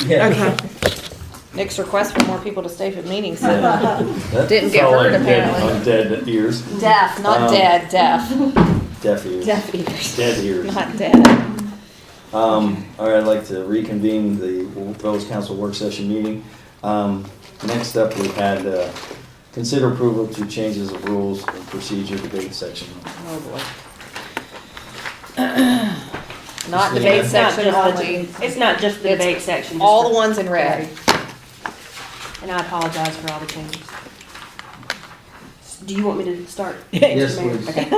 Yeah. Okay. Nick's request for more people to stay for meetings. That Didn't get fell heard, on dead- apparently. On dead ears, Deaf, not dead, deaf. deaf ears, Deaf ears, dead ears. not dead. All right, I'd like to reconvene the Village Council work session meeting. Next up, we had consider approval to changes of rules and procedure debate section. Oh, boy. Not debate It's not section just only. It's not just the It's debate section. just All for- the ones in red. And I apologize for all the changes. Do you want me to start? Yes, Mr. Mayor? please. Okay.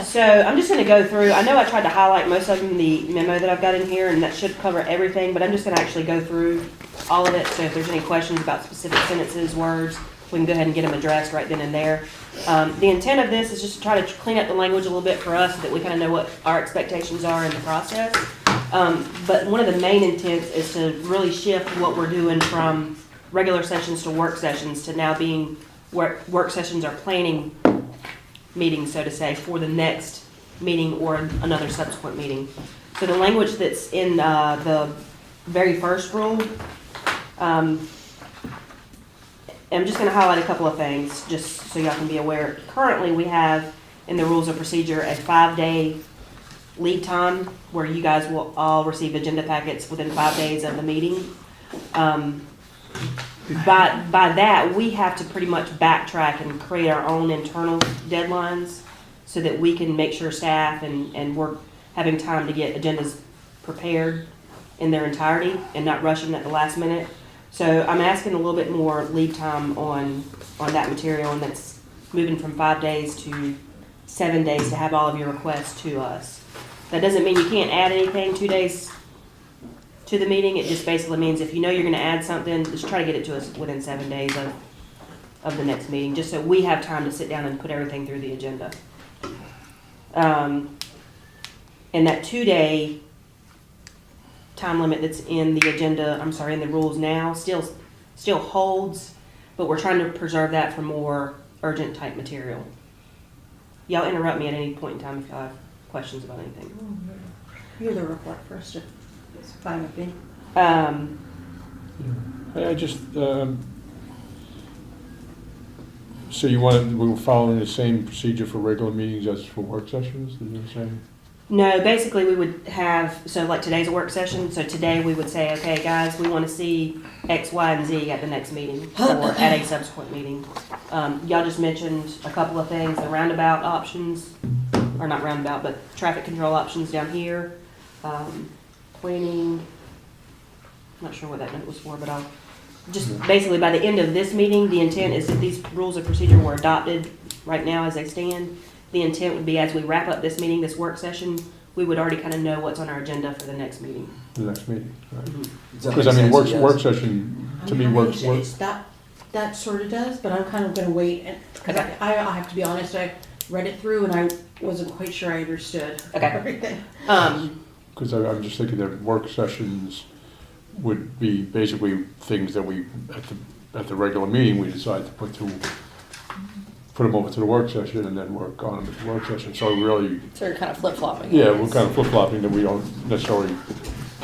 So I'm just gonna go through, I know I tried to highlight most of them in the memo that I've got in here, and that should cover everything, but I'm just gonna actually go through all of it, so if there's any questions about specific sentences, words, we can go ahead and get them addressed right then and there. The intent of this is just to try to clean up the language a little bit for us, so that we kind of know what our expectations are in the process. But one of the main intents is to really shift what we're doing from regular sessions to work sessions to now being work sessions are planning meetings, so to say, for the next meeting or another subsequent meeting. So the language that's in the very first rule, I'm just going to highlight a couple of things just so y'all can be aware. Currently, we have in the rules of procedure a 5-day lead time where you guys will all receive agenda packets within 5 days of the meeting. By that, we have to pretty much backtrack and create our own internal deadlines so that we can make sure staff and we're having time to get agendas prepared in their entirety and not rushing at the last minute. So I'm asking a little bit more lead time on that material, and that's moving from 5 days to 7 days to have all of your requests to us. That doesn't mean you can't add anything 2 days to the meeting. It just basically means if you know you're going to add something, just try to get it to us within 7 days of the next meeting, just so we have time to sit down and put everything through the agenda. And that 2-day time limit that's in the agenda, in the rules now, still holds, but we're trying to preserve that for more urgent type material. Y'all interrupt me at any point in time if y'all have questions about anything. You're the report first. It's fine with me. I just, so we were following the same procedure for regular meetings as for work sessions, is you saying? No, basically we would have, so like today's a work session, so today we would say, okay, guys, we want to see X, Y, and Z at the next meeting or at a subsequent meeting. Y'all just mentioned a couple of things, the roundabout options, or not roundabout, but traffic control options down here. Planning, I'm not sure what that note was for, but I'll, just basically by the end of this meeting, the intent is that these rules of procedure were adopted right now as they stand. The intent would be as we wrap up this meeting, this work session, we would already kind of know what's on our agenda for the next meeting. The next meeting, right? Does that Because make I mean, sense? Yes. work session, to me, works. It's that sort of does, but I'm kind of going to wait. Because Okay. I have to be honest, I read it through and I wasn't quite sure I understood Okay. everything. Because I'm just thinking that work sessions would be basically things that we, at the regular meeting, we decide to put them over to the work session and then work on them at the work session. So really, So you're kind of flip-flopping. yeah, we're kind of flip-flopping that we don't necessarily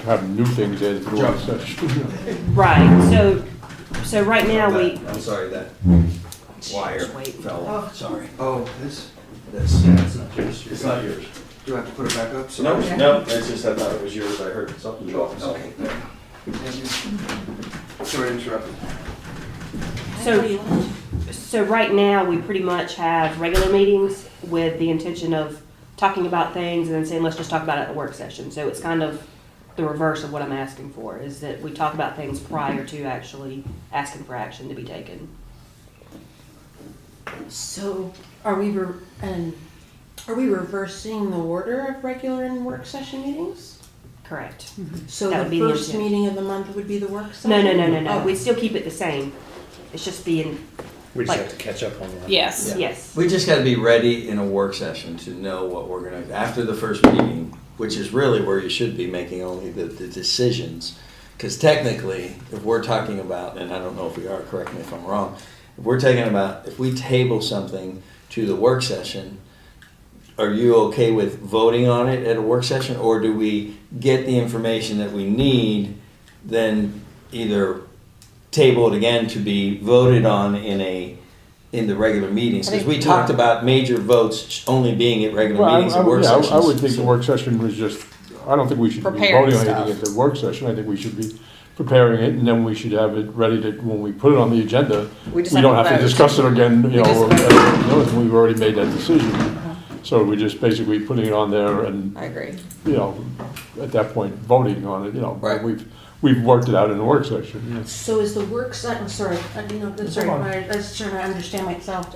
have new things added to the work session. Right, so right now I'm sorry, that wire Just wait. fell Oh. off, sorry. Oh, This, yeah, it's not yours. It's not yours. do I have to put it back up? No, Sorry. no, it's just I thought it was yours. I heard something drop. Okay, there. Sorry to interrupt. So right now, we pretty much have regular meetings with the intention of talking about things and then saying, let's just talk about it at the work session. So it's kind of the reverse of what I'm asking for, is that we talk about things prior to actually asking for action to be taken. So are we reversing the order of regular and work session meetings? Correct. So That the would be the first intent. meeting of the month would be the work session? No. Oh. We still keep it the same. It's just being, We just Like- have to catch up on that. Yes. yes. We just gotta be ready in a work session to know what we're gonna, after the first meeting, which is really where you should be making only the decisions. Because technically, if we're talking about, and I don't know if we are, correct me if I'm wrong, if we're talking about, if we table something to the work session, are you okay with voting on it at a work session? Or do we get the information that we need then either table it again to be voted on in the regular meetings, because we talked about major votes only being at regular Well, meetings and work sessions. I would think the work session was just, I don't think we should be Preparing voting on anything stuff. at the work session. I think we should be preparing it, and then we should have it ready to, when we put it on the agenda, We just we don't have have to to vote. discuss it again, you We know, just vote. we've already made that decision. So we're just basically putting it on there and, I agree. you know, at that point, voting on it, you know. Right. We've worked it out in the work session, yes. So is the work I'm sorry, sorry, on. I was trying to understand myself.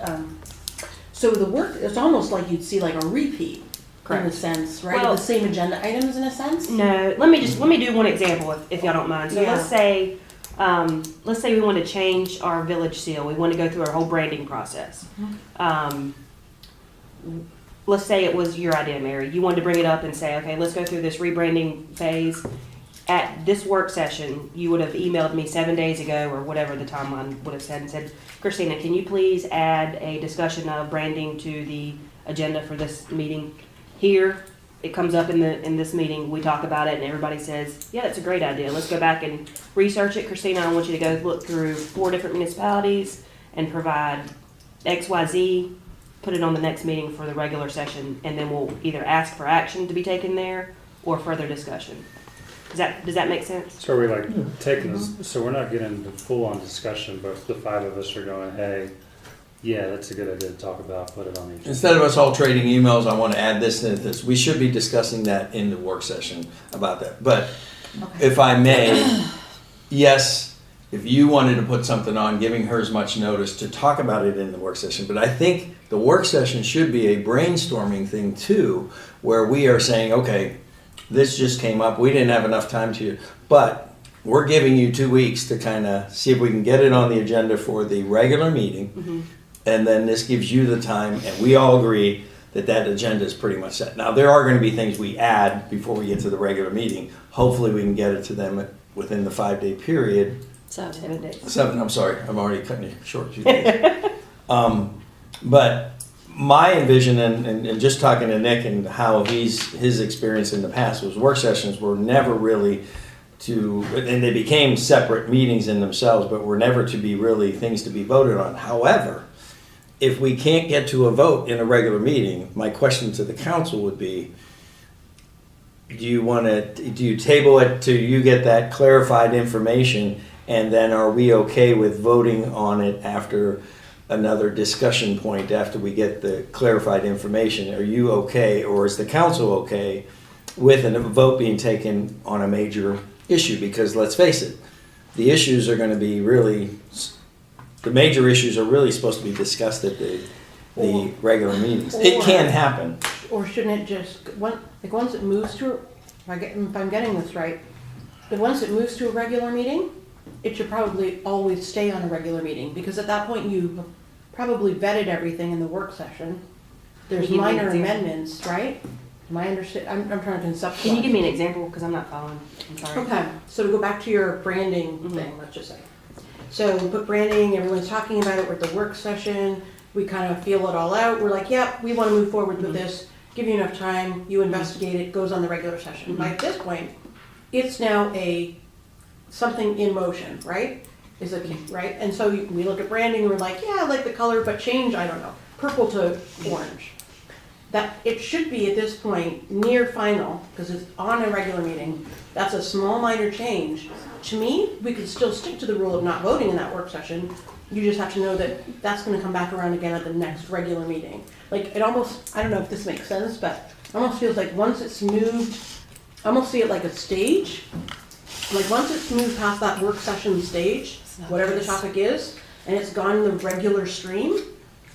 So the work, it's almost like you'd see like a repeat in a Correct. sense, right? Well- The same agenda items in a sense? No, let me do one example if y'all don't mind. So Yeah. let's say we want to change our village seal. We want to go through our whole branding process. Let's say it was your idea, Mary. You wanted to bring it up and say, okay, let's go through this rebranding phase. At this work session, you would have emailed me 7 days ago or whatever the timeline would have said and said, Christina, can you please add a discussion of branding to the agenda for this meeting? Here, it comes up in this meeting, we talk about it and everybody says, yeah, that's a great idea. Let's go back and research it. Christina, I want you to go look through 4 different municipalities and provide XYZ, put it on the next meeting for the regular session, and then we'll either ask for action to be taken there or further discussion. Does that make sense? So are we like taking this, so we're not getting the full-on discussion, but the 5 of us are going, hey, yeah, that's a good idea to talk about, put it on the agenda. Instead of us all trading emails, I want to add this and this. We should be discussing that in the work session about that. But if I may, yes, if you wanted to put something on, giving her as much notice to talk about it in the work session. But I think the work session should be a brainstorming thing too, where we are saying, okay, this just came up, we didn't have enough time to, but we're giving you 2 weeks to kind of see if we can get it on the agenda for the regular meeting. Mm-hmm. And then this gives you the time, and we all agree that that agenda is pretty much set. Now, there are going to be things we add before we get to the regular meeting. Hopefully, we can get it to them within the 5-day period. 7 days. 7, I'm sorry, I'm already cutting you short. But my envision, and just talking to Nick and how his experience in the past was work sessions were never really and they became separate meetings in themselves, but were never to be really things to be voted on. However, if we can't get to a vote in a regular meeting, my question to the council would be, do you table it till you get that clarified information, and then are we okay with voting on it after another discussion point after we get the clarified information? Are you okay, or is the council okay with a vote being taken on a major issue? Because let's face it, the issues are going to be the major issues are really supposed to be discussed at the regular meetings. It can happen. Or shouldn't it just, once it moves to, if I'm getting this right, but once it moves to a regular meeting, it should probably always stay on a regular meeting, because at that point you probably vetted everything in the work session. There's Can you give me an minor example? amendments, right? Am I understand? I'm trying to conceptualize. Can you give me an example? Because I'm not following. I'm sorry. Okay, so to go back to your branding thing, let's just say. So we put branding, everyone's talking about it, we're at the work session, we kind of feel it all out, we're like, yep, we want to move forward with this, give you enough time, you investigate it, goes on the regular session. By at this point, it's now something in motion, right? Is it, right? And so we look at branding and we're like, yeah, I like the color, but change, I don't know, purple to orange. That it should be at this point near final, because it's on a regular meeting. That's a small minor change. To me, we could still stick to the rule of not voting in that work session. You just have to know that that's going to come back around again at the next regular meeting. Like it almost, I don't know if this makes sense, but it almost feels like once it's moved, I almost see it like a stage. Like once it's moved past that work session stage, whatever the topic is, and it's gone in the regular stream,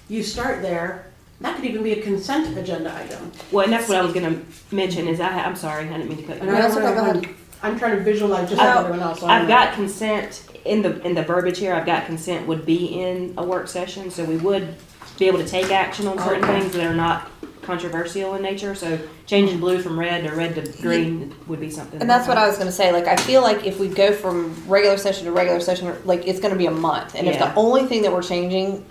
you start there. That could even be a consent agenda item. Well, and that's what I was going to mention. I'm sorry, I didn't mean to cut you And off. I that's don't okay, go know, ahead. I'm trying to visualize just like everyone else. so I I've don't got consent in the verbiage here. I've got consent would be in a work session, so we would be able to take action on certain Okay. things that are not controversial in nature. So changing blue from red to red to green would be something. And that's what I was gonna say, like, I feel like if we go from regular session to regular session, like, it's gonna be a month. And if Yeah. the only thing that we're changing,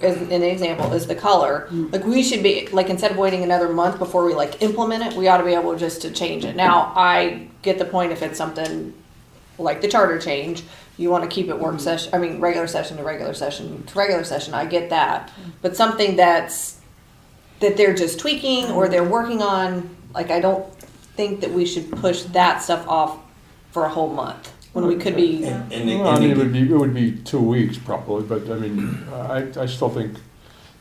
as an example, is the color, like, we should be, like, instead of waiting another month before we, like, implement it, we ought to be able just to change it. Now, I get the point if it's something like the charter change, you want to keep it work session, I mean, regular session to regular session to regular session, I get that. But something that they're just tweaking or they're working on, like, I don't think that we should push that stuff off for a whole month, when we could be, Well, I mean, it would be 2 weeks probably, but I mean, I still think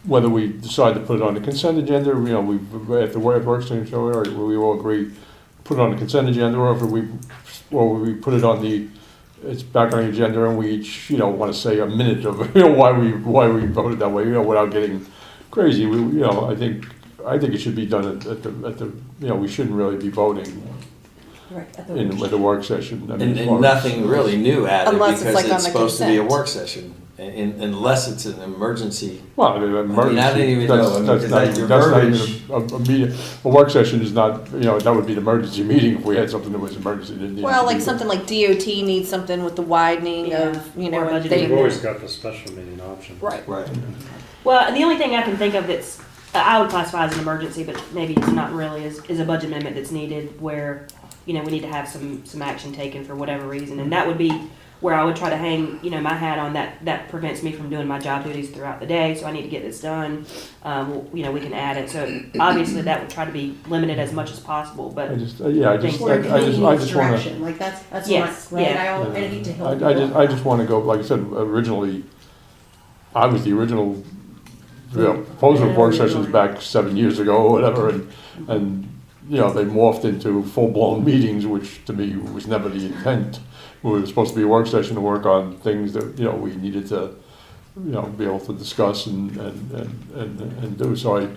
whether we decide to put it on the consent agenda, you know, we, at the work session, or we all agree, put it on the consent agenda, or if we put it on the, it's back on the agenda and we each, you know, want to say a minute of, you know, why we voted that way, you know, without getting crazy. We, you know, I think it should be done at the, you know, we shouldn't really be voting with the work session. I mean, And nothing really new added Unless it's because like on it's the supposed to be a consent. work session, unless it's an emergency. Well, I mean, emergency, I didn't even know, I mean, 'cause that's your that's not verbiage. even a meeting. A work session is not, you know, that would be an emergency meeting if we had something that was emergency. That needed well, to like be- something like DOT needs something with the widening of, you know, Or budgeting. they, We've always got the special meeting option. right. Right. Well, and the only thing I can think of that's, I would classify as an emergency, but maybe it's not really, is a budget amendment that's needed where, you know, we need to have some action taken for whatever reason. And that would be where I would try to hang, you know, my hat on that. That prevents me from doing my job duties throughout the day, so I need to get this done. You know, we can add it. So obviously that would try to be limited as much as possible, but I just, yeah, I just, Or I a just want to. direction, like that's Yes, not, right, yeah. I hate to help. I just want to go, like I said, originally, I was the original, you know, proposer of work sessions back 7 years ago or whatever, and, you know, they morphed into full-blown meetings, which to me was never the intent. We were supposed to be a work session to work on things that, you know, we needed to, you know, be able to discuss and do, so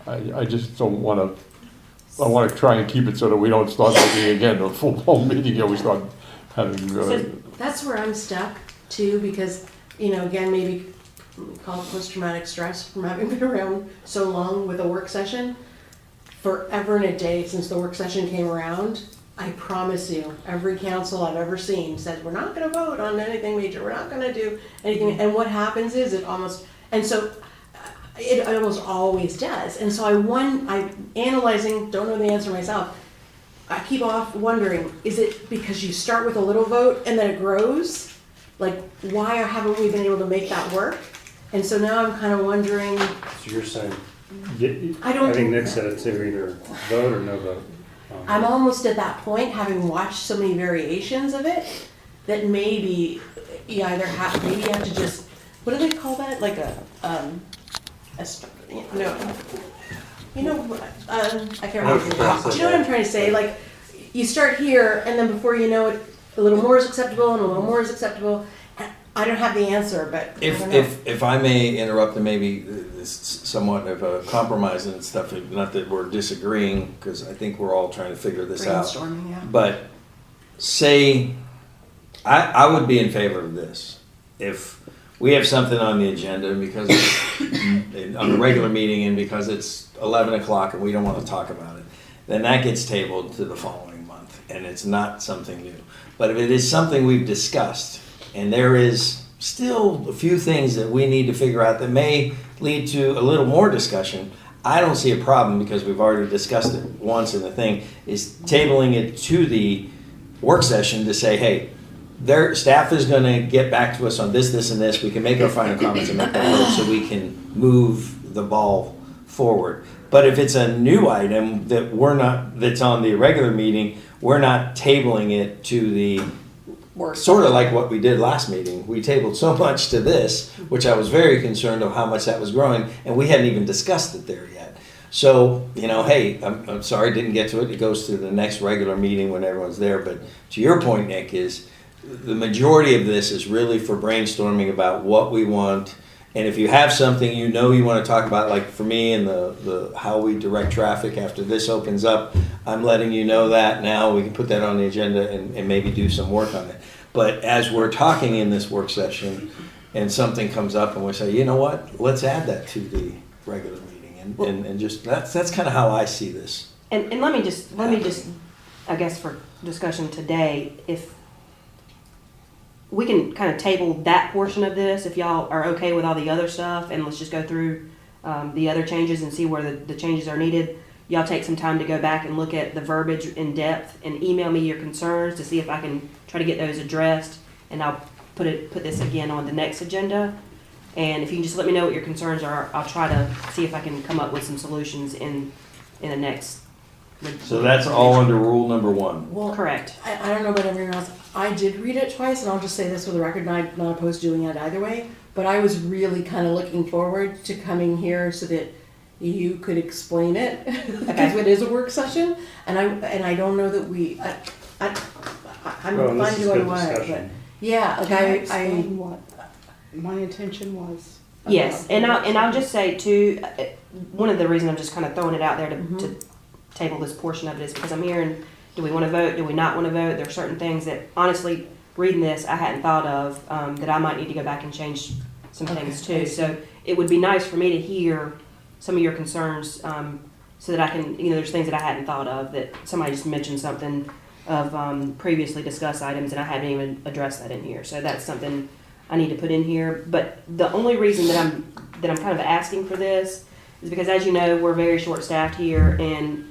I just don't want to, I want to try and keep it so that we don't start making again a full-blown meeting, you know, we start having, That's where I'm stuck too, because, you know, again, maybe call it post-traumatic stress from having been around so long with a work session. Forever and a day since the work session came around, I promise you, every council I've ever seen says, we're not gonna vote on anything major, we're not gonna do anything, and what happens is it almost, and so it almost always does. And so I'm analyzing, don't know the answer myself. I keep off wondering, is it because you start with a little vote and then it grows? Like, why haven't we been able to make that work? And so now I'm kind of wondering, So you're saying, I don't think think Nick that- said it too, either vote or no vote. I'm almost at that point, having watched so many variations of it, that maybe you either have, maybe you have to just, what do they call that? Like no, you know, I can't remember. Do you know what I'm trying to say? Like, you start here, and then before you know it, a little more is acceptable, and a little more is acceptable. I don't have the answer, but I don't know. If I may interrupt, and maybe this is somewhat of a compromise and stuff, not that we're disagreeing, because I think we're all trying to figure this out. Brainstorming, yeah. But say, I would be in favor of this. If we have something on the agenda because it's on a regular meeting and because it's 11 o'clock and we don't want to talk about it, then that gets tabled to the following month and it's not something new. But if it is something we've discussed and there is still a few things that we need to figure out that may lead to a little more discussion, I don't see a problem because we've already discussed it once in the thing, is tabling it to the work session to say, hey, their staff is going to get back to us on this, this, and this. We can make our final comments and make that vote so we can move the ball forward. But if it's a new item that that's on the regular meeting, we're not tabling it to the, Work. sort of like what we did last meeting. We tabled so much to this, which I was very concerned of how much that was growing, and we hadn't even discussed it there yet. So, you know, hey, I'm sorry, didn't get to it. It goes to the next regular meeting when everyone's there. But to your point, Nick, is the majority of this is really for brainstorming about what we want. And if you have something you know you want to talk about, like for me and the how we direct traffic after this opens up, I'm letting you know that now. We can put that on the agenda and maybe do some work on it. But as we're talking in this work session and something comes up and we say, you know what, let's add that to the regular meeting. And just, that's kind of how I see this. And let me just, I guess for discussion today, if we can kind of table that portion of this, if y'all are okay with all the other stuff, and let's just go through the other changes and see where the changes are needed. y'all take some time to go back and look at the verbiage in depth and email me your concerns to see if I can try to get those addressed. And I'll put this again on the next agenda. And if you can just let me know what your concerns are, I'll try to see if I can come up with some solutions in the next. So that's all under rule number 1. Well, Correct. I don't know about everyone else. I did read it twice, and I'll just say this for the record, and I'm not opposed to doing it either way. But I was really kind of looking forward to coming here so that you could explain it, because it is a work session, and I don't know that I'm Well, and this fine is doing good what, but discussion. yeah, like Can I I explain what my intention was? Yes, about and I'll just say too, one of the reasons I'm just kind of throwing it out there to Mhm. table this portion of it is because I'm hearing, do we want to vote? Do we not want to vote? There are certain things that honestly, reading this, I hadn't thought of that I might need to go back and change some things too. So it would be nice for me to hear some of your concerns so that I can, there's things that I hadn't thought of that somebody just mentioned something of previously discussed items and I hadn't even addressed that in here. So that's something I need to put in here. But the only reason that I'm kind of asking for this is because, as you know, we're very short-staffed here, and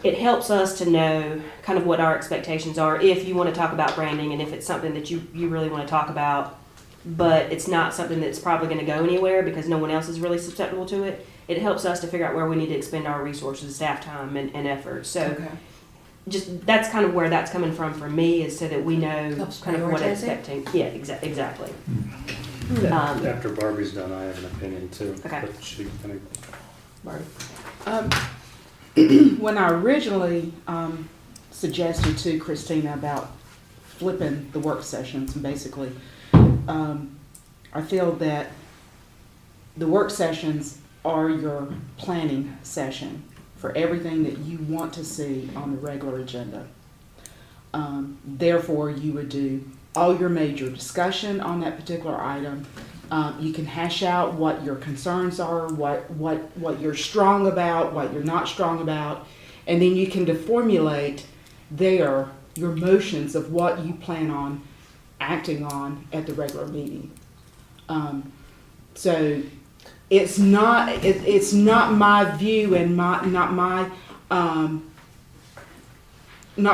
it helps us to know kind of what our expectations are if you want to talk about branding and if it's something that you really want to talk about, but it's not something that's probably going to go anywhere because no one else is really susceptible to it. It helps us to figure out where we need to expend our resources, staff time, and effort. So just that's kind of where that's coming from for me, is so that we know Helps kind of what prioritize expecting. Yeah, exactly. After Barbie's done, I have an opinion too. Okay. But she can When I originally suggested to Christina about flipping the work sessions, and basically, I feel that the work sessions are your planning session for everything that you want to see on the regular agenda. Therefore, you would do all your major discussion on that particular item. You can hash out what your concerns are, what you're strong about, what you're not strong about, and then you can formulate there your motions of what you plan on acting on at the regular meeting. So it's not my view and not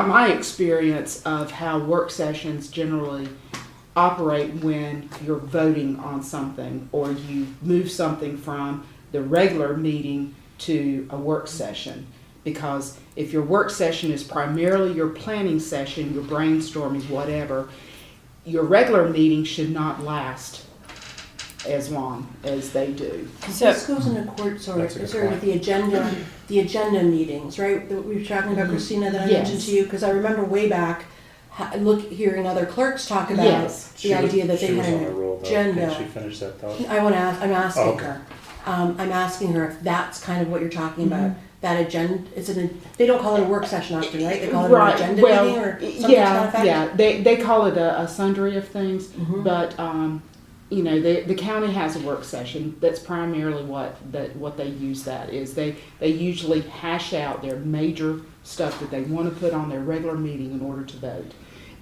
my experience of how work sessions generally operate when you're voting on something or you move something from the regular meeting to a work session. Because if your work session is primarily your planning session, your brainstorming, whatever, your regular meeting should not last as long as they do. So, this goes into court, That's a good with the agenda meetings, right? That we were talking about, Christina, that I Yes. mentioned to you, because I remember way back, hearing other clerks talk about Yes. the idea that they she was had on a an roll though. agenda. Can she finish that thought? I'm asking Oh, okay. her. I'm asking her if that's kind of what you're talking about. That agenda, they don't call it a work session often, right? They call it an agenda meeting or something to that effect? Yeah, they call it a sundry of things, Mhm. but, the county has a work session. That's primarily what they use that is. They usually hash out their major stuff that they want to put on their regular meeting in order to vote.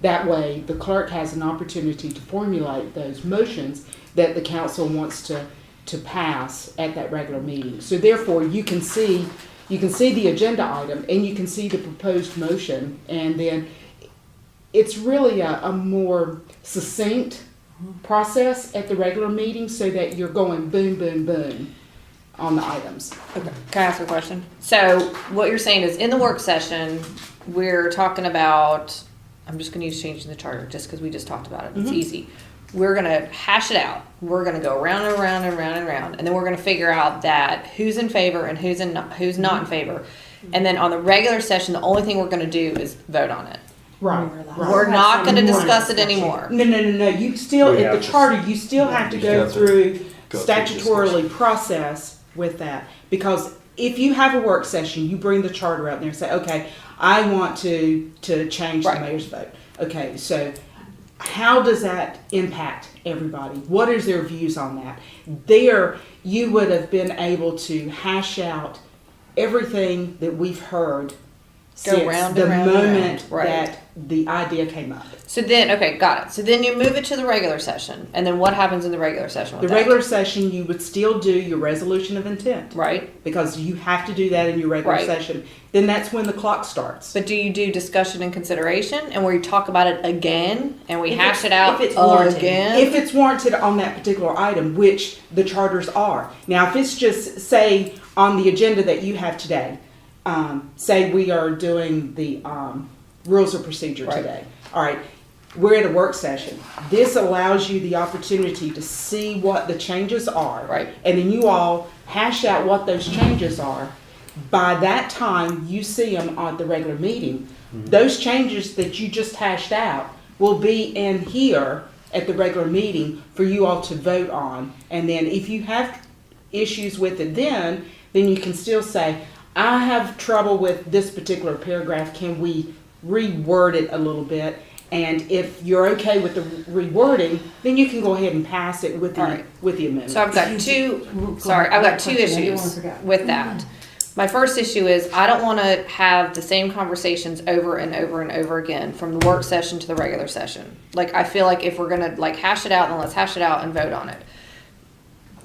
That way, the clerk has an opportunity to formulate those motions that the council wants to pass at that regular meeting. So therefore, you can see the agenda item and you can see the proposed motion, and then it's really a more succinct process at the regular meeting so that you're going boom, boom, boom on the items. okay, can I ask a question? So what you're saying is in the work session, we're talking about, I'm just gonna use changing the charter just because we just talked about it. It's easy. We're gonna hash it out. We're gonna go round and round and round and round, and then we're gonna figure out that who's in favor and who's not in favor. And then on the regular session, the only thing we're gonna do is vote on it. Right. We're not gonna discuss it anymore. No. You still, We at have the to- charter, you still have to go through go through statutorily process with that. Because if you have a work session, you bring the charter out there and say, okay, I want to change the Right. mayor's vote. Okay, so how does that impact everybody? What is their views on that? There, you would have been able to hash out everything that we've heard since round the and round and moment round. Right. that the idea came up. So then, okay, got it. So then you move it to the regular session, and then what happens in the regular session with The that? regular session, you would still do your resolution of intent, Right. because you have to do that in your regular Right. session. Then that's when the clock starts. But do you do discussion and consideration, and where you talk about it again, and we If hash it's- it out if it's warranted. again? If it's warranted on that particular item, which the charters are. Now, if it's just, say, on the agenda that you have today, say we are doing the rules of procedure Right. today. All right, we're at a work session. This allows you the opportunity to see what the changes are. Right. And then you all hash out what those changes are. By that time, you see them at the regular meeting. Those changes that you just hashed out will be in here at the regular meeting for you all to vote on. And then if you have issues with it then you can still say, I have trouble with this particular paragraph. Can we reword it a little bit? And if you're okay with the rewording, then you can go ahead and pass it with the, All right. with the amendment. So I've got I've got two issues with that. My first issue is I don't want to have the same conversations over and over and over again from the work session to the regular session. Like, I feel like if we're going to like hash it out, then let's hash it out and vote on it.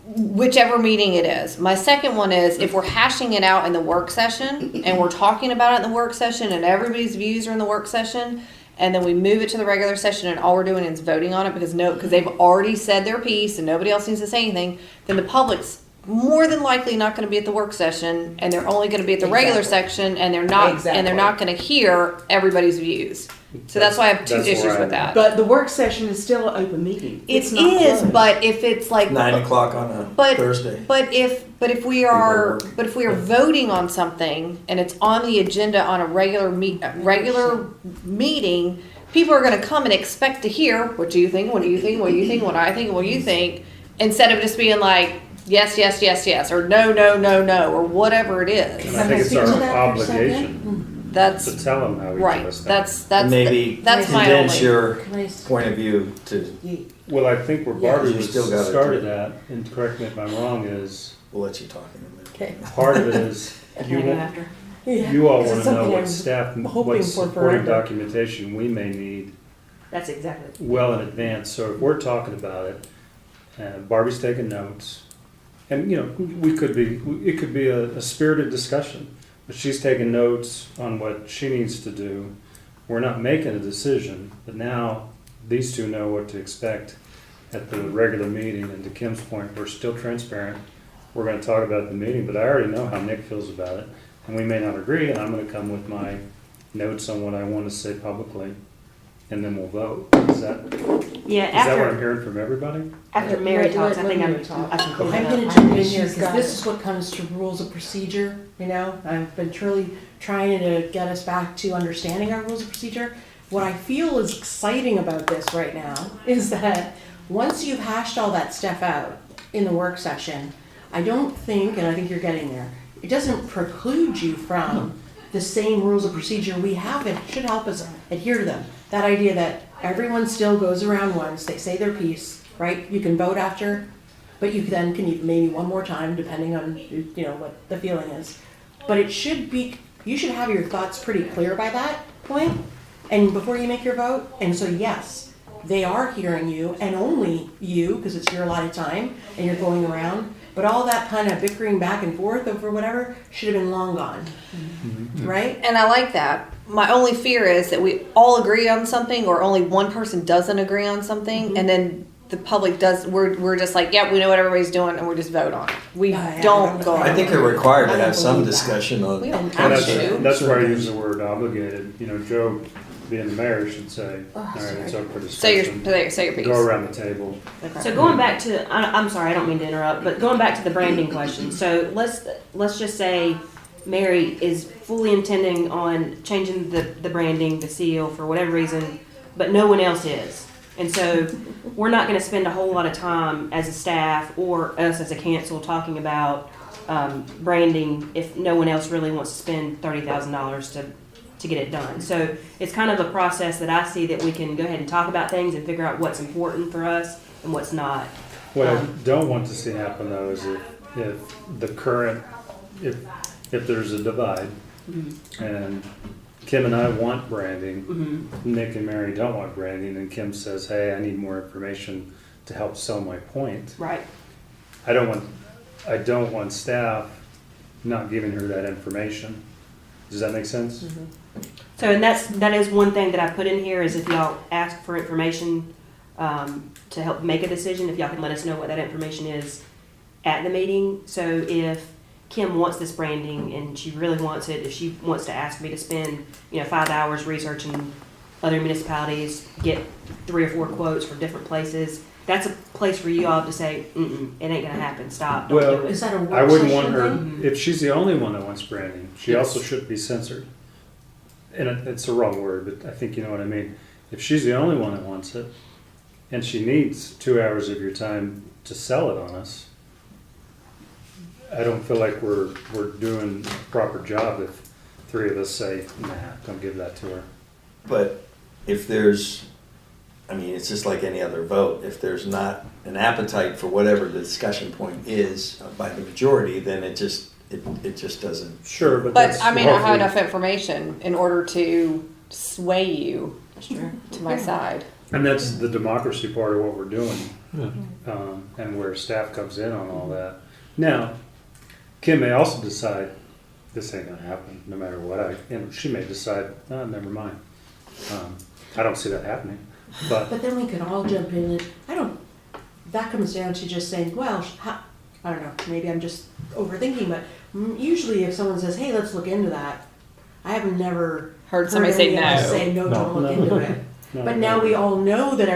Whichever meeting it is. My second one is if we're hashing it out in the work session and we're talking about it in the work session and everybody's views are in the work session, and then we move it to the regular session and all we're doing is voting on it because they've already said their piece and nobody else needs to say anything, then the public's more than likely not going to be at the work session, and they're only going to be at the regular section, and they're not going to hear everybody's views. So that's why I have two That's where issues I- with that. But the work session is still an open meeting. It It's not is, closed. but if it's like 9 o'clock on a But- Thursday. But if we are voting on something and it's on the agenda on a regular meeting, people are going to come and expect to hear what do you think, what do you think, what do you think, what I think, what do you think, instead of just being like yes, yes, yes, yes, or no, no, no, no, or whatever it is. And I think it's Speak to our that for a second. obligation That's to tell them how each right. of us think. That's Maybe that's my condense only. your Can I s- point of view to, Well, I think where Yeah. Barbie You was still gotta started do it. at, and correct me if I'm wrong, is we'll let you talk in a minute. Okay. part of it is you Go want, after. you all Because want it's to know something what I'm staff, hoping what for supporting forever. documentation we may need That's exactly. well in advance. So if we're talking about it, Barbie's taking notes, and you know, it could be a spirited discussion, but she's taking notes on what she needs to do. We're not making a decision, but now these two know what to expect at the regular meeting. And to Kim's point, we're still transparent. We're going to talk about the meeting, but I already know how Nick feels about it, and we may not agree, and I'm going to come with my notes on what I want to say publicly, and then we'll vote. Is that Yeah, what I'm after hearing from everybody? Mary Let- talks, I let think Mary talk. I can close I'm it gonna up. jump in here She's because got this it. is what comes to rules of procedure, you know? I've been truly trying to get us back to understanding our rules of procedure. What I feel is exciting about this right now is that once you've hashed all that stuff out in the work session, I don't think, and I think you're getting there, it doesn't preclude you from the same rules of procedure we have. It should help us adhere to them. That idea that everyone still goes around once, they say their piece, right? You can vote after, but you then can maybe one more time, depending on, you know, what the feeling is. But it should be, you should have your thoughts pretty clear by that point, and before you make your vote. And so, yes, they are hearing you, and only you, because it's your allotted time, and you're going around. But all that kind of bickering back and forth over whatever should have been long gone, right? And I like that. My only fear is that we all agree on something, or only one person doesn't agree on something, and then the public does. We're just like, yeah, we know what everybody's doing, and we just vote on it. We Yeah, don't go. I think around. they're required I to don't have some believe that. discussion on. We don't And have that's, to. that's where I use the word obligated. You know, Joe, being the mayor, should say, all right, it's up for Say your discussion. say your piece. Go around the table. Okay. So going back to, I'm sorry, I don't mean to interrupt, but going back to the branding question. So let's just say Mary is fully intending on changing the branding, the seal for whatever reason, but no one else is. And so we're not going to spend a whole lot of time as a staff or us as a council talking about branding if no one else really wants to spend $30,000 to get it done. So it's kind of a process that I see that we can go ahead and talk about things and figure out what's important for us and what's not. What I don't want to see happen though is if the current, if there's a divide and Kim and I want branding. Mm-hmm. Nick and Mary don't want branding, and Kim says, "Hey, I need more information to help sell my point." Right. I don't want staff not giving her that information. Does that make sense? So, and that is one thing that I put in here is if y'all ask for information to help make a decision, if y'all can let us know what that information is at the meeting. So if Kim wants this branding and she really wants it, if she wants to ask me to spend, 5 hours researching other municipalities, get 3 or 4 quotes for different places, that's a place for you all to say, it ain't gonna happen, stop, don't Well, do Is it. that a work I wouldn't session want her, thing? if she's the only one that wants branding, she Yes. also should be censored. And it's the wrong word, but I think you know what I mean. If she's the only one that wants it, and she needs 2 hours of your time to sell it on us, I don't feel like we're doing a proper job if 3 of us say, nah, don't give that to her. But if there's, it's just like any other vote. If there's not an appetite for whatever the discussion point is by the majority, then it just doesn't. Sure, but But that's I may not have hopefully- enough information in order to sway you That's true. to my side. And that's the democracy part of what we're doing, Yeah. and where staff comes in on all that. Now, Kim may also decide this ain't gonna happen, no matter what she may decide, oh, never mind. I don't see that happening, but But then we could all jump in and, that comes down to just saying, well, I don't know, maybe I'm just overthinking, but usually if someone says, hey, let's look into that, I have never Heard somebody say any of us no. say, no, don't look into it. no, But now we all know that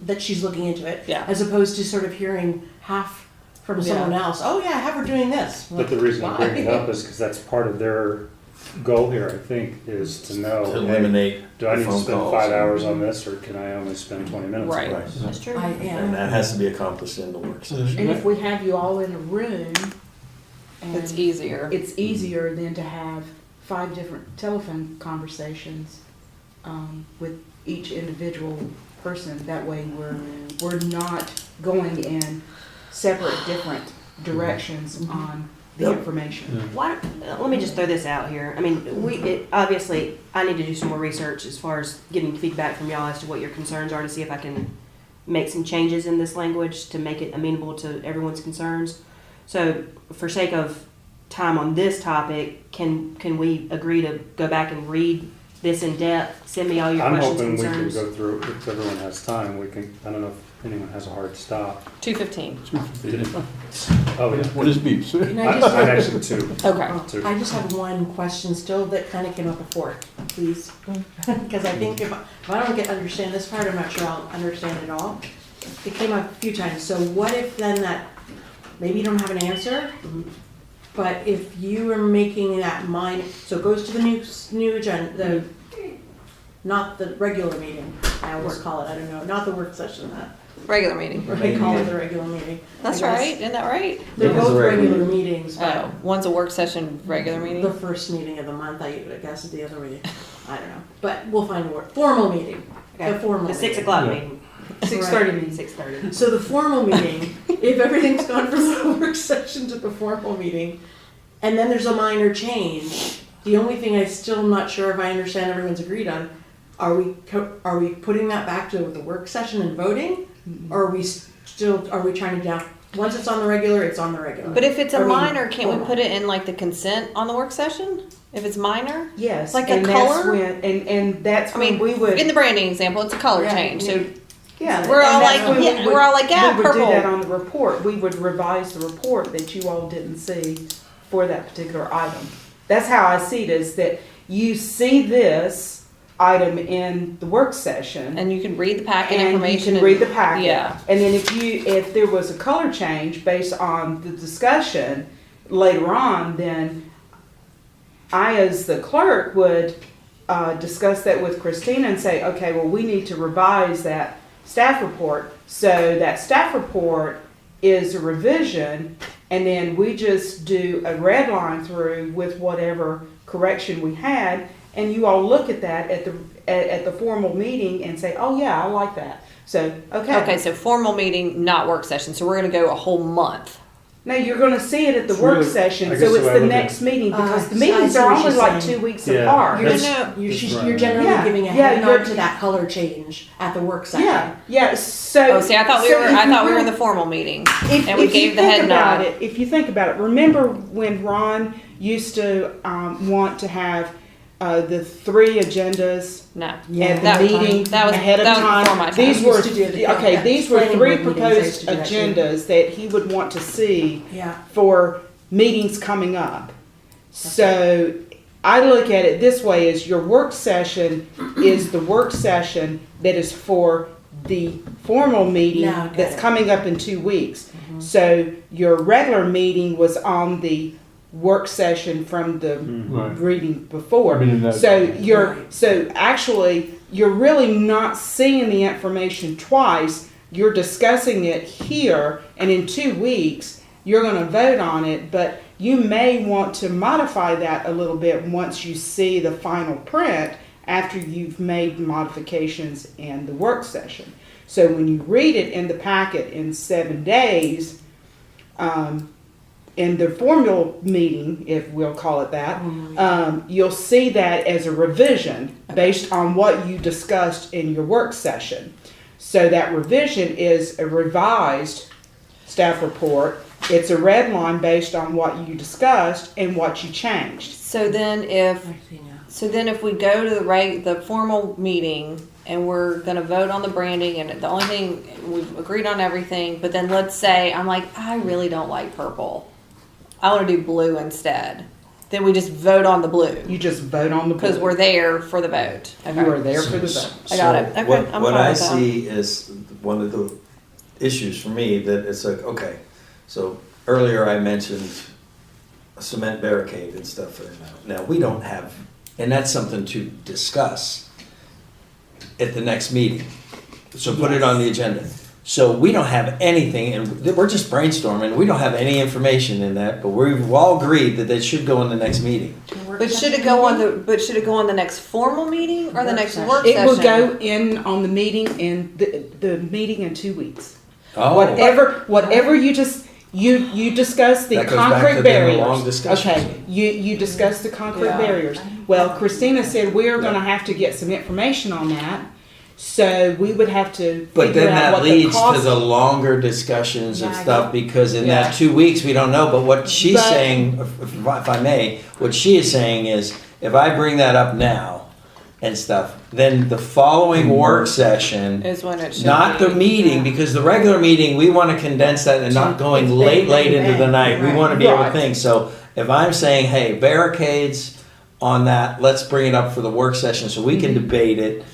that she's looking into it. Yeah. As opposed to sort of hearing half from someone else, oh yeah, have her doing this. But the reason I bring it Why? up is because that's part of their goal here, I think, is to know, To hey, eliminate do I need to phone spend calls 5 hours on this, or can I only spend 20 minutes Right. on this? That's true. And Yeah. that has to be accomplished in the work session. And if we have you all in a room, and It's easier. it's easier than to have 5 different telephone conversations with each individual person. That way, we're not going in separate, different directions on the Yep. information. Why, let me just throw this out here. Obviously, I need to do some more research as far as getting feedback from y'all as to what your concerns are to see if I can make some changes in this language to make it amenable to everyone's concerns. So, for sake of time on this topic, can we agree to go back and read this in depth? Send me all your I'm questions, hoping we can concerns. go through, if everyone has time, I don't know if anyone has a hard stop. 2:15. Oh, yeah. What is beeps? Can I just, I'm actually 2. Okay. Two. I just have one question still that kind of came up before, please. Because I think if I don't understand this part, I'm not sure I'll understand it all. It came up a few times. So what if then maybe you don't have an answer, but if you are making that so it goes to the new agenda, not the regular meeting, I always call it, I don't know, not the work session, Regular meeting. I call it the regular meeting. That's I guess. right. Isn't that right? They're It is both a regular regular meetings, but Oh, one's a work session, regular the meeting. first meeting of the month, I guess, is the other meeting. I don't know, but we'll find a word. Formal meeting. Okay. The formal The 6 meeting. o'clock Yeah. meeting. 6:30 meeting. 6:30. So the formal meeting, if everything's gone from the work session to the formal meeting, and then there's a minor change, the only thing I still am not sure if I understand everyone's agreed on, are we putting that back to the work session and voting? Or are we trying to once it's on the regular, it's on the regular? But if it's a I mean, minor, can't we formal. put it in like the consent on the work session? If it's minor? Yes, Like a and that's color? when, and that's I when mean, we would. in the branding example, it's a color Yeah, change. yeah. So Yeah, We're all and that's like, when yeah, we're all like, yeah, we would do purple. that on the report. We would revise the report that you all didn't see for that particular item. That's how I see it, is that you see this item in the work session. and you can read the packet And information. you can read the packet. Yeah. And then if there was a color change based on the discussion later on, then I, as the clerk, would discuss that with Christina and say, okay, well, we need to revise that staff report. So that staff report is a revision, and then we just do a red line through with whatever correction we had, and you all look at that at the formal meeting and say, oh yeah, I like that. So, okay. Okay, so formal meeting, not work session. So we're going to go a whole month No, you're gonna see it at the It's work really- session, I guess so the it's way I the look at next meeting, because the I meetings see are what only she's like saying. 2 weeks Yeah. apart. You're That's- gonna, You're generally Yeah. giving a Yeah, head you're- nod to that color change at the work session. Yeah, so. oh, see, I thought we so were, if I you thought we were in really- the formal meeting. If, And we if you gave the think head about nod. it, if you think about it, remember when Ron used to want to have the 3 agendas No. Yeah. at That the was- meeting that was- ahead of that was time? before my time. These I were used to do the- okay. yeah, These were planning 3 board meetings, I proposed used to do that too. agendas that he would want to see Yeah. for meetings coming up. So I look at it this way: is your work session is the work session that is for the formal meeting Now I get that's it. coming up in 2 weeks. So your regular meeting was on the work session from the Right. reading before. I mean, in that- So Right. so actually you're really not seeing the information twice. You're discussing it here, and in 2 weeks you're going to vote on it, but you may want to modify that a little bit once you see the final print after you've made modifications in the work session. So when you read it in the packet in 7 days, in the formal meeting, if we'll call it that, you'll see that as a revision based on what you discussed in your work session. So that revision is a revised staff report. It's a red line based on what you discussed and what you changed. So then if, I see now. so then if we go to the formal meeting and we're gonna vote on the branding and the only thing, we've agreed on everything, but then let's say, I'm like, I really don't like purple. I wanna do blue instead. Then we just vote on the blue, You just vote on the because board. we're there for the vote. You are Okay. there for the vote. I got it. Okay, What, I'm what fine I with that. see is one of the issues for me that it's like, okay, so earlier I mentioned a cement barricade and stuff. Now, we don't have, and that's something to discuss at the next meeting. So put it on the agenda. So we don't have anything, and we're just brainstorming, we don't have any information in that, but we've all agreed that that should go in the next meeting. But should it go on the next formal meeting or the Work next session. work It session? will go in on the meeting in the meeting in 2 weeks. Oh, Whatever you just, you discuss the That goes back to concrete the barriers. long discussions. Okay, you discuss the concrete Yeah. barriers. Well, Christina said we are gonna have to get some information on that, so we would have to But figure then out that what the leads to cost. the longer discussions and Yeah, I stuff, because in Yeah. that 2 weeks, we don't know, but what she's But- saying, if I may, what she is saying is, if I bring that up now and stuff, then the following work session, Is when it should not be. the meeting, because the regular meeting, we wanna condense that and not going It's late bang, into the bang, night, we right. wanna be able to Right. think, so if I'm saying, hey, barricades on that, let's bring it up for the work session so we can debate it,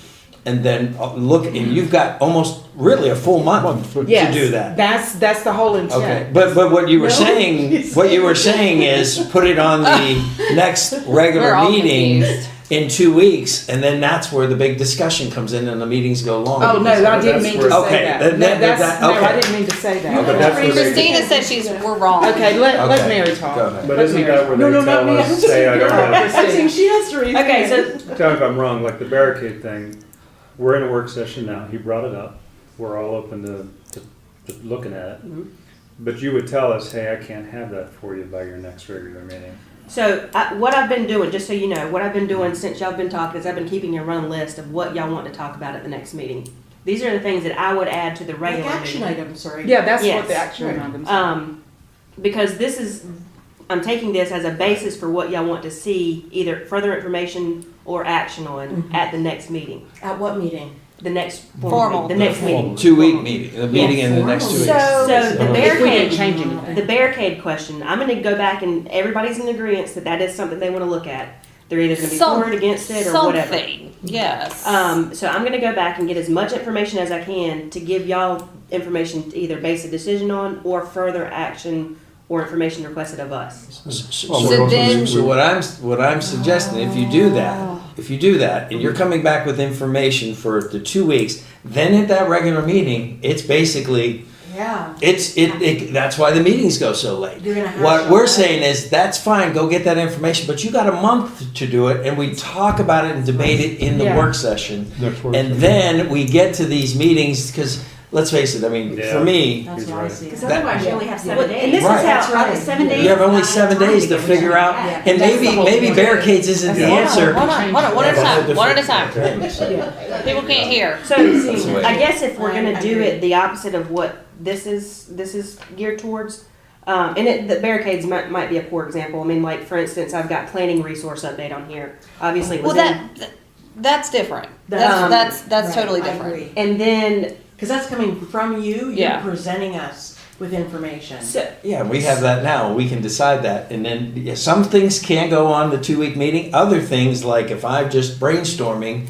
and then look, and you've got almost really a full month to Yes, do that. That's the whole intent. Okay, but what you were No, saying, he's what you were saying is put it on the next We're regular all meeting confused. in 2 weeks, and then that's where the big discussion comes in and the meetings go long. Oh, no, I didn't mean to say Okay, that. that- No, that- that's, no, I okay. didn't mean to say that. But that's where they- Christina said we're wrong. Okay, let Okay, Mary talk. go ahead. But Let isn't Mary that where talk. they tell us, say I don't have, I think she has to read. Okay, so tell me if I'm wrong, like the barricade thing, we're in a work session now, he brought it up, we're all open to looking at it. But you would tell us, hey, I can't have that for you by your next regular meeting. So what I've been doing, just so you know, what I've been doing since y'all been talking is I've been keeping a run list of what y'all want to talk about at the next meeting. These are the things that I would add to the Like regular action meeting. items, sorry. Yeah, that's Yes. what the action Right. items are. Because this is, I'm taking this as a basis for what y'all want to see, either further information or action on at the next meeting. At what meeting? The next Formal. meeting, the next meeting. 2 week meeting, the meeting in the next 2 weeks. So- So the If we didn't barricade, change anything. the barricade question, I'm gonna go back and everybody's in agreement that that is something they wanna look at. They're either gonna be for it, against it, or whatever. Something, yes. So I'm gonna go back and get as much information as I can to give y'all information to either base a decision on or further action or information requested of us. Well, So we're also- then- So what I'm suggesting, if you do that, and you're coming back with information for the 2 weeks, then at that regular meeting, it's basically, Yeah. that's why the meetings go so late. You're gonna hash What out we're that. saying is, that's fine, go get that information, but you got a month to do it, and we talk about it and debate it in the Yeah. work session. Next work And session. then we get to these meetings, because let's face it, I mean, Yeah. for me, That's He's what I right. see. Because That- otherwise you only have Well, 7 days. and this Right. is That's how, right. 7 days. you have is only not 7 enough days time to get figure what you out, have. and That's maybe, the whole maybe point. barricades isn't the Hold on, answer. hold on, one at a That's time, whole one at a different- time. Okay. People can't hear. So, That's the way. I guess if we're I gonna do agree. it the opposite of what this is geared towards, the barricades might be a poor example. I mean, like, for instance, I've got planning resource update on here. Obviously, it was Well, in, that's different. Um, That's Right, totally I different. agree. and then, Because that's coming from you, you're Yeah. presenting us with information. so, Yeah, we have that now. We can decide that. And then yeah, some things can go on the 2-week meeting. Other things, like if I'm just brainstorming,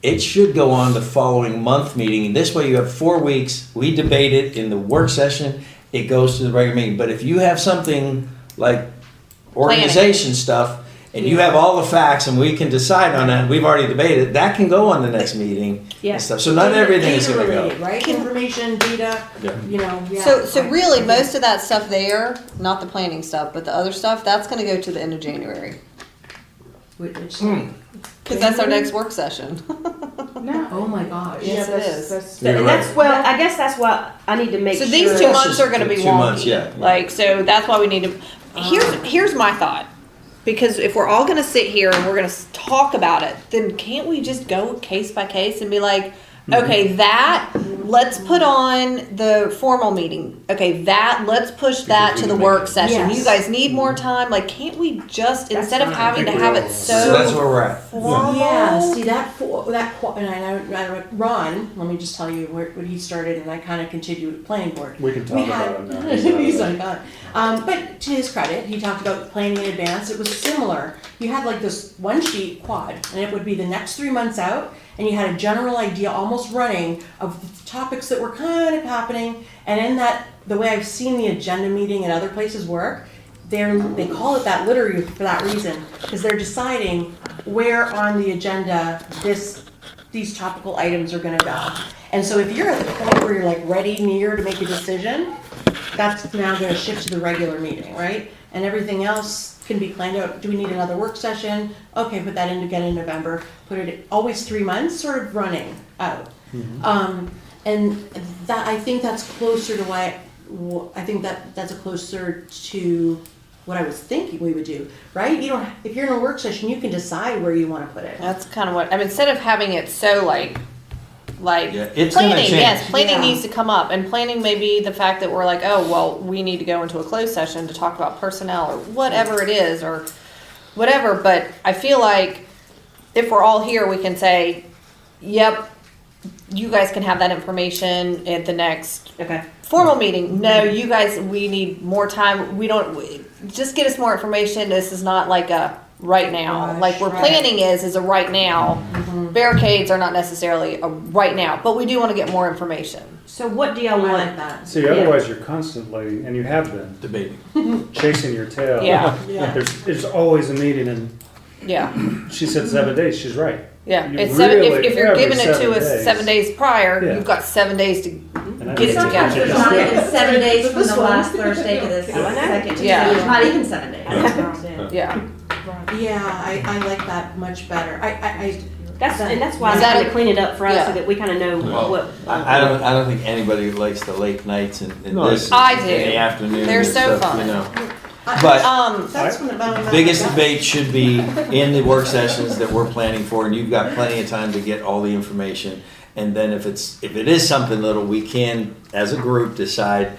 it should go on the following month meeting. And this way you have 4 weeks. We debate it in the work session. It goes to the regular meeting. But if you have something like organization stuff, and you have all the facts and we can decide on that, we've already debated, that can go on the next meeting Yeah. and stuff. So not everything is gonna go. Data-related, right? Information, data, Yeah. you know, yeah. So I- really, I most of that stuff there, not the planning stuff, but the other stuff, that's gonna go to the end of January. Which- Cause that's our next work session. No. Oh my gosh. Yes, it is. You're and right. that's, well, I guess that's what I need to make So sure. these 2 That's months just are gonna be 2 wonky. months, yeah. Like, so that's why we need to, here's my thought. Because if we're all gonna sit here and we're gonna talk about it, then can't we just go case by case and be like, okay, that, let's put on the formal meeting. Okay, that, let's push that to the work session. Yes. You guys need more time. Like, can't we just, That's instead of fine. having to I think have we it all- So that's so where we're at. formal? Yeah, see and I know, Ron, let me just tell you what he started and I kind of continued with planning board. We can talk We about had, it now. He's not he's there. like that. But to his credit, he talked about planning in advance. It was similar. You had like this one sheet quad, and it would be the next 3 months out, and you had a general idea, almost running, of the topics that were kind of happening. And in that, the way I've seen the agenda meeting and other places work, they call it that literally for that reason, because they're deciding where on the agenda these topical items are going to go. And so if you're at the point where you're like ready, near to make a decision, that's now going to shift to the regular meeting, right? And everything else can be planned out. Do we need another work session? Okay, put that in again in November. Put it always 3 months, sort of running out. And that, I think that's closer to I think that's closer to what I was thinking we would do, right? You don't. If you're in a work session, you can decide where you want to put it. That's kind of what, I mean, instead of having it so like Yeah, it's gonna planning, change. yes, planning Yeah. needs to come up, and planning may be the fact that we're like, oh, well, we need to go into a closed session to talk about personnel or whatever it is, or whatever, but I feel like if we're all here, we can say, yep, you guys can have that information at the next Okay. formal meeting. No, you guys, we need more time. Just get us more information. This is not like a right now. Rush, Like where right. planning is a right now. Barricades are not necessarily a right now, but we do want to get more information. So what do y'all I like want? that. See, otherwise you're constantly, and you have been, Debating. chasing your tail. Yeah. Yeah. There's always a meeting, and Yeah, she said 7 days. She's right. yeah. You It's seven, really- if you're every giving it to 7 us days. 7 days prior, Yeah. you've got 7 days to And I get it think together. it's Not just- even 7 days from This the one. last Thursday to the second Tuesday. Yeah. It's not even 7 days. Yeah. Yeah, I like that much better. That's why I'm Is that trying a- to clean it up for us Yeah. so that we kind of know Well, what. I don't think anybody likes the late nights and No, this I in do. the afternoon. They're and so stuff, fun. You know. But That's what about biggest debate should be in the work sessions that we're planning for, and you've got plenty of time to get all the information. And then if it is something little, we can, as a group, decide,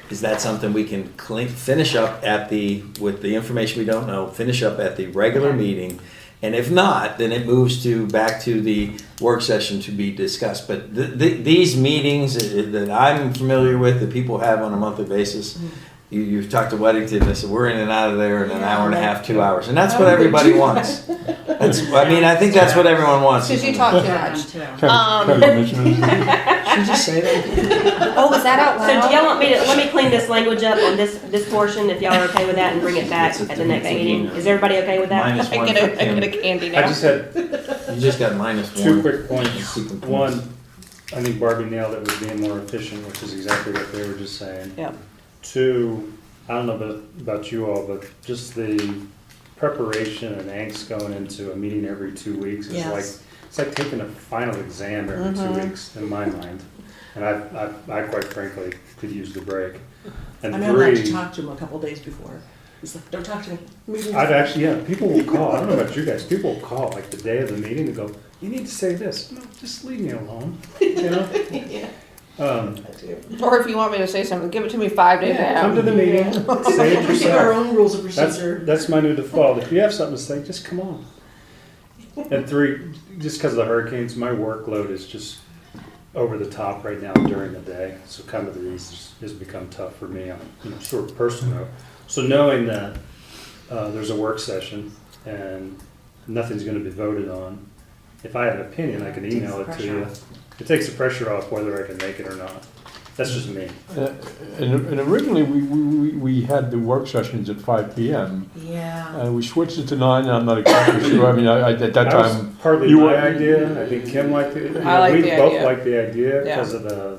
is that something we can finish up with the information we don't know, finish up at the regular meeting. And if not, then it moves back to the work session to be discussed. But these meetings that I'm familiar with, that people have on a monthly basis, you've talked to Weddington, they said, we're in and out of there in an hour and a half, 2 hours. And that's what everybody wants. I think that's what everyone wants. Because you talk too much. Kind of mentioned it. Should you just say that? Oh, was that out So do loud? y'all want me to, let me clean this language up on this portion, if y'all are okay with that, and bring it back at the next meeting? Is everybody okay with that? Minus I one get for a, I get a Kim. candy I now. just had You just got minus one. 2 quick points. Keep them One, I think Barbie nailed it with being more efficient, which is exactly what they were just saying. Yep. 2, I don't know about you all, but just the preparation and angst going into a meeting every 2 weeks is Yes. like, it's like taking a final exam every 2 weeks in my mind. And I quite frankly could use the break. And I mean, I'm not to three, talk to him a couple days before. He's like, don't talk to me. Meeting's I've over." actually, yeah, people will call, I don't know about you guys, people will call like the day of the meeting and go, you need to say this. No, just leave me alone, you know? Yeah, Um, I do. Or if you want me to say something, give it to me 5 days yeah, come to ahead. the meeting, say it We have our yourself. own rules of procedure. That's my new default. If you have something to say, just come on. And three, just because of the hurricanes, my workload is just over the top right now during the day. So coming to these has become tough for me on sort of personal note. So knowing that there's a work session and nothing's going to be voted on, if I have an opinion, I can email it to you. It takes the pressure off whether I can make it or not. That's just me. And originally, we had the work sessions at 5 PM. Yeah. We switched it to 9, and I'm not exactly sure. I mean, at that That was time, partly you my were- idea. I think Kim liked it. I like we the both idea. liked the idea Yeah. because of the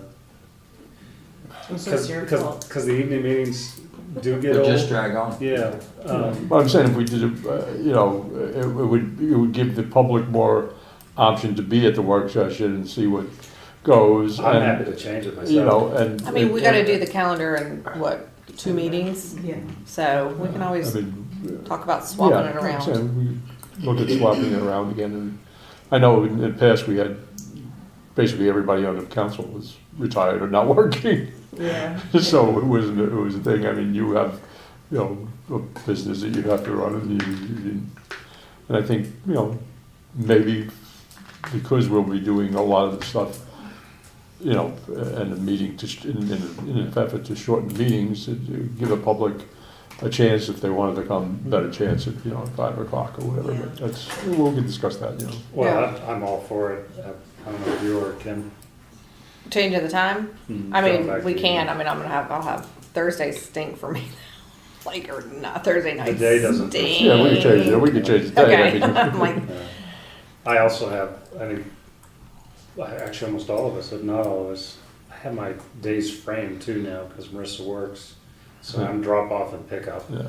So it's your fault. because the evening meetings do get But old. just drag on. Yeah. But I'm saying if we did it, it would give the public more option to be at the work session and see what goes. I'm and, happy to change it myself. You know, and. I mean, we gotta do the calendar in, what, 2 meetings? Yeah. So we can I always mean, talk about swapping yeah, it I'm around. saying we look at swapping it around again. And I know in the past we had, basically everybody on the council was retired or not working. Yeah. So it was a thing. I mean, you have, a business that you have to run, and I think, maybe because we'll be doing a lot of the stuff, and the meeting in an effort to shorten meetings, to give the public a chance if they wanted to come, better chance at 5 o'clock or whatever. Yeah. But we can discuss that. Well, I'm all for it. I don't know if you or Kim. Changing the time? Hmm, I going mean, back we to can. the- I mean, I'll have Thursdays stink for me. Like, or not, Thursday nights. The day doesn't- stink. Yeah, we can change it. We can change the day. Okay. I mean, I'm like, I also have, actually almost all of us, if not all of us, I have my days framed too now because Marissa works. So I'm drop off and pick up. yeah.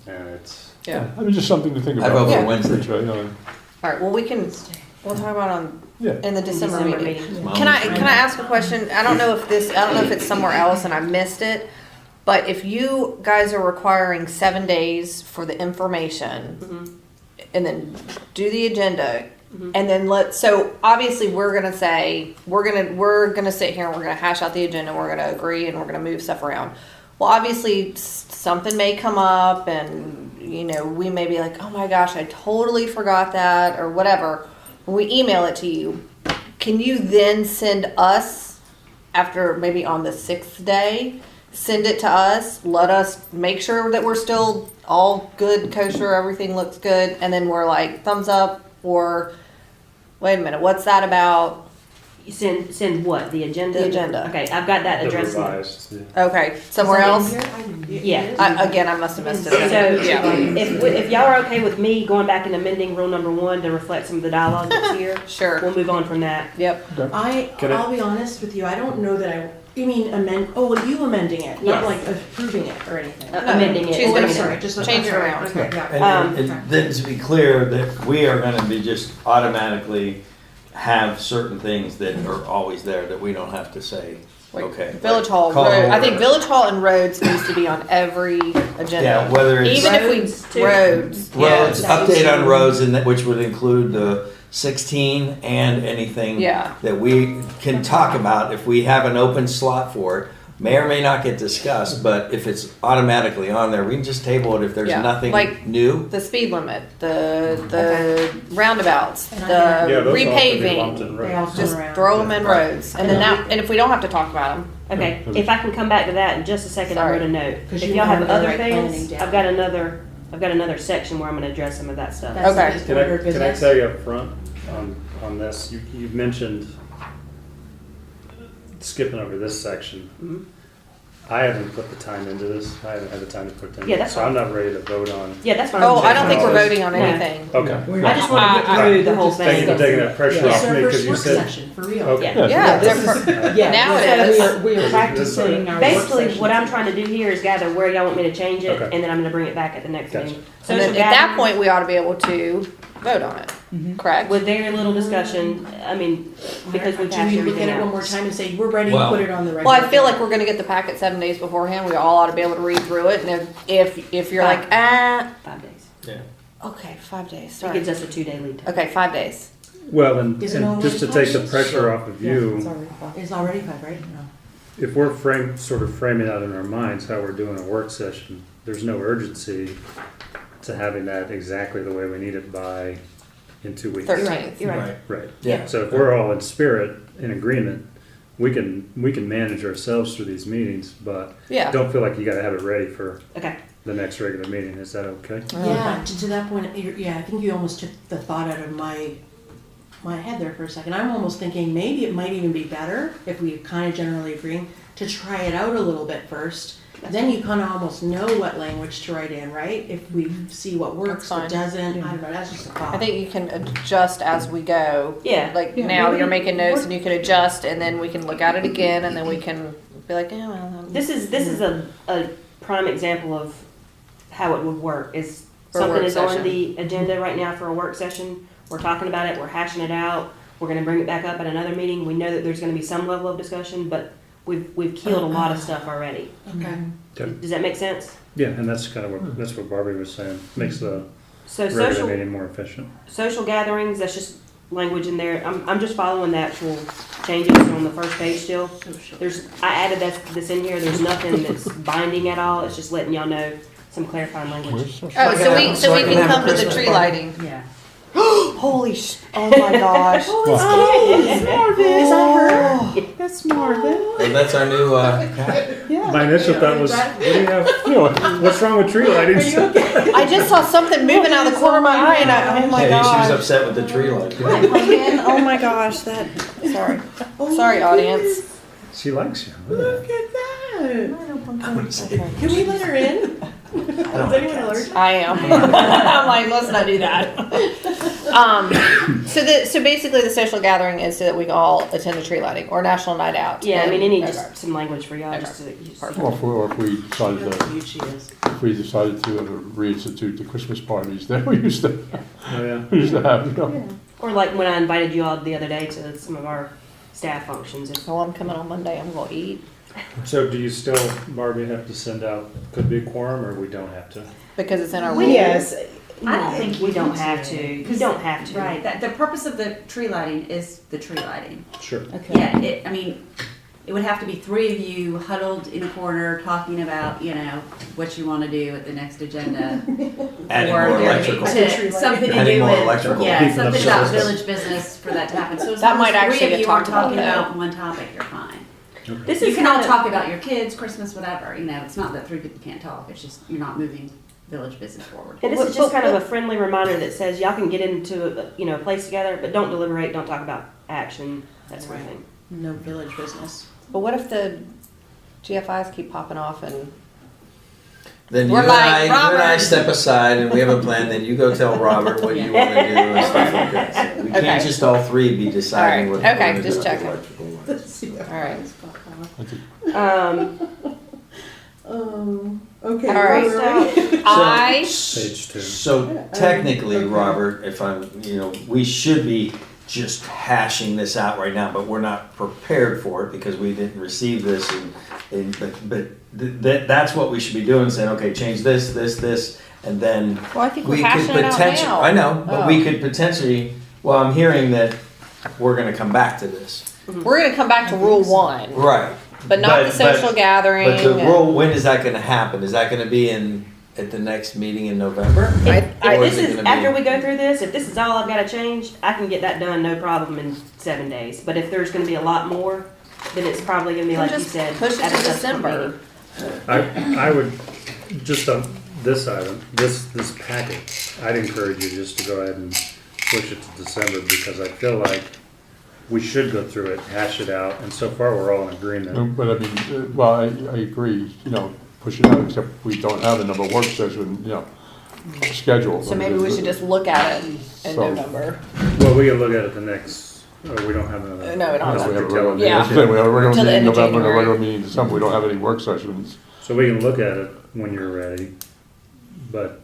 And it's, yeah. I mean, just something to think I about. vote Yeah. for Wednesday. All right, well, we'll talk about Yeah. in the December meeting. meeting. Can I ask a question? I don't know if it's somewhere else and I missed it, but if you guys are requiring 7 days for the information and then do the agenda and then so obviously we're gonna say, we're gonna sit here and we're gonna hash out the agenda, we're gonna agree and we're gonna move stuff around. Well, obviously something may come up and, we may be like, oh my gosh, I totally forgot that or whatever. When we email it to you, can you then send us, after maybe on the 6th day, send it to us, let us make sure that we're still all good, kosher, everything looks good, and then we're like, thumbs up, or, wait a minute, what's that about? You send what? The agenda? The agenda. Okay, I've got that the address. revised. Yeah. Okay, somewhere else? Yeah. Again, I must have missed So, it. Yeah. if y'all are okay with me going back and amending rule number 1 to reflect some of the dialogue that's here, Sure. we'll move on from that. Yep. I'll be honest with you, I don't know that you mean you amending it, not Yes. like approving it or anything. Amending it. She's Oh, gonna I'm sorry, just change it sorry. around. Okay, yeah. And then to be clear, that we are gonna be just automatically have certain things that are always there that we don't have to say, Like okay. Village Hall, Call road. I think order. Village Hall and roads needs to be on every agenda. Yeah, whether it's Even Roads, if too. we, roads. roads, Yeah. update on roads, and which would include the 16 and anything Yeah. that we can talk about if we have an open slot for it. May or may not get discussed, but if it's automatically on there, we can just table it if there's Yeah, nothing like- new. The speed limit, the roundabouts, And I the Yeah, those all could be lumped repaving. in They all rows. come Just around. throw them in Right. roads, and then and if we don't have to talk about them, Okay, if I can come back to that in just a second, I Sorry. wrote a note. 'Cause If you y'all have wanted to other write planning things, down. I've got another section where I'm gonna address some of that stuff. That's Okay. the Can I, order of can I business. tell you up front on this, you mentioned skipping over this section. Mhm. I haven't put the time into this. I haven't had the time to put them. Yeah, that's So I'm not ready to vote on. Yeah, that's fine. oh, I don't think we're Change voting on No. anything. Okay. I just wanna get through the whole Thank you for thing. taking that pressure This off is me our because first you work said. session, for real. Okay. Yeah. Yeah, This they're yeah, now this it is- is. We are Is it- practicing our. Basically, work what I'm sessions. trying to do here is gather where y'all want me to change it, Okay. and then I'm gonna bring it back at the next Gotcha. meeting. And then Social at that gathering- point, we ought to be able to vote on it, correct? With very little discussion, I mean, because we've Do hashed we look everything at it one more out. time and say, we're ready to Well- put it on the regular? Well, I feel like we're gonna get the packet 7 days beforehand, we all ought to be able to read through it, and if you're like, 5 days. Yeah. okay, 5 days, It sorry. gives us a 2-day lead time. Okay, 5 days. Well, and Is it and just to already take the five? pressure off of you, It's already 5, right? if we're sort of framing out in our minds how we're doing a work session, there's no urgency to having that exactly the way we need it by in 2 weeks. 13th. You're right. Right. Yeah. So if we're all in spirit, in agreement, we can manage ourselves through these meetings, but Yeah. don't feel like you gotta have it ready for Okay. the next regular meeting. Is that okay? Yeah, to that point, yeah, I think you almost took the thought out of my head there for a second. I'm almost thinking maybe it might even be better if we kind of generally agreeing to try it out a little bit first. Then you kind of almost know what language to write in, right? If we see what works, That's what fine. doesn't, I don't know, that's just a thought. I think you can adjust as we go. Yeah. Like Yeah, now maybe- you're making notes and you can adjust and then we can look at it again and then we can be like, yeah, well, This is a prime example of how it would work. Is For a something work is on session. the agenda right now for a work session. We're talking about it. We're hashing it out. We're going to bring it back up at another meeting. We know that there's going to be some level of discussion, but we've killed a lot of stuff already. Okay. Okay. Does that make sense? Yeah, and that's kind of what Barbie was saying. Makes the So regular social meeting more efficient. social gatherings. That's just language in there. I'm just following the actual changes on the first page still. I added this in here. There's nothing that's binding at all. It's just letting y'all know some clarifying language. oh, so we can come to the tree lighting. Yeah. Holy oh my gosh. Is that her? That's Marvin. Well, that's our new cat. Yeah. My initial thought was, what do you have? What's wrong with tree lighting? I just saw something moving out of the corner of my eye and oh my Hey, she was gosh. upset with the tree light. Oh my gosh, sorry. Sorry, audience. She likes you. Look at Can we let her in? Is anyone allergic? I am. I'm like, let's not do that. So basically the social gathering is so that we can all attend the tree lighting or national night out. Yeah, I mean, it needs Okay. just some language for y'all. Okay. Just to, Perfect. Or if we decided to reinstitute the Christmas parties that we used to Oh, yeah. have, you know. or like when I invited you all the other day to some of our staff functions. If, So I'm coming on Monday, I'm gonna eat. So do you still, Barbie, have to send out, could be a quorum, or we don't have to? Because it's in our Yes. I don't think we you don't need have to. to. You don't have to. Right, that, the purpose of the tree lighting is the tree lighting. Sure. Okay. Yeah, I mean, it would have to be 3 of you huddled in a corner talking about, what you want to do at the next agenda. Adding Or more there- electrical. Something to Adding do more with, electrical. yeah, Keeping something up about service. village business for that to happen. So as That long might as 3 actually of get you are talked about, talking though. about one topic, you're fine. This You is can all kind of, talk about your kids, Christmas, whatever, it's not that 3 people can't talk, it's just you're not moving village business forward. and this is just kind of a friendly reminder that says y'all can get into a place together, but don't deliberate, don't talk about action, that sort of thing. No village business. But what if the GFIs keep popping off and Then We're you like, and I Robert. step aside and we have a plan, then you go tell Robert what you want to do and stuff like that. So we Okay. can't just all three be deciding All right. what Okay, we're gonna just do. checking. All all right. Okay. All right. I Page 2. So technically, Robert, if I'm, we should be just hashing this out right now, but we're not prepared for it because we didn't receive this but that's what we should be doing, saying, okay, change this, and then well, I think we're we could hashing it out potentially, now. I know, but we Oh. could potentially, well, I'm hearing that we're gonna come back to this. We're gonna come back to rule 1, Right. but not the social gathering. But the rule, when is that gonna happen? Is that gonna be at the next meeting in November? If Or this is it is, gonna after be- we go through this, if this is all I've gotta change, I can get that done, no problem, in 7 days. But if there's gonna be a lot more, then it's probably gonna be Then like you just said. push it at a to subsequent December. meeting. I would, just on this item, this packet, I'd encourage you just to go ahead and push it to December, because I feel like we should go through it, hash it out, and so far we're all in agreement. But I mean, well, I agree, push it out, except we don't have another work session, scheduled. So maybe we should just look at it in So- November. Well, we can look at it the next, we don't have another. No, we don't have We have a Until regular meeting, Yeah. we have a regular Till the meeting in end of November and a January. regular meeting in December, we don't have any work sessions. So we can look at it when you're ready, but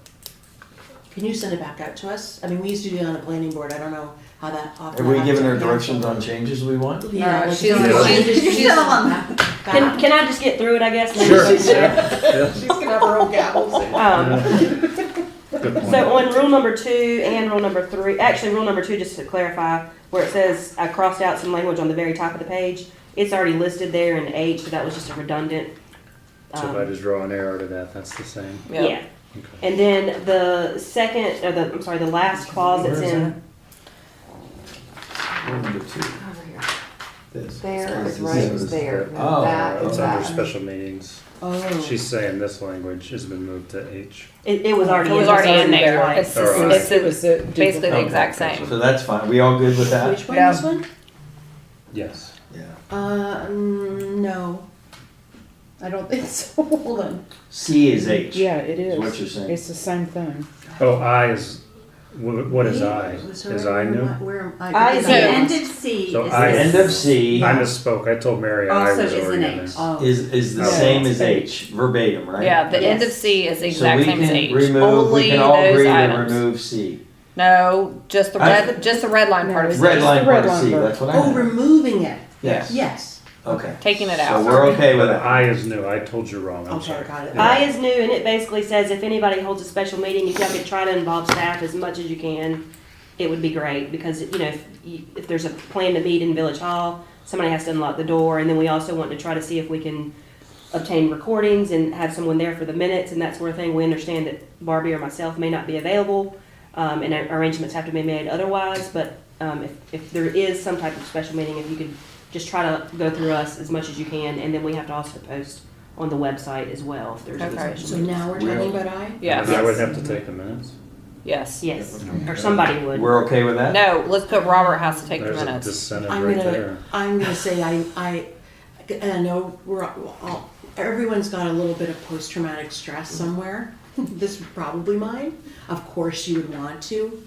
Can you send it back out to us? I mean, we used to do it on the planning board. I don't know how that often. Have we happens given her at directions council. on changes we want? Yeah, like, she's- she's Settle on that. Can I just get through it, I guess? Sure. She's gonna have her own gavel soon. Good point. So on rule number 2 and rule number 3, actually rule number 2, just to clarify, where it says, I crossed out some language on the very top of the page, it's already listed there in H, so that was just a redundant. So if I just draw an arrow to that, that's the same. Yep. Yeah. And then the second, or the last clause that's in, Rule number 2. Over here. This. There, This it's right is- there. Oh, That It's is under that. special meetings. Oh. She's saying this language has been moved to H. it was already It was in there. already in there. Right. It's, All right. it's, It was a basically the Okay. exact same. So that's fine. We all good with that? Which one, Yeah. this one? Yes. Yeah. No. I don't think so. Hold on. C is H. Yeah, it Is is. what you're saying. It's the same thing. Oh, I is, what is I? Sorry, Is I new? Where am I The is I? end of C So is I- End of C I misspoke. I told Mary I also was is already an in there. H. Oh. is the No. same as H, verbatim, right? Yeah, the end of Yes. C is the So exact we same as can H. remove, Only we can all those agree to items. remove C. No, just the red line part of No, C. Red line the part red of line C, part. that's what I Oh, meant. removing it. Yes, Yes. okay. Taking it So out. we're okay with But that. I is new. I told you wrong. I'm Okay, sorry. got it. Yeah. I is new, and it basically says if anybody holds a special meeting, if y'all could try to involve staff as much as you can, it would be great, because, if there's a plan to meet in Village Hall, somebody has to unlock the door, and then we also want to try to see if we can obtain recordings and have someone there for the minutes and that sort of thing. We understand that Barbie or myself may not be available, and arrangements have to be made otherwise, but if there is some type of special meeting, if you could just try to go through us as much as you can, and then we have to also post on the website as well if there's any Okay. special So meetings. now we're talking about I? Yes. And I would have to take the minutes. Yes. Yes, or somebody would. We're okay with that? No, let's put Robert has to take the There's a minutes. dissented I'm right gonna, there. I'm gonna say I know everyone's got a little bit of post-traumatic stress somewhere. This is probably mine. Of course you would want to.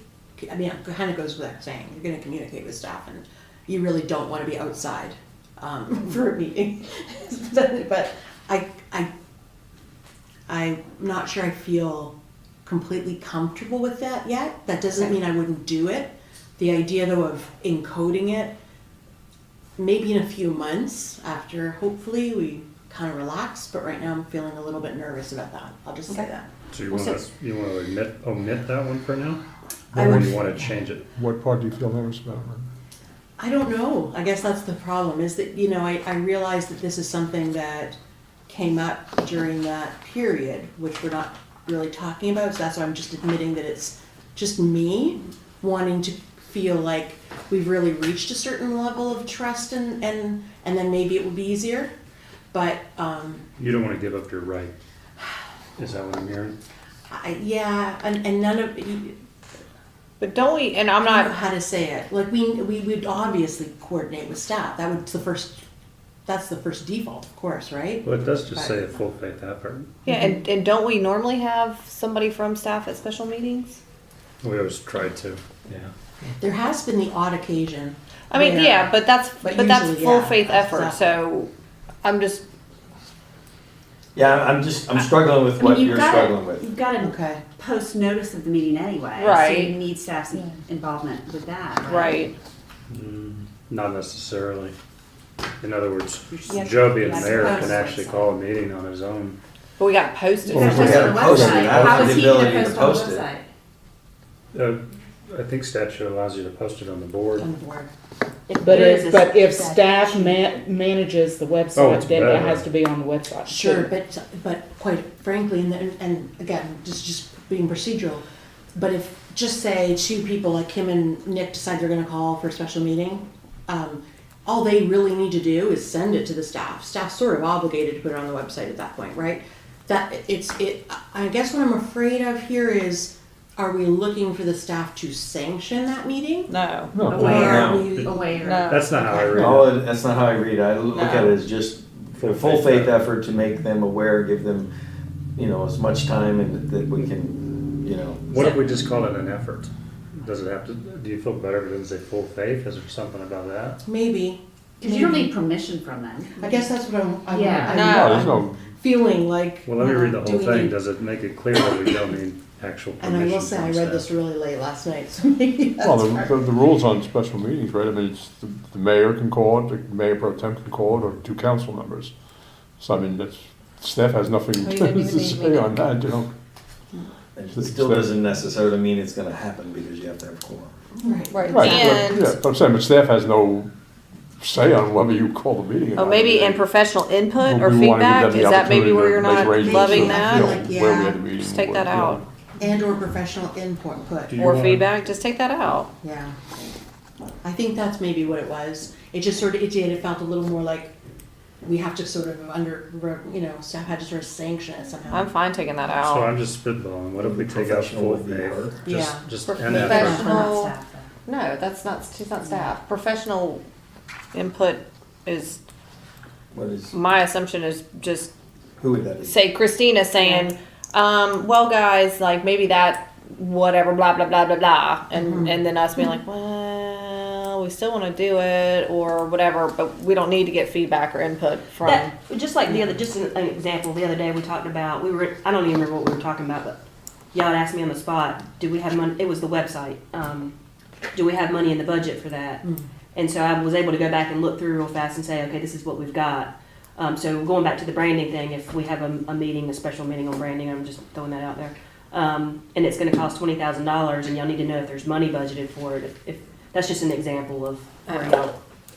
I mean, it kind of goes without saying. You're gonna communicate with staff and you really don't want to be outside for a meeting. But I'm not sure I feel completely comfortable with that yet. That doesn't mean I wouldn't do it. The idea though of encoding it, maybe in a few months after hopefully we kind of relax, but right now I'm feeling a little bit nervous about that. I'll just say that. So you Well, want since- to omit that one for now? I Or would- do you want to change it? What part do you feel nervous about? I don't know. I guess that's the problem is that, I realize that this is something that came up during that period, which we're not really talking about. So that's why I'm just admitting that it's just me wanting to feel like we've really reached a certain level of trust and then maybe it would be easier. But, You don't want to give up your right. Is that what I'm hearing? yeah, and none of, But don't we, and I'm I don't know not, how to say it. Like we would obviously coordinate with staff. That's the first default, of course, right? Well, it does just say a full faith effort. yeah, and don't we normally have somebody from staff at special meetings? We always tried to, yeah. There has been the odd occasion. I mean, where- yeah, but that's But that's usually, full yeah, faith effort. exactly. So I'm just Yeah, I'm struggling with what you're struggling with. You've got to Okay. post notice of the meeting anyway. So Right. you need staff's involvement with that, right? right. Not necessarily. In other words, Yeah. Joe being Yeah, mayor post can actually website. call a meeting on his own. But we got to post it. Well, That's we just gotta on the post it. website. I don't How have is the he going ability to to post on the post it. website? I think statute allows you to post it on the board. On the board. If But there is a if statute. staff manages the Oh, website, it's then it better. has to be on the website. Sure, too. but quite frankly, and again, just being procedural, but if, just say two people like Kim and Nick decide they're gonna call for a special meeting, all they really need to do is send it to the staff. Staff's sort of obligated to put it on the website at that point, right? I guess what I'm afraid of here is, are we looking for the staff to sanction that meeting? No. No. A waiver, No. a waiver. No. That's not how I read it. Oh, that's not how I read it. I look at No. it as just a full faith effort to make them aware, give them, as much time and that we can, What if we just call it an effort? Does it have to, do you feel better if it doesn't say full faith? Is there something about that? Maybe. Because you don't need permission from them. I guess that's what I'm Yeah. No. No, there's no, feeling like. Well, let me read the do whole we thing. need- Does it make it clear that we don't need actual And I permission will say, I from read this staff. really late last night, so maybe that's Well, why. the rules on special meetings, right, I mean, it's, the mayor can call it, the mayor pro tem can call it, or 2 council members. So, I mean, that's, staff has nothing Oh, you didn't even to need say me on that, you know. It still doesn't necessarily mean it's gonna happen because you have to have quorum. Right. Right. Right, And but, yeah, but I'm saying, but staff has no say on whether you call the meeting or oh, not. maybe in professional input or We wanna give feedback. them the Is that maybe opportunity where to you're make not arrangements loving of, that? you know, Like, where we yeah. had the meeting. Just take what, that you know. out. And or professional input, Do you Or wanna- feedback. Just take that out. yeah. I think that's maybe what it was. It just sort of, it felt a little more like we have to sort of staff had to sort of sanction it somehow. I'm fine taking that So out. I'm just spitballing, what if we take out Professional full would be pay? her. Yeah. Just For an effort. professional- No, that's not. She's not staff. Professional input is. What is, My assumption is just who would that be? say Christina saying, well, guys, like maybe that whatever, blah blah blah blah blah, and then us being like, well, we still want to do it or whatever, but we don't need to get feedback or input from. That, just like just an example, the other day we talked about, I don't even remember what we were talking about, but y'all had asked me on the spot, do we have money, it was the website, do we have money in the budget for that? And so I was able to go back and look through real fast and say, okay, this is what we've got. So going back to the branding thing, if we have a meeting, a special meeting on branding, I'm just throwing that out there, and it's gonna cost $20,000, and y'all need to know if there's money budgeted for it, if that's just an example of where y'all.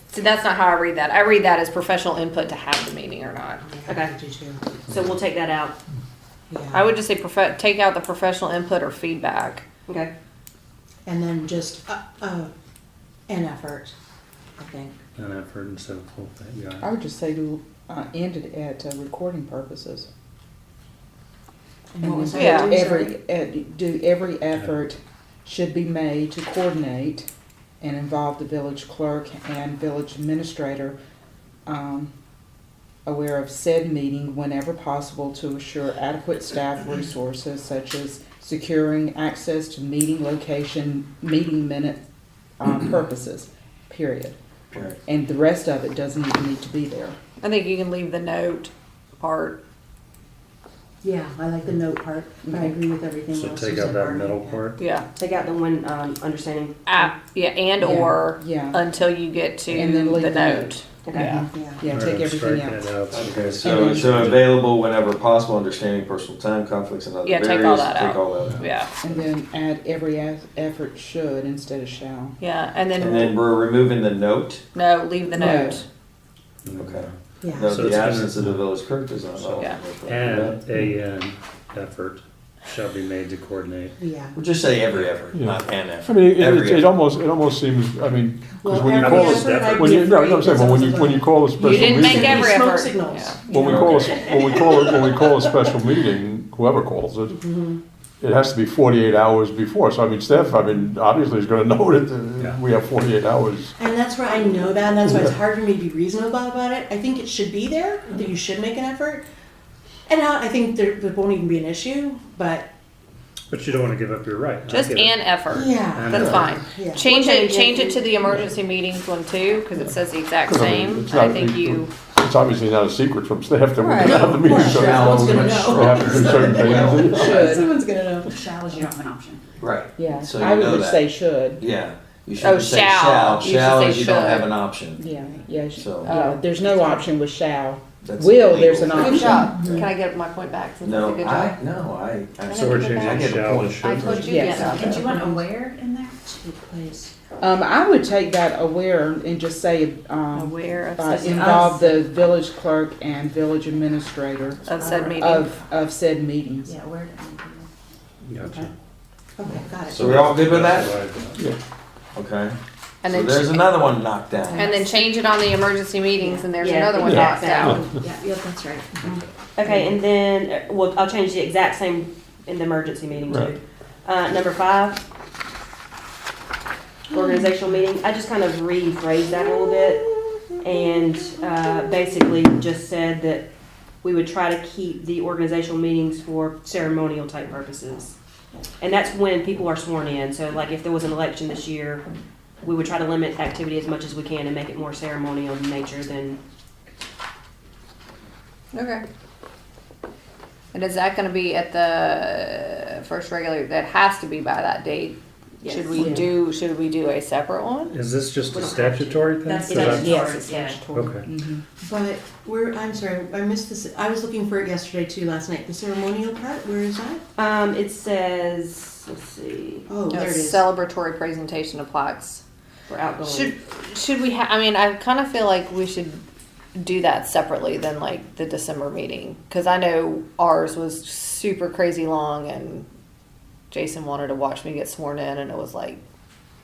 See, that's not how I read that. I read that as professional input to have the meeting or not. Okay. I do too. So we'll take that out, Yeah. I would just say take out the professional input or feedback. okay? And then just an effort, I think. An effort instead of full pay, yeah. I would just say to end it at recording purposes. And what was that? Yeah. Every effort should be made to coordinate and involve the village clerk and village administrator aware of said meeting whenever possible to assure adequate staff resources such as securing access to meeting location, meeting minute purposes, period. Right. And the rest of it doesn't even need to be there. I think you can leave the note part. Yeah, I like the note part. I agree with everything So else. take you out said, that Barney. middle Yeah. part. Yeah. Take out the one, understanding. Yeah, and Yeah. or Yeah. until you get to And then leave the the note. Okay. Yeah. Yeah. Yeah, Or take everything striking out. it out. so Okay, it's- so available whenever possible, understanding personal time conflicts and other Yeah, barriers. take all that out. Take all that out. Yeah. And then add every effort should instead of shall. Yeah, and And then then we're removing the note. no, leave the No. note. Okay. Yeah. No, So the it's gonna- absence of the village clerk is on. So- Yeah. And an effort shall be made to coordinate. Yeah. We'll just say every effort, Yeah. not an I effort. mean, Every it effort. almost seems, I mean, because Well, when you every call effort, it, I'd when be you, no, afraid I'm saying, because but when you call a special You didn't make meeting, every Smoke effort. signals. Yeah. when we call a special meeting, whoever calls it, it has to be 48 hours before. So I mean, staff, obviously is going to know that we have 48 hours. And that's where I know that, and that's why it's hard for me to be reasonable about it. I think it should be there, that you should make an effort. And I think there won't even be an issue, but But you don't want to give up your right. I Just get it. an effort. yeah. And That's effort. fine. Yeah. Change We'll it. change Change it. it to the emergency meetings one too, because it says the exact 'Cause, I mean, same. it's I not- think you. It's obviously not a secret from staff that we're Right. going to have the meeting. So Someone's gonna we know. have to do certain things. Should. Someone's gonna know. Shall is you don't have an option. Right. Yeah, So I you know would that. say should. Yeah. You Oh, should say shall. shall. You should Shall say is you don't should. have an option. Yeah, yeah. So- There's no option with shall. That's Will, legal. there's an Good option. job. Can I get my point back? Since No, that's a good I job? So we're I changing get a shall point. to I should. told you Yes. yes. Did you want aware in there? I would take that aware and just say, Aware of such involve the village clerk and village administrator of said meeting. of said meetings. Yeah, where? Gotcha. Okay, got it. So we're all good with that? Yeah. Okay. And So then there's another one knocked down. and then change it on the emergency meetings, and there's Yeah, another one yeah. knocked out. Yeah, that's right. Okay, and then, well, I'll change the exact same in the emergency meeting too. Number 5, organizational meeting, I just kind of rephrased that a little bit and basically just said that we would try to keep the organizational meetings for ceremonial type purposes. And that's when people are sworn in, so like if there was an election this year, we would try to limit activity as much as we can and make it more ceremonial in nature than. Okay. And is that going to be at the first regular, that has to be by that date. Yes. Should we do a separate one? Is this just We a don't have to. statutory thing? That's 'Cause I- statutory. Yes, it's Yeah. statutory. Okay. But I'm sorry, I missed this. I was looking for it yesterday too, last night. The ceremonial part, where is that? It says, let's see, Oh, there it is. Celebratory presentation of plaques. for outgoing. Should we I mean, I kind of feel like we should do that separately than like the December meeting. Cause I know ours was super crazy long and Jason wanted to watch me get sworn in and it was like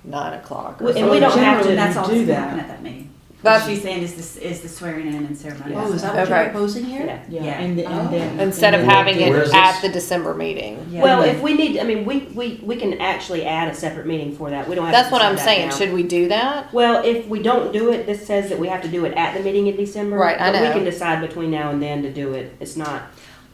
9 o'clock. Or And we don't have to That's all do that's that. happening at that meeting. That's- What she's saying is the swearing in and ceremony. Oh, is that what you're Okay. proposing here? Yeah. Yeah. And then. Instead of and then having it Where is at this? the December meeting. Yeah. Well, if we need, I mean, we can actually add a separate meeting for that. We don't have That's to what decide I'm that saying. now. Should we do that? Well, if we don't do it, this says that we have to do it at the meeting in December. Right, I But we know. can decide between now and then to do it. It's not,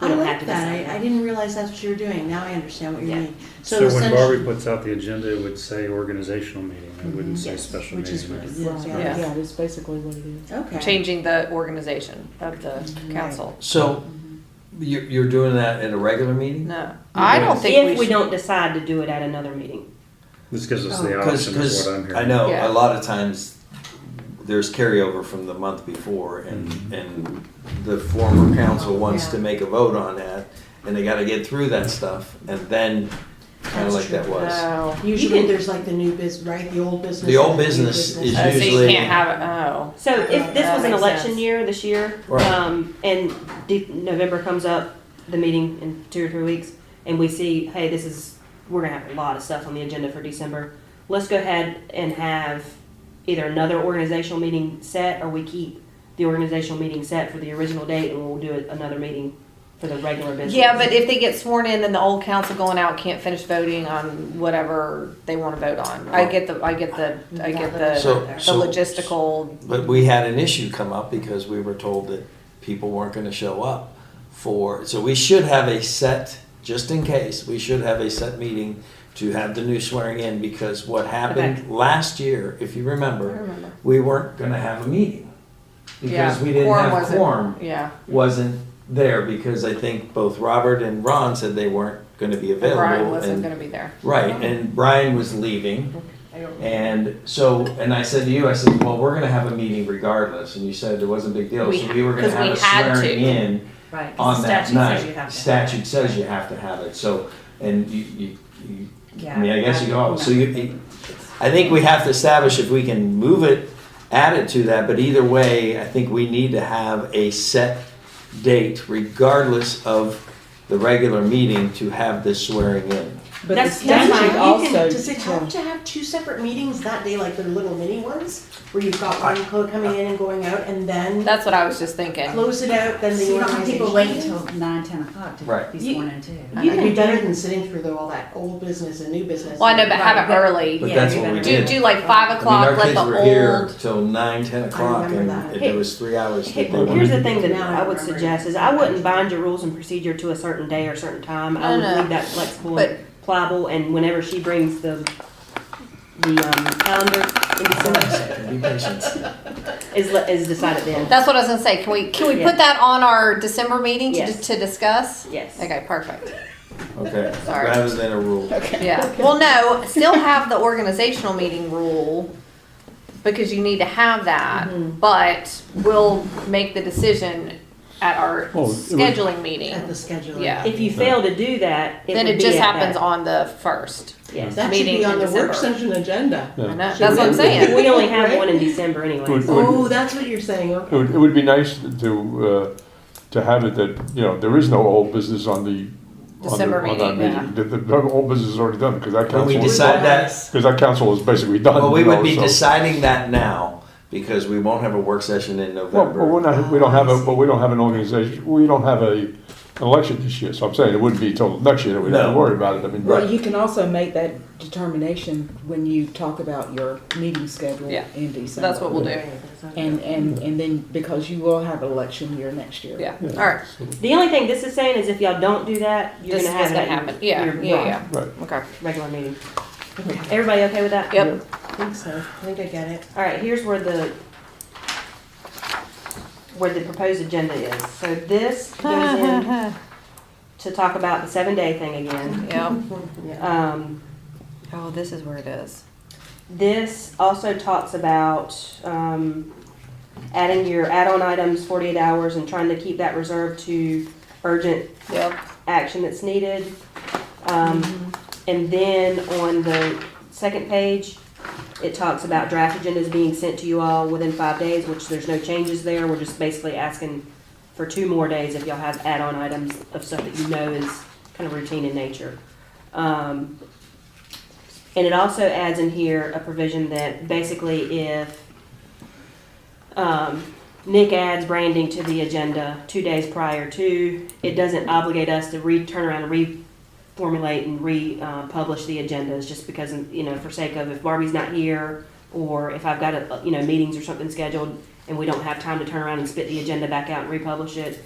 we I don't have like to that. decide. I didn't realize that's what you were doing. Now I understand what you Yeah. mean. So when essentially- Barbie puts out the agenda, it would say organizational meeting. It wouldn't say Yes, special Which is meeting. what it Right, is, Yeah. yeah, that's basically what it is. Okay. Changing the organization of the council. So, you're doing that at a regular meeting? No, I don't think If we we should. don't decide to do it at another meeting. This gives us the Because, option is what I'm hearing. I know Yeah. a lot of times there's carryover from the month before and the former council wants to make a vote on that and they gotta get through that stuff and then, kinda That's like that true. was. No. Usually You can- there's like the new business, right? The old business. The old and new business is So you usually- can't have it. Oh. So if this That was an makes election sense. year this year, Right. and November comes up, the meeting in 2 or 3 weeks, and we see, hey, we're gonna have a lot of stuff on the agenda for December. Let's go ahead and have either another organizational meeting set, or we keep the organizational meeting set for the original date, and we'll do another meeting for the regular business. Yeah, but if they get sworn in, then the old council going out can't finish voting on whatever they want to vote on. I get the So- the so- logistical. But we had an issue come up because we were told that people weren't gonna show up so we should have a set, just in case, we should have a set meeting to have the new swearing in because what happened last year, if you I remember, remember. we weren't gonna have a meeting. Yeah, Because we didn't quorum have wasn't- quorum, Yeah, wasn't there because I think both Robert and Ron said they weren't gonna be and Brian available. wasn't and- going to be there. Right, and Brian was leaving. And so, and I said to you, I said, well, we're gonna have a meeting regardless, and you said it wasn't a big deal, so we were gonna 'cause we have a had swearing to. in Right, 'cause on the that statute night. says you have to. Statute says you have to have it, so, and you, Yeah. I mean, I guess you go, so I think we have to establish if we can move it, add it to that, but either way, I think we need to have a set date regardless of the regular meeting to have this swearing in. But the That's statute fine. also. Does it have to have two separate meetings that day, like the little mini ones? Where you've got one code coming in and going out and then That's what I was just thinking. close it out, then So the you don't have organization. people wait until 9, 10 o'clock to Right. be sworn in too. It'd be better than sitting through all that old business and new business. Well, I know, but have it Right, early. But Yeah, that's you what we better did. Do like 5 I mean, o'clock. our Let kids the were here old. till 9, 10 o'clock, remember and that. there was 3 hours that they Here's wanted. the thing that Now I I would remember. suggest is I wouldn't bind your rules and procedure to a certain day or certain time. I would No. leave that flexible But- and pliable, and whenever she brings the calendar in December Be patient. is decided then. That's what I was gonna say. Can we Yeah. put that on our December meeting Yes. to discuss? Yes. Okay, perfect. Okay, Sorry. rather than a rule. Yeah. Well, no, still have the organizational meeting rule because you need to have that, but we'll make the decision at our Well, it would- scheduling meeting. At the scheduling. Yeah. If you fail to do that, Then would it be just at happens that. on the 1st. Yes. That should Meeting be on in the work December. session agenda. I know. Yeah. That's what I'm saying. We only have one in December anyway. Would- so- Oh, that's what you're saying, okay. It would be nice to have it that, you know, there is no old business on the. December on that meeting, yeah. The old business is already done, because that When we council, decide that, because that council is basically done. well, we you would know, be so- deciding that now, because we won't have a work session in Well, November. we're not, we don't have but we don't have an organization, we don't have an election this year, so I'm saying it wouldn't be till next year that we'd have to No. worry about it, I mean. Well, you can also make that determination when you talk about your meeting schedule Yeah. in December. So that's what we'll do. And then, because you will have an election year next year. Yeah. Yeah. All right. The only thing this is saying is if y'all don't do that, you're This gonna is have gonna it at happen. your, Yeah. your Yeah. Right. Okay. regular meeting. Everybody okay with that? Yep. I think so. I think I get it. All right, here's where the proposed agenda is. So this goes in to talk about the 7-day thing again. Yeah. Um, Oh, this is where it is. This also talks about adding your add-on items 48 hours and trying to keep that reserved to urgent Yep. action that's needed. And then on the second page, it talks about draft agendas being sent to you all within 5 days, which there's no changes there. We're just basically asking for 2 more days if y'all have add-on items of stuff that you know is kind of routine in nature. And it also adds in here a provision that basically if Nick adds branding to the agenda 2 days prior to, it doesn't obligate us to turn around and reformulate and republish the agendas just because, for sake of if Barbie's not here or if I've got meetings or something scheduled and we don't have time to turn around and spit the agenda back out and republish it,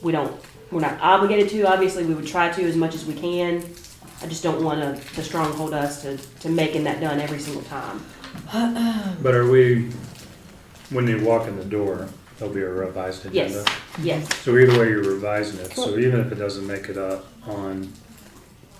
we're not obligated to. Obviously, we would try to as much as we can. I just don't want to stronghold us to making that done every single time. But are we, when they walk in the door, there'll be a revised agenda? Yes. So either way, you're revising it, so even if it doesn't make it up on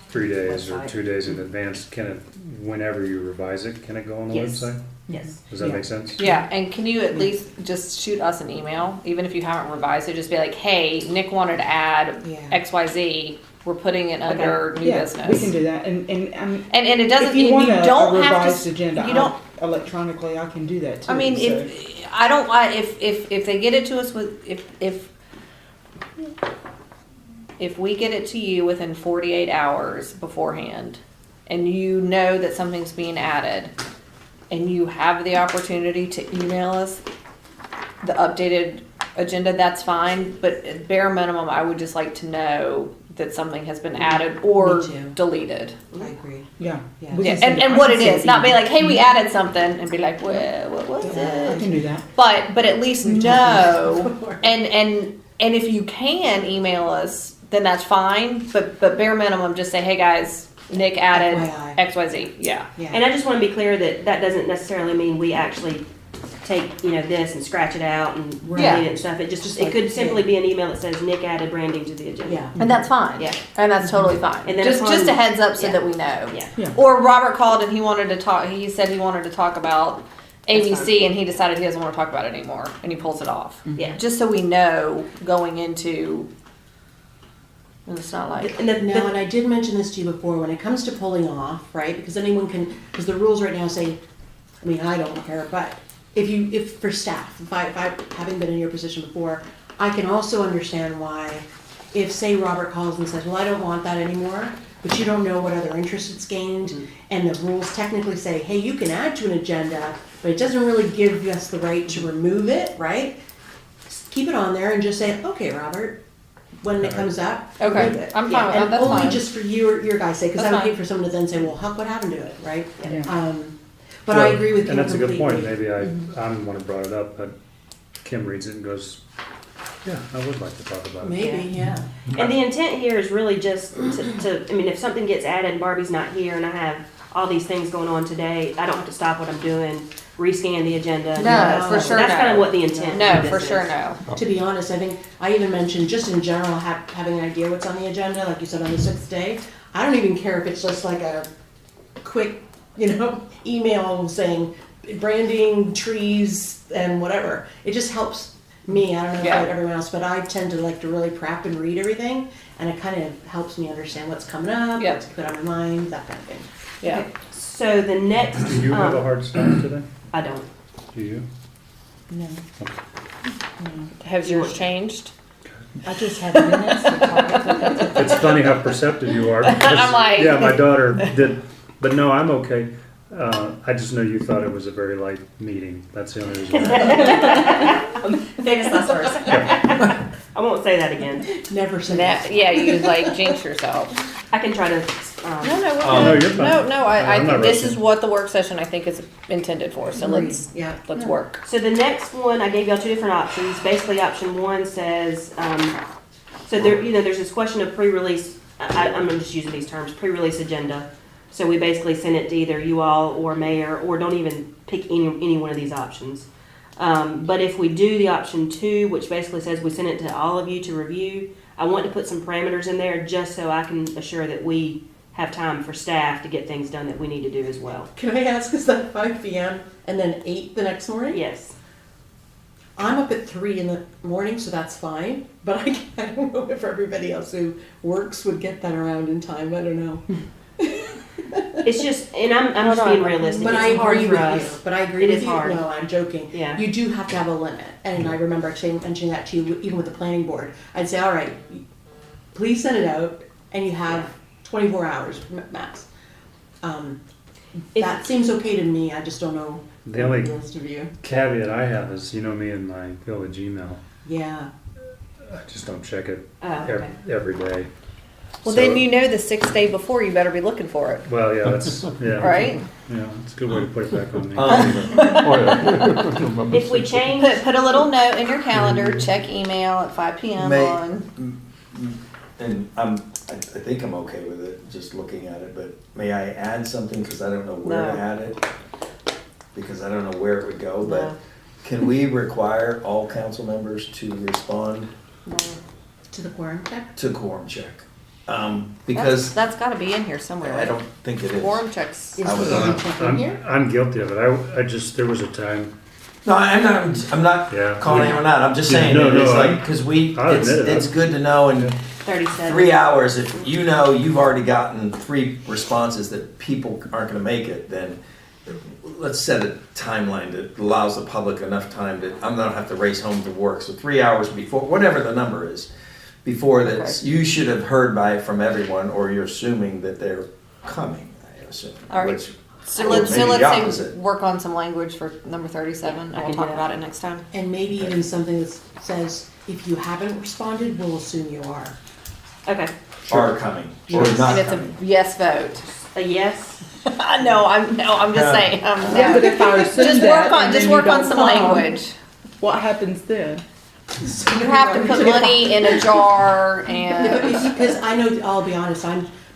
3 days or 2 days in advance, can it, whenever you revise it, can it go on the Yes. website? Yes. Does that make sense? Yeah, and can you at least just shoot us an email, even if you haven't revised it, just be like, hey, Nick wanted to add Yeah. XYZ, we're putting it under new business. We can do that, and And it doesn't, if you want a don't have revised to, agenda, you don't, electronically, I can do that too. I mean, so. if they get it to us if we get it to you within 48 hours beforehand, and you know that something's being added, and you have the opportunity to email us the updated agenda, that's fine, but at bare minimum, I would just like to know that something has been added or Me too. deleted. I agree. Yeah. Yeah. We Yeah, can send and I what can it send is, not be email. like, hey, we added something, and be like, well, what was I it? can do that. But at least know, and if you can email us, then that's fine, but bare minimum, just say, hey, guys, Nick added FYI. XYZ, yeah. Yeah. And I just want to be clear that that doesn't necessarily mean we actually take, this and scratch it out and Right. delete it and stuff. It just, it like- could simply be an email that says Nick added branding to the agenda. Yeah. And that's fine. Yeah. And that's totally fine. And then Just upon- a heads up so yeah. that we know. Yeah. Yeah. Or Robert called and he said he wanted to talk about That's ABC fine. and he decided he doesn't want to talk about it anymore and he pulls it off. Yeah. Just so we know going into, and it's not like, And Now, and I did mention this to you before, when it comes to pulling off, right, because anyone can, because the rules right now say, I mean, I don't care, but if for staff, if I having been in your position before, I can also understand why, if say Robert calls and says, well, I don't want that anymore, but you don't know what other interest it's gained, and the rules technically say, hey, you can add to an agenda, but it doesn't really give us the right to remove it, right? Keep it on there and just say, okay, Robert, when it comes up, Okay, remove it. I'm fine with that, And that's only fine. just for your guys' sake, because I That's would fine. hate for someone to then say, well, what happened to it, right? Yeah. But I Well, agree with you And that's a good completely. point, maybe I'm the one who brought it up, but Kim reads it and goes, yeah, I would like to talk about it. Maybe, yeah. And the intent here is really just to, if something gets added and Barbie's not here and I have all these things going on today, I don't have to stop what I'm doing, rescan the agenda. and No, all that for stuff. So sure that's no. kind of what the intent no, of this for sure is. no. To be honest, I think, I even mentioned, just in general, having an idea what's on the agenda, like you said, on the 6th day. I don't even care if it's just like a quick, email saying branding, trees, and whatever. It just helps me, I don't know Yeah. about everyone else, but I tend to like to really prep and read everything, and it kind of helps me understand what's coming up, Yeah. what's put on my mind, that kind of thing. Yeah. So the next, Do you have a hard stop today? I don't. Do you? No. Has yours changed? I just have minutes to talk, but that's okay. It's funny how perceptive you are. because- I'm like- Yeah, my daughter did, but no, I'm okay. I just know you thought it was a very light meeting. That's the only reason. Famous last words. I won't say that again. Never say that. That, yeah, you like jinx yourself. I can try to, No, no, we're Oh, no, good. you're fine. No, I I'm think not this rushing. is what the work session I think is intended for, so let's Yeah. work. so the next one, I gave y'all 2 different options. Basically, option 1 says, so there, there's this question of pre-release, I'm just using these terms, pre-release agenda. So we basically send it to either you all or mayor, or don't even pick any one of these options. But if we do the option 2, which basically says we send it to all of you to review, I want to put some parameters in there just so I can assure that we have time for staff to get things done that we need to do as well. Can I ask, is that 5 p.m. and then 8 the next morning? Yes. I'm up at 3 in the morning, so that's fine. But I don't know if everybody else who works would get that around in time. I don't know. It's just, and I'm just being realistic. But It's I hard agree for with us. you. But I agree It with is you. hard. No, I'm joking. Yeah. You do have to have a limit. And I remember actually mentioning that to you, even with the planning board. I'd say, all right, please send it out, and you have 24 hours max. That seems okay to me. I just don't know The only the rest of you. caveat I have is, you know me and my village email. Yeah. I just don't check it Oh, okay. every day. Well, So- then you know the 6th day before, you better be looking for it, Well, yeah, that's yeah. right? Yeah, it's a good way to put it back on me. Oh, yeah. If we change, Put a little note in your calendar, check email at 5 p.m. May- on. And I think I'm okay with it, just looking at it, but may I add something, because I don't know where to No. add it? Because I don't know where it would go, No. but can we require all council members to respond To the quorum check? to quorum check? Because That's got to be in here somewhere. I Right? don't think it is. Quorum checks. Is I was- the quorum check in here? I'm guilty of it. I just, there was a time, No, I'm not Yeah. calling anyone out, I'm just Yeah, saying, no, it's no, like, because I'll admit it. it's good to know, and 37. 3 hours, if you know you've already gotten 3 responses that people aren't gonna make it, then let's set a timeline that allows the public enough time that I'm gonna have to race home to work, so 3 hours before, whatever the number is, before that, Okay. you should have heard from everyone, or you're assuming that they're coming, I assume. All right. Which, So or let's maybe the say opposite. work on some language for number 37, I and can we'll do talk that. about it next time. And maybe even something that says, if you haven't responded, we'll assume you are. Okay. Are coming, or Yes. not And it's coming. a yes vote. A yes? I know. I'm just Yeah. saying. Yeah, but if I assume Just that work on and just then you work on don't some come, language. What happens then? You have to put money in a jar and Because I know, I'll be honest,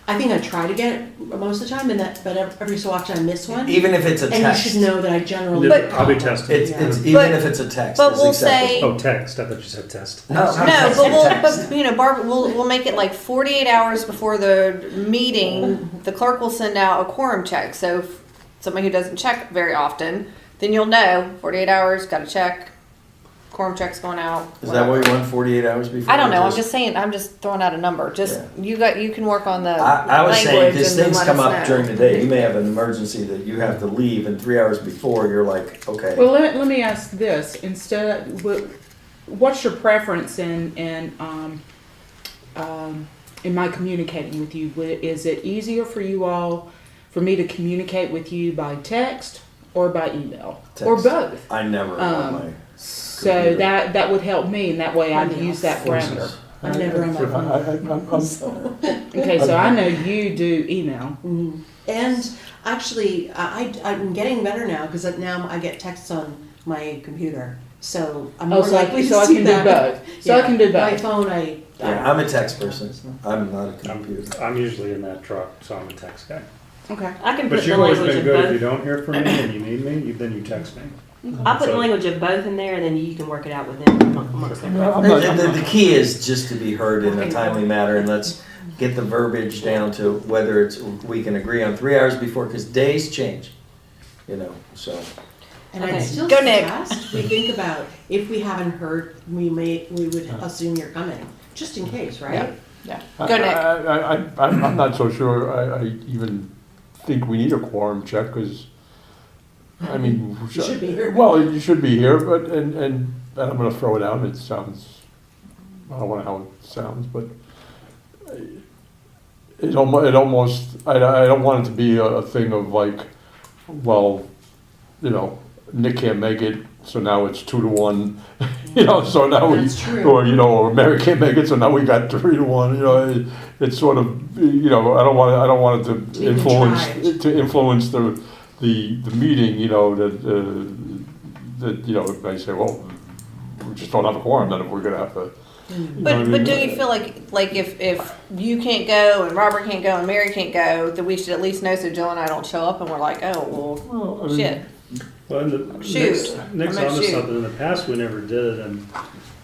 I think I try to get it most of the time, but every so often I miss one. Even if it's a And you text. should know that I generally. But- I'll be tested. It's Yeah. even But- if it's a text. but it's we'll acceptable. say- Oh, text. I thought you said test. No, no, but you know, Barb, we'll make it like 48 hours before the meeting. The clerk will send out a quorum check. So if somebody who doesn't check very often, then you'll know 48 hours, got to check. Quorum check's going out. Is that what you want? 48 hours before? I don't or know. I'm just saying. I'm just throwing out a number. Just you can work on the I was saying language because and then things let come us up know. during the day. You may have an emergency that you have to leave, and 3 hours before you're like, okay. Well, let me ask this instead. What's your preference in my communicating with you? Is it easier for you all, for me to communicate with you by text or by email or Text. both? I never on my So computer. that would help me, and that way I'd Yeah. use that parameter. I'm never on my phone. Okay, so I know you do email. Mhm. And actually, I'm getting better now because now I get texts on my computer. So I'm more Oh, so I, likely so to I see can that. do both. So I Yeah. can do My both. phone, Yeah, I'm a text person. I'm not a computer. I'm usually in that truck, so I'm a text guy. Okay. I can put But the you've always language been of good if you both. don't hear from me and you need me, then you text me. I'll put the So- language of both in there, and then you can work it out with them amongst them. I'm not- The key is just to be heard in a timely manner, and let's get the verbiage down to whether we can agree on 3 hours before, because days change, so. and Okay. I'd still Go, Nick. suggest we think about if we haven't heard, we would assume you're coming, just in case, right? Yeah. Go, Nick. I'm not so sure I even think we need a quorum check, because, I mean. You should be here. Well, you should be here, but, and I'm gonna throw it out, it sounds, I don't know how it sounds, but it almost, I don't want it to be a thing of like, well, Nick can't make it, so now it's 2-1, so now we, That's true. or Mary can't make it, so now we got 3-1, it's sort of, I don't want it to influence the meeting, that they say, well, we just don't have a quorum, then if we're gonna have to. But do you feel like if you can't go and Robert can't go and Mary can't go, that we should at least know so Jill and I don't show up and we're like, oh well, Well, I mean, shit. Well, and Shoot. Nick's I meant onto shoot. something. In the past, we never did it, and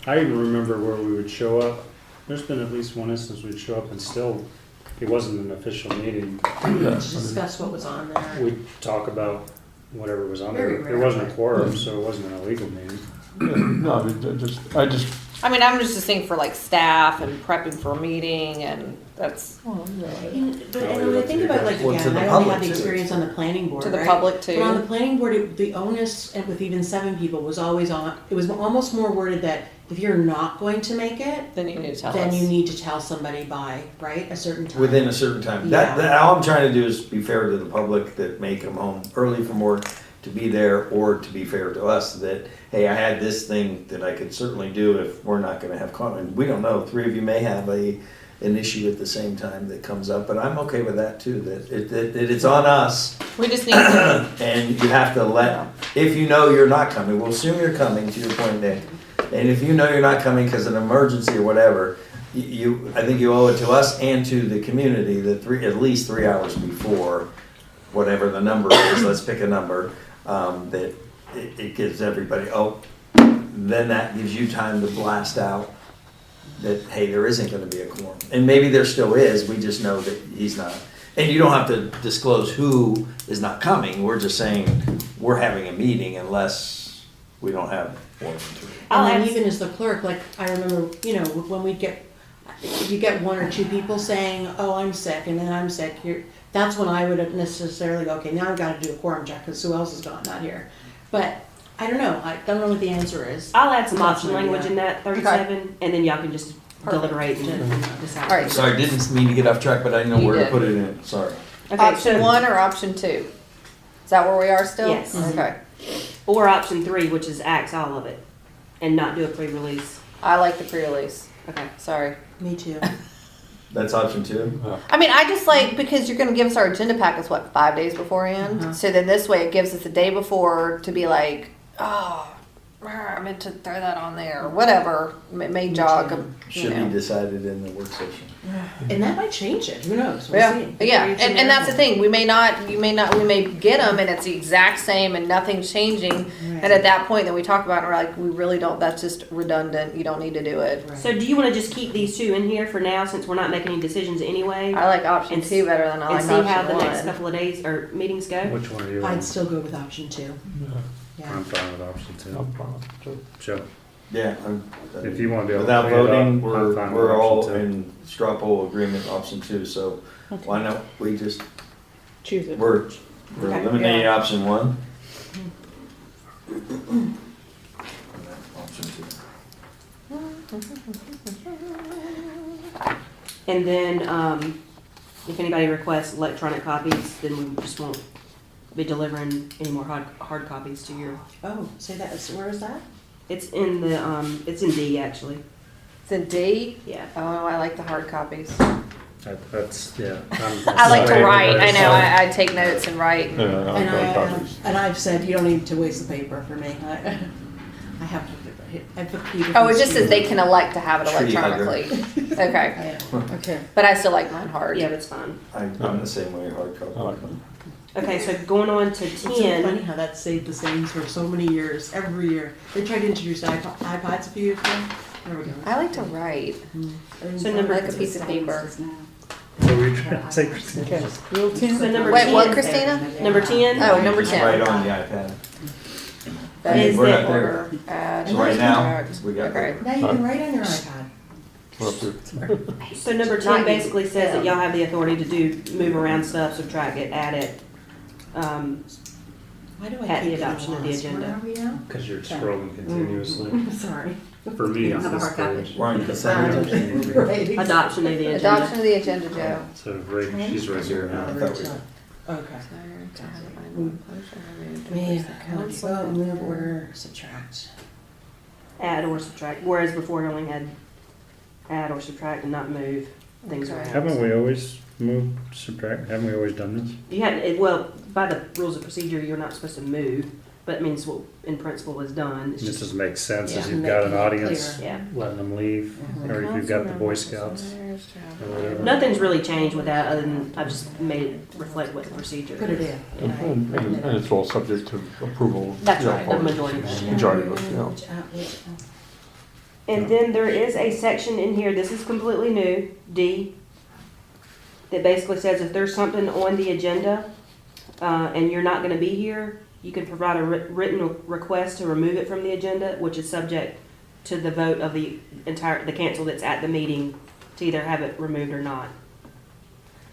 I even remember where we would show up. There's been at least one instance we'd show up and still, it wasn't an official meeting. To discuss what was on there. We'd talk about whatever was on Very there. There rare. wasn't a quorum, so it wasn't an illegal meeting. No, I just, I mean, I'm just thinking for like staff and prepping for a meeting, and that's But when I think about like, Well, to again, the I only public, have the too. experience on the planning board, to the right? public But on the too. planning board, the onus, and with even 7 people, was always on, it was almost more worded that if you're not going to make it, Then you need to tell then us. you need to tell somebody by, right, a certain time. Within a certain time. All I'm trying to do is be fair to the public that may come home early from work to be there, or to be fair to us that, hey, I had this thing that I could certainly do if we're not gonna have comment. We don't know, 3 of you may have an issue at the same time that comes up, but I'm okay with that too, that it's on us. We just need to. And you have to let, if you know you're not coming, we'll assume you're coming, to your point, Nick. And if you know you're not coming because of an emergency or whatever, I think you owe it to us and to the community that at least 3 hours before, whatever the number is, let's pick a number, that it gives everybody, then that gives you time to blast out that, hey, there isn't gonna be a quorum. And maybe there still is, we just know that he's not. And you don't have to disclose who is not coming, we're just saying, we're having a meeting unless we don't have more than 3. I'll And then ask- even as the clerk, like, I remember, when we'd get, if you get 1 or 2 people saying, oh, I'm sick, and then I'm sick, that's when I would necessarily go, okay, now I've gotta do a quorum check, because who else is gone, not here. But, I don't know, I don't know what the answer is. I'll add some That's option an language idea. in that 37, and then y'all can just deliberate and decide. All right. Sorry, didn't mean to get off track, but I didn't know You where to did. put it in, sorry. Okay, Option so, 1 or option 2? Is that where we are still? Yes. Okay. or option 3, which is axe all of it, and not do a pre-release. I like the pre-release. Okay. Sorry. Me too. That's option 2? I mean, I just like, because you're going to give us our agenda packets, 5 days beforehand? Uh-huh. So then this way it gives us the day before to be like, oh, I meant to throw that on there, or whatever. It may jog, Should be decided in the work session. And that might change it, who knows, we'll Yeah, see. yeah, and that's the thing, we may get them and it's the exact same and nothing's changing. Right. And at that point, then we talk about it and we're like, we really don't, that's just redundant, you don't need to do it. Right. So do you want to just keep these 2 in here for now, since we're not making any decisions anyway? I like option And 2 better than I And like see how the option next 1. couple of days, or meetings go? Which one are you on? I'd still go with option 2, yeah. I'm fine with option 2. Joe, Yeah. if you want to be able to Without clean it up, voting, I'm we're fine with all option 2. in straw poll agreement, option 2, so why not, we just, Choose it. we're Okay. eliminating option 1. Option 2. And then, if anybody requests electronic copies, then we just won't be delivering any more hard copies to your, Oh, say that, so where is that? it's in the, it's in D, actually. It's in D? Yeah. Oh, I like the hard copies. That's, yeah. I like to sorry, write, but I know, it's- I take notes and write. yeah, And I've said, you don't need to waste the paper for me. I have put Peter. Oh, it just says they can elect to have it Tree hugger. electronically. Okay, Okay. but I still like mine hard. Yeah, that's fine. I'm the same way, hard I copy. like them. Okay, so going on to It's so funny 10, how that stayed the same for so many years, every year. They tried to introduce iPods a few years ago. There we go. I like to write. So number- I like a piece of paper. What were you trying to say, Christine? Okay. Rule 10. so number Wait, 10. what, Christina? Number 10? Oh, number Just 10. Right on the iPad. That Is is We're that not there. order. Add, So right now, subtract. we got Okay. Now you can write on your iPad. We're up here. So number 10 basically says that y'all have the authority to move around stuff, subtract it, add it. Why do I At the keep adoption of the getting lost? agenda. Where are we now? Because you're scrolling continuously. Sorry. For me, You don't it's have a this hard copy. page. We're on consent agenda. Right. Adoption of the agenda. Adoption of the agenda, Joe. So right, she's right here now. I thought we- Okay. Man, council, move, order, subtract. Add or subtract, whereas before you only had add or subtract and not move things Okay. around. Haven't we always moved, subtract? Haven't we always done this? You had, well, by the rules of procedure, you're not supposed to move. but it means what in principle is done. It's This just, just makes sense as Yeah. you've got an Making it audience, yeah. letting them leave, or if you've got the Boy Scouts or whatever. Nothing's really changed with that other than I've just made it reflect what the procedure Put it in. And it's all subject to approval. That's you know, right, the for- majority vote. Majority of it, you know. And then there is a section in here, this is completely new, D, that basically says if there's something on the agenda, and you're not gonna be here, you can provide a written request to remove it from the agenda, which is subject to the vote of the council that's at the meeting to either have it removed or not.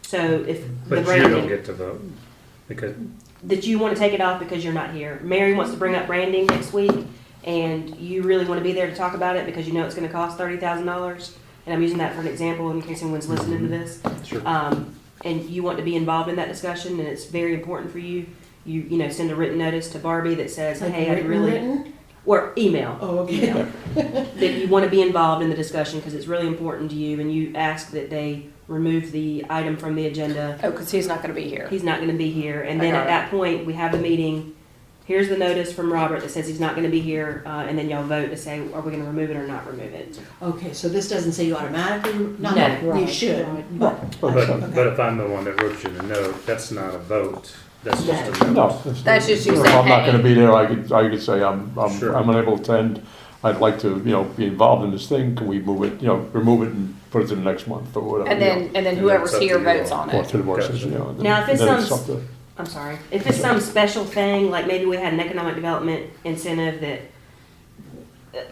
So if the But you don't branding, get to vote, because, that you wanna take it off because you're not here. Mary wants to bring up branding next week, and you really wanna be there to talk about it because you know it's gonna cost $30,000. And I'm using that for an example in case anyone's listening to this. sure. And you want to be involved in that discussion, and it's very important for you. You know, send a written notice to Barbie that says, hey, I'd really, Written? or email, Oh, okay. that you want to be involved in the discussion because it's really important to you, and you ask that they remove the item from the agenda. Oh, because he's not going to be here. He's not going to be here, and I then got at it. that point, we have the meeting. Here's the notice from Robert that says he's not going to be here, and then y'all vote to say, are we going to remove it or not remove it? Okay, so this doesn't say you automatically, not No. that you Right, should, right. but. But if I'm the one that wrote you the note, that's not a vote, that's just a No. note. That's just you If saying, I'm not gonna hey. be there, I could say, I'm Sure. unable to attend. I'd like to, you know, be involved in this thing. Can we move it, you know, remove it and put it to the next month or whatever? And you then, know, and then And whoever's it's up to here you votes all. on Or it. to the work Gotcha. session, you know. and Now, if it's then some- up to- I'm sorry. If it's some special thing, like maybe we had an economic development incentive that,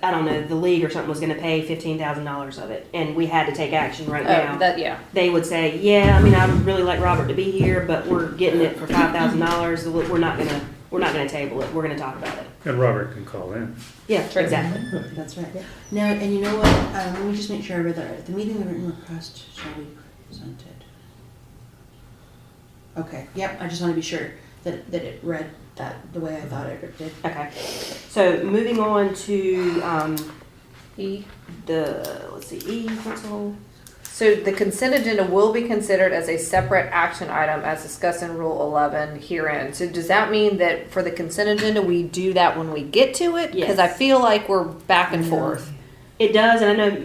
I don't know, the league or something was gonna pay $15,000 of it, and we had to take action right now. That, yeah. They would say, yeah, I mean, I would really like Robert to be here, but we're getting it for $5,000. We're not gonna table it. We're gonna talk about it. And Robert can call in. Yeah, exactly. That's right. Now, and you know what, let me just make sure I read that right. At the meeting, the written request shall be presented. Okay, yep, I just want to be sure that it read that the way I thought it did. Okay. So moving on to, E. let's see, E, principal. So the consent agenda will be considered as a separate action item as discussed in Rule 11 herein. So does that mean that for the consent agenda, we do that when we get to it? Because I Yes. feel like we're back and forth. It does, and I know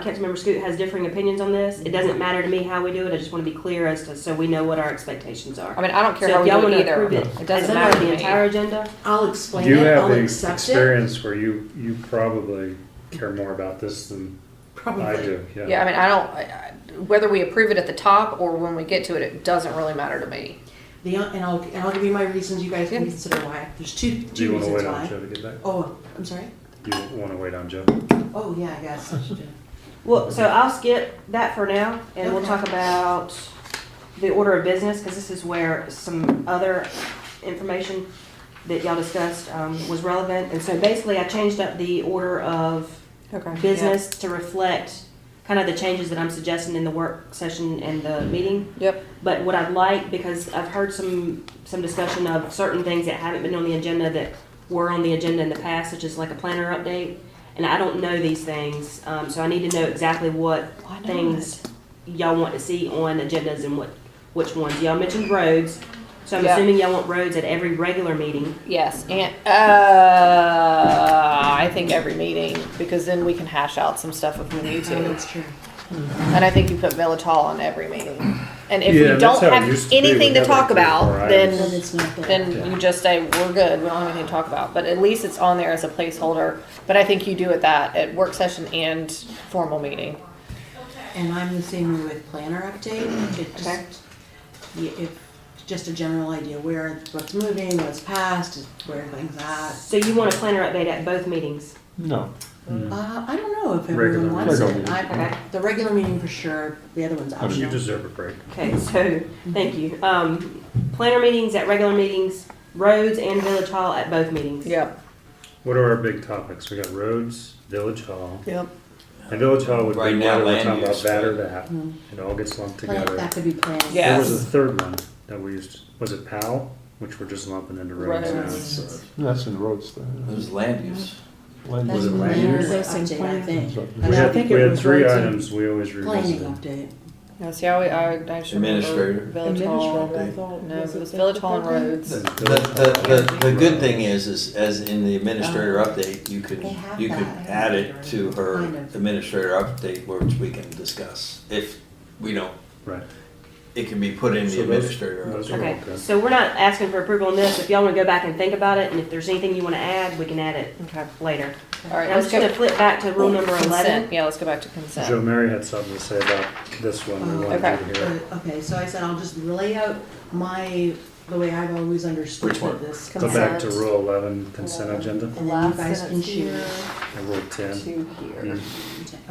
Councilmember Scoot has differing opinions on this. It doesn't matter to me how we do it. I just want to be clear as to, so we know what our expectations are. I mean, I don't care So how if we y'all do want it to approve either. it It as doesn't a matter part of to the me. entire agenda, I'll explain You it, have I'll the accept it. experience where you probably care more about this than I Probably. do, Yeah, I mean, whether we approve it at the top or when we get to it, it doesn't really matter to me. And I'll give you my reasons, you guys can consider why. There's two Do you want to reasons wait on why. Joe to get back? Oh, I'm sorry? Do you want to wait on Joe? Oh, yeah, I guess I should do. well, so I'll skip that for now, and we'll Okay. talk about the order of business, because this is where some other information that y'all discussed was relevant. And so basically, I changed up the order of Okay. business to reflect kind of the changes that I'm suggesting in the work session and the meeting. Yep. But what I'd like, because I've heard some discussion of certain things that haven't been on the agenda that were on the agenda in the past, such as like a planner update, and I don't know these things, so I need to know exactly what Why not? things y'all want to see on agendas and which ones. Y'all mentioned roads, so I'm Yeah. assuming y'all want roads at every regular meeting. Yes, and I think every meeting, because then we can hash out some stuff if we need Oh, to. that's true. And I think you put Village Hall on every meeting. And if Yeah, we that's don't how it have used to be. anything We to had talk like 3 or 4 about, items. Then then it's not there. then you just say, we're good, we don't have anything to talk about. But at least it's on there as a placeholder. But I think you do it at work session and formal meeting. And I'm the same way with planner update. It Okay. just a general idea what's moving, what's passed, where things at. So you want a planner update at both meetings? No, I don't know if Regular everyone wants meeting. it. Okay. The regular meeting for sure, the other one's You optional. deserve a break. Okay, so, thank you. Planner meetings at regular meetings, roads and village hall at both meetings. Yep. What are our big topics? We got roads, Village Hall. Yep. And Village Hall would Right be now, whether we're land talking about use. that or that. Mhm. It all gets lumped Plan- together. That could be planning. Yeah. There was Yes. a third one that we used, was it PAL, which we're just lumping into roads now. Roads. that's in the roads thing. There's land use. Land That's Was it use. land planner use? update, I think. So- We I had, think we it had was 3 roads and items we always Planning revisited. update. No, see, I should Administrator. remember Village Hall. Administrator, I thought. No, it was Village Hall and Roads. The good thing is as in the administrator update, you could, They have you could that. add it to her Kind of. administrator update, which we can discuss. If we don't, Right. it can be put in the So those- administrator those update. are- Okay, Okay. so we're not asking for approval on this. If y'all wanna go back and think about it, and if there's anything you wanna add, we can add it Okay. later. All right, And I'm let's just gonna go. flip back to rule number Consent. 11. Yeah, let's go back to Joe consent. Mary had something to say about this one. We wanted Okay. you to hear. Okay, so I said I'll just lay out the way I've always understood Which one? this. Go back to Consent. Rule 11, consent agenda, And then you Last guys can sentence here choose. and Rule 10. to here.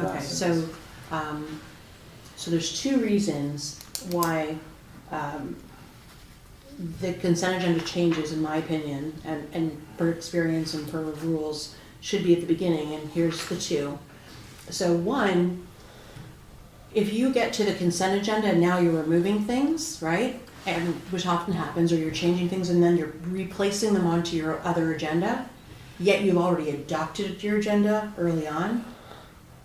Okay, so, so there's two reasons why, the consent agenda changes, in my opinion, and for experience and for rules, should be at the beginning, and here's the two. So one, if you get to the consent agenda and now you're removing things, right? And, which often happens, or you're changing things and then you're replacing them onto your other agenda, yet you've already adopted your agenda early on,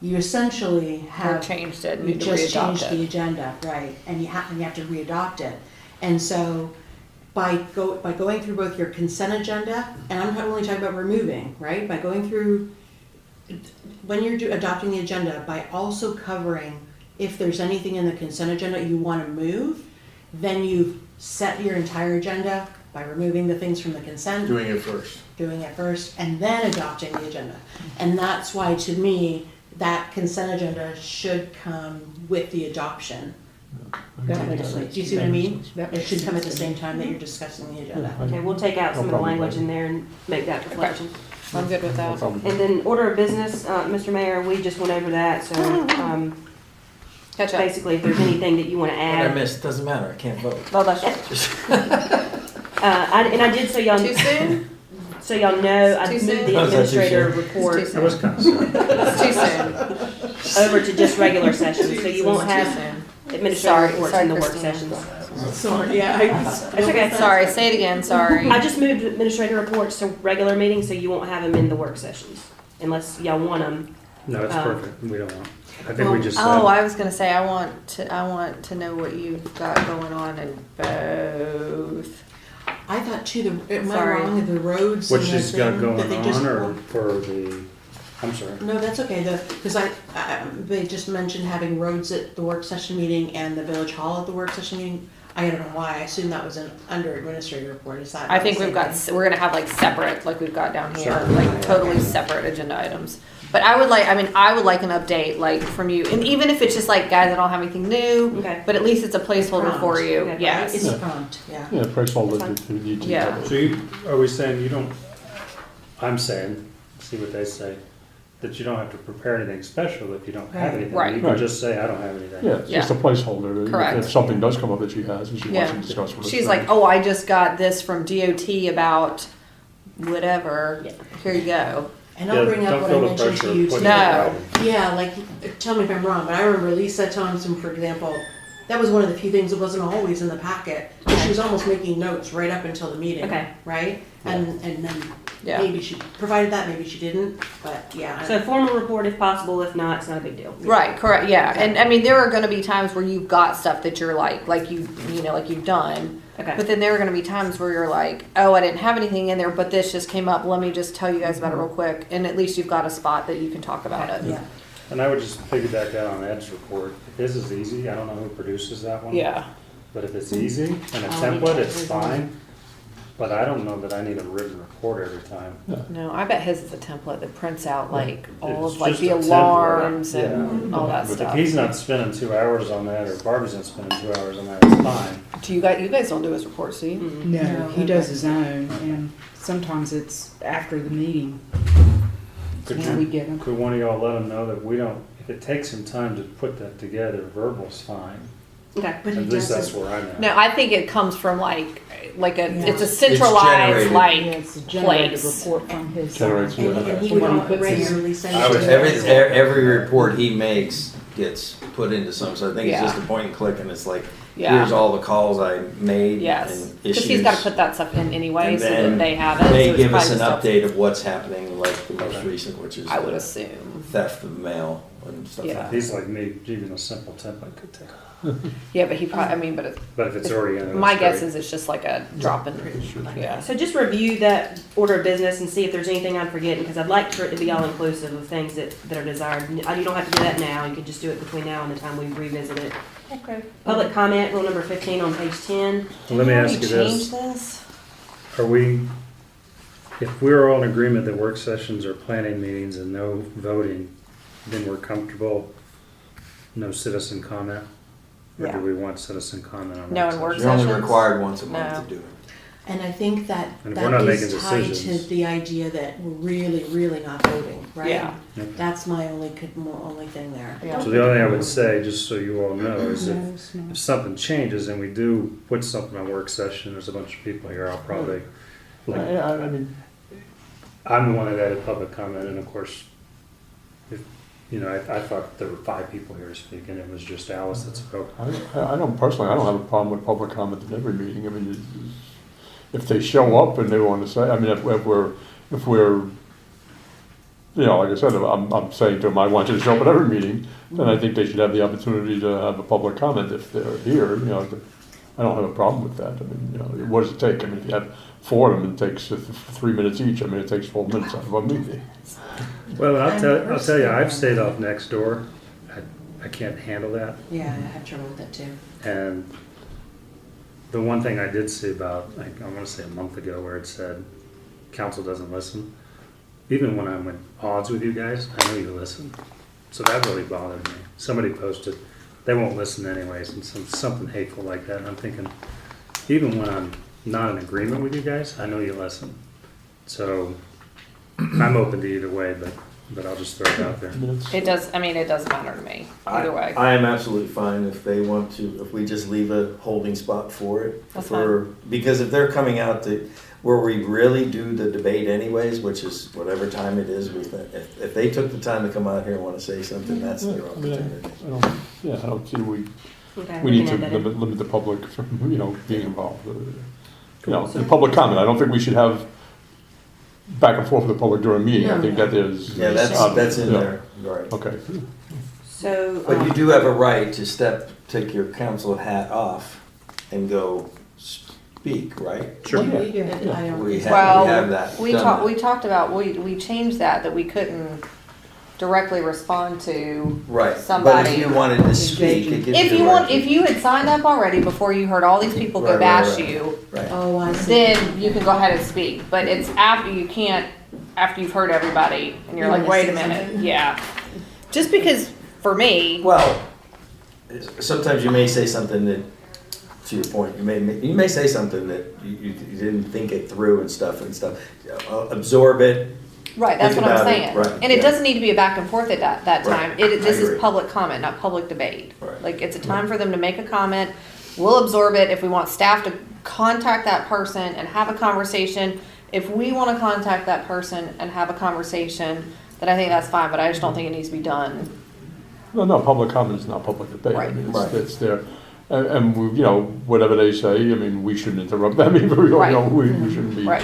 you essentially Or have changed it, you need to just readopt changed the it. agenda, right, and you have to readopt it. And so by going through both your consent agenda, and I'm not only talking about removing, right, by going through, when you're adopting the agenda, by also covering if there's anything in the consent agenda you want to move, then you've set your entire agenda by removing the things from the consent, Doing it first. and then adopting the agenda. And that's why, to me, that consent agenda should come with the adoption. Technically. Do you see what I mean? It should come at the same time that you're discussing the agenda. Okay, we'll take out some of the problem. language in there and make that reflection. I'm good with No that. problem. And then order of business, Mr. Mayor, we just went over that, so, Catch up. basically, if there's anything that you wanna What I add. missed, doesn't matter, I can't vote. Well, that's And I did, so y'all, too soon. so y'all know, I Too moved soon? the Oh, is that too administrator soon? report It's too That was kind of soon. It's too soon. over to just regular sessions, so you won't Too have soon. administrative Sorry, reports sorry, in the work Christina. sessions. Sorry, yeah. It's okay. Sorry, say it again. Sorry. I just moved administrative reports to regular meetings, so you won't have them in the work sessions, unless y'all want them. No, it's Um, perfect. We don't want. I think we just said. Oh, I was gonna say I want to know what you've got going on in both. I thought too, am I Sorry. wrong, the roads What and the she's got thing going that they just. on, or for the, I'm sorry. No, that's okay, because they just mentioned having roads at the work session meeting and the village hall at the work session meeting. I don't know why, I assume that was under administrative report, is that? I think the we've same got thing? we're gonna have like separate, like we've got down here, Separate. like totally separate agenda items. But I would like an update like from you, and even if it's just like, guys, I don't have anything new, Okay. but at least it's a placeholder Prompt. for you. Okay. Yes. It's a prompt, yeah. Yeah, placeholder That's to need to. Yeah. So you, are we saying you don't, I'm saying, see what they say, that you don't have to prepare anything special if you don't have Right. anything. Right. You can Right. just say, I don't have anything. Yeah, it's just a placeholder. Correct. If something does come up that she has and she wants Yeah. to discuss with us. She's then- like, oh, I just got this from DOT about whatever. Yeah. Here you go. And I'll bring up Don't what I feel the mentioned pressure to of you putting today. No. it Yeah, like, tell me if I'm wrong, but I remember Lisa Thompson, for example, that was one of the few things that wasn't always in the packet. She was almost making notes right up until the meeting, Okay. right? And then Yeah. maybe she provided that, maybe she didn't, but yeah. So formal report if possible, if not, it's not a big deal. Right, correct, yeah. And I mean, there are gonna be times where you've got stuff that you're like you know, like you've done. Okay. But then there are gonna be times where you're like, oh, I didn't have anything in there, but this just came up. Let me just tell you guys about it real quick. And at least you've got a spot that you can talk about it. Yeah. And I would just piggyback that on Ed's report. If this is easy, I don't know who produces that one. Yeah. But if it's easy and a I'll template, check it's his fine. But I don't know that I need a written report every time. No, I bet his is a template that prints out like all It's of like just the a template. alarms Yeah. and all that But if stuff. he's not spending 2 hours on that, or Barbie's not spending 2 hours on that, it's fine. Do you guys don't do his reports, do you? No, he does his own, and sometimes it's after the meeting Could when we you, get them. could one of y'all let him know that we don't, if it takes some time to put that together, verbal's fine. Okay. But he At least that's doesn't, where I'm at. No, I think it comes from like it's a generated. centralized like Yeah, it's a generated place. report from his Generates, side. yeah. and he The would one he puts in. regularly send I it would, to us. every report he makes gets put into some, so I think it's Yeah. just a point and click and it's like, Yeah. here's all the calls I made Yes, and because issues. he's got to put that stuff in anyway, And so that then they have it. They so it's give us an probably just update of what's happening, like the most recent, which is I would the assume. theft of mail and stuff Yeah. like that. He's like me, even a simple template could take. Yeah, but he probably, I mean, but But if it's already in it, my it's guess great. is it's just like a drop in, yeah. So just review that order of business and see if there's anything I'm forgetting, because I'd like for it to be all inclusive of things that are desired. You don't have to do that now, you could just do it between now and the time we revisit it. Okay. Public comment, rule number 15 on page 10. Well, let me ask you Change this. this? Are we, if we're all in agreement that work sessions are planning meetings and no voting, then we're comfortable, no citizen comment? Or Yeah. do we want citizen comment on No, work in work sessions? You're only sessions? required once a month No. to do it. And I think that And if we're not that making is tied to decisions- the idea that we're really, really not voting, right? Yeah. Yep. That's my only thing there. Yeah. So the only thing I would say, just so you all know, is if something changes and we do put something on work session, there's a bunch of people here, I'll probably, like, I mean, I'm the one that added public comment, and of course, if, you know, I thought there were 5 people here to speak, and it was just Alice that spoke. I don't personally, I don't have a problem with public comment at every meeting. I mean, if they show up and they want to say, I mean, if we're, you know, like I said, I'm saying to them, I want you to show up at every meeting, then I think they should have the opportunity to have a public comment if they're here, you know. I don't have a problem with that. I mean, you know, what does it take? I mean, if you have 4 of them, it takes 3 minutes each. I mean, it takes 12 minutes out of a meeting. Well, I'll tell you, I've stayed off next door. I can't handle that. Yeah, I have trouble with that too. And the one thing I did see about, like, I want to say a month ago, where it said, council doesn't listen. Even when I'm at odds with you guys, I know you listen. So that really bothered me. Somebody posted, they won't listen anyways, and something hateful like that. And I'm thinking, even when I'm not in agreement with you guys, I know you listen. So I'm open to either way, but I'll just throw it out there. I mean, it's- It does, I mean, it doesn't matter to me, either way. I am absolutely fine if they want to, if we just leave a holding spot for it. That's Because if they're coming out to, where we really do the debate anyways, which is whatever time it is, if they took the time to come out here and want to say something, that's their I mean, opportunity. I don't see Okay, we need to can add that in. limit the public from, you know, being involved. You know, the public comment, I don't think we should have back and forth with the public during a meeting. I think that is. Yeah, that's in Yeah. there, right. Okay. So, But you do have a right to take your council hat off and go speak, right? Sure. We do have, I don't. We have Well, that. we done. talked, we talked about, we changed that we couldn't directly respond to Right, but somebody. if you wanted to speak, it gives If you you the want, right if you had signed up already before you heard all these people go Right, bash right. you, Right. Oh, I see. then you can go ahead and speak. But it's after, you can't, after you've heard everybody and you're You like, wanna wait a say minute, something? yeah. Just because, for me, Well, sometimes you may say something that, to your point, you may say something that you didn't think it through and stuff. Absorb it. right, that's think what I'm about it, saying. right, And it yeah. doesn't need to be a back and forth at that Right, time. I This is agree. public comment, not public debate. Right. Like, it's a time for them to make a comment. We'll absorb it. If we want staff to contact that person and have a conversation, if we want to contact that person and have a conversation, then I think that's fine, but I just don't think it needs to be done. No, public comment is not public debate. I Right. mean, Right. it's there. And we, you know, whatever they say, I mean, we shouldn't interrupt them either. You Right. know, we shouldn't be, Right.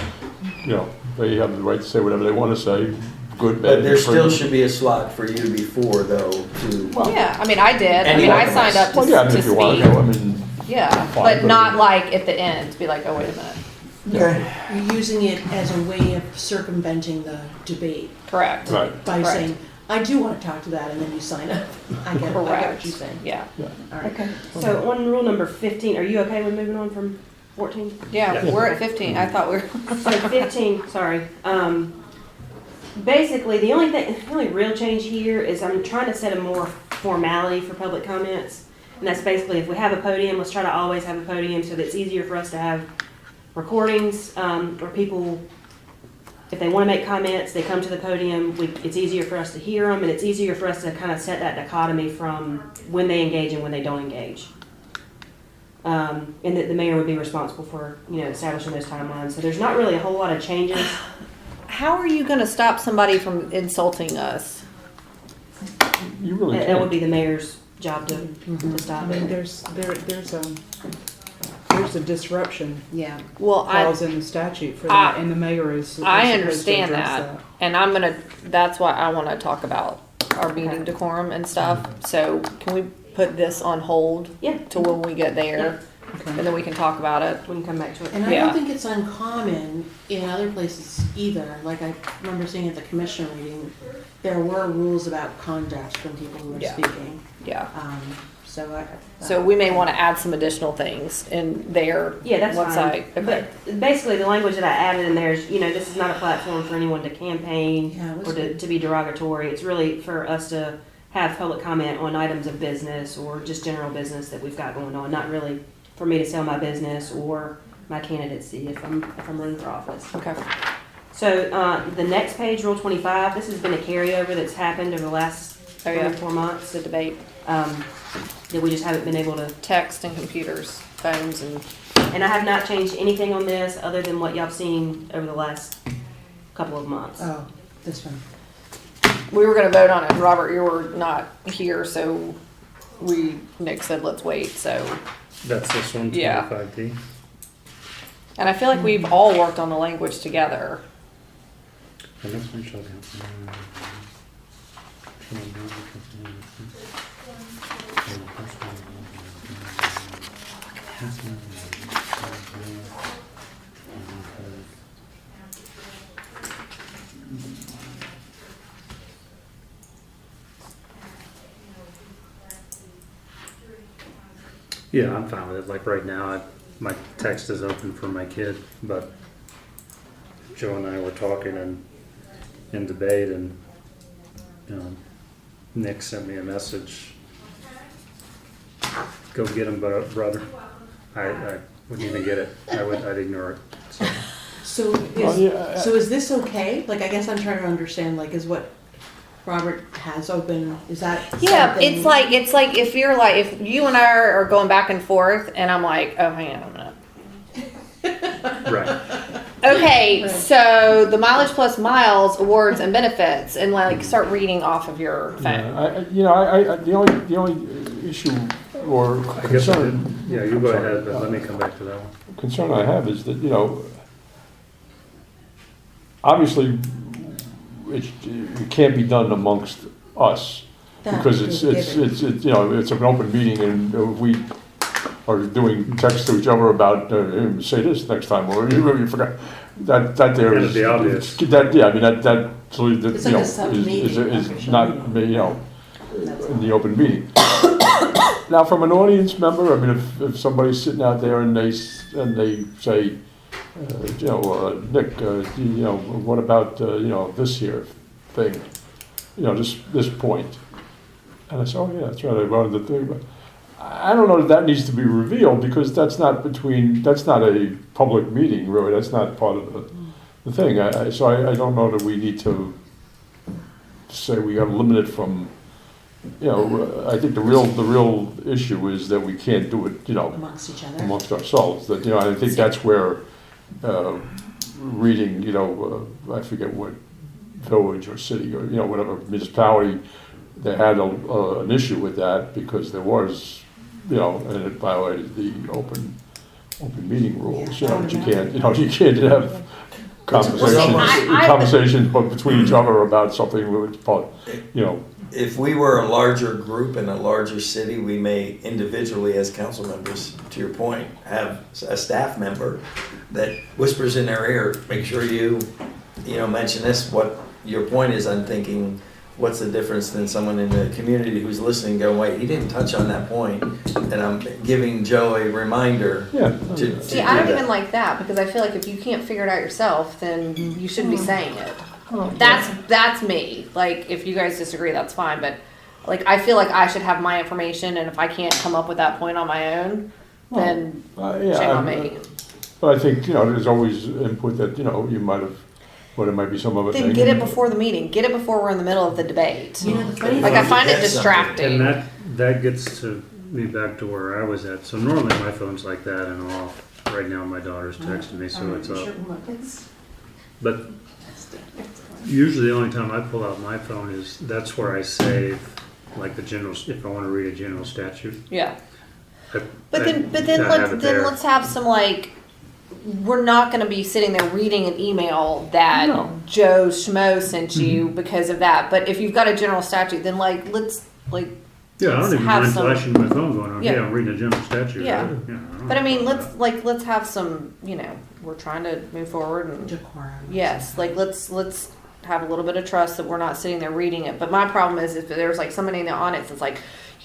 you know, they have the right to say whatever they want to say, good, bad. But there still different. should be a slot for you before, though, to. Yeah, I mean, I did. I mean, Anyone I can signed up Well, yeah, I mean, to if you want to speak. go, I mean, Yeah, fine, but but- not like at the end, to be like, oh, wait a minute. Okay. You're using it as a way of circumventing the debate Correct. right. by Correct. saying, I do want to talk to that, and then you sign up. I get what Correct. you're saying. Yeah. All right. so on rule number 15, are you okay with moving on from 14? Yeah, Yeah. we're at 15. I thought we were. So 15, sorry. Basically, the only real change here is I'm trying to set a more formality for public comments. And that's basically, if we have a podium, let's try to always have a podium so that it's easier for us to have recordings, or people, if they want to make comments, they come to the podium. It's easier for us to hear them, and it's easier for us to kind of set that dichotomy from when they engage and when they don't engage. And that the mayor would be responsible for, establishing those timelines. So there's not really a whole lot of changes. How are you going to stop somebody from insulting us? You really That would can't. be the mayor's job to I stop mean, it. there's a disruption Yeah. Well, clause in the statute for I- that, and the mayor is. I supposed to understand address that, and that's why I want to talk about our meeting decorum and stuff. So can we put this on hold Yeah, till when we get there, and then we can talk about it? we can come back to it. And I Yeah. don't think it's uncommon in other places either. Like I remember seeing at the commissioner meeting, there were rules about conduct when people were Yeah. speaking. Yeah. So We may want to add some additional things in there. Yeah, that's once fine. Okay. But basically, the language that I added in there is, this is not a platform for anyone to campaign Yeah, it was or good. to be derogatory. It's really for us to have public comment on items of business or just general business that we've got going on. Not really for me to sell my business or my candidacy if I'm running for office. Okay. So the next page, Rule 25, this has been a carryover that's happened over the last 3 or 4 months. The debate, That we just haven't been able to. text and computers, phones, And I have not changed anything on this other than what y'all have seen over the last couple of months. Oh, this one. we were going to vote on it. Robert, you were not here, so Nick said let's wait. So, That's this one, Yeah. 25D. and I feel like we've all worked on the language together. And this one shall be. Yeah, I'm fine with it. Like right now, my text is open for my kid, but Joe and I were talking in debate, and Nick sent me a message. Go get him, brother. I wouldn't even get it. I'd ignore it. So So is this okay? Like, I guess I'm trying to understand, like, is what Robert has open, is that Yeah, something- it's like if if you and I are going back and forth, and I'm like, oh, hang on a minute. right. Okay, Right. so the mileage plus miles awards and benefits, and start reading off of your phone. The only issue or I guess I concern. did. Yeah, you go ahead, but let me come back to that one. Concern I have is that, obviously, it can't be done amongst us, That because is it's given. it's an open meeting, and if we are doing text to each other about, say this next time, or you forgot, that there It'd is. be obvious. That, yeah, I mean, that, It's like a submeeting, is not, in the open meeting. Now, from an audience member, I mean, if somebody's sitting out there and they say, Nick, what about, this here thing, this point? And I said, oh, yeah, that's right, I wanted to think about. I don't know that needs to be revealed, because that's not a public meeting, really, that's not part of the thing. So I don't know that we need to say we got limited from, I think the real issue is that we can't do it, Amongst each other. amongst ourselves. That, I think that's where reading, I forget what village or city or, whatever municipality, they had an issue with that, because there was, and it violated the open meeting rules. That you can't have conversations but between each other about something which, If we were a larger group in a larger city, we may individually, as council members, to your point, have a staff member that whispers in their ear, make sure you mention this. What your point is, I'm thinking, what's the difference than someone in the community who's listening going, wait, he didn't touch on that point, and I'm giving Joe a reminder to See, I don't even like that, because I feel like if you can't figure it out yourself, then you shouldn't be saying it. That's me. Like, if you guys disagree, that's fine. But I feel like I should have my information, and if I can't come up with that point on my own, then shame on me. But I think, there's always input that, you might have, it might be some other thing. Then get it before the meeting. Get it before we're in the middle of the debate. The funny Like, thing I find it That's something. distracting. And that gets to me back to where I was at. So normally my phone's like that and off. Right now my daughter's texting me, so it's up. But usually the only time I pull out my phone that's where I save like the general, if I want to read a general statute. Yeah. I But then have it there. let's have some we're not gonna be sitting there reading an email that No. Joe Schmo sent you because of that. But if you've got a general statute, then like, let's, like, Yeah, I don't even have mind some- flashing my phone going on. Yeah. Yeah, I'm reading a general statute. Yeah. right? Yeah, I don't but I mean, know. let's have some, we're trying to move forward and, Decorum. yes, like, let's have a little bit of trust that we're not sitting there reading it. But my problem is if there's like somebody in the audience that's like,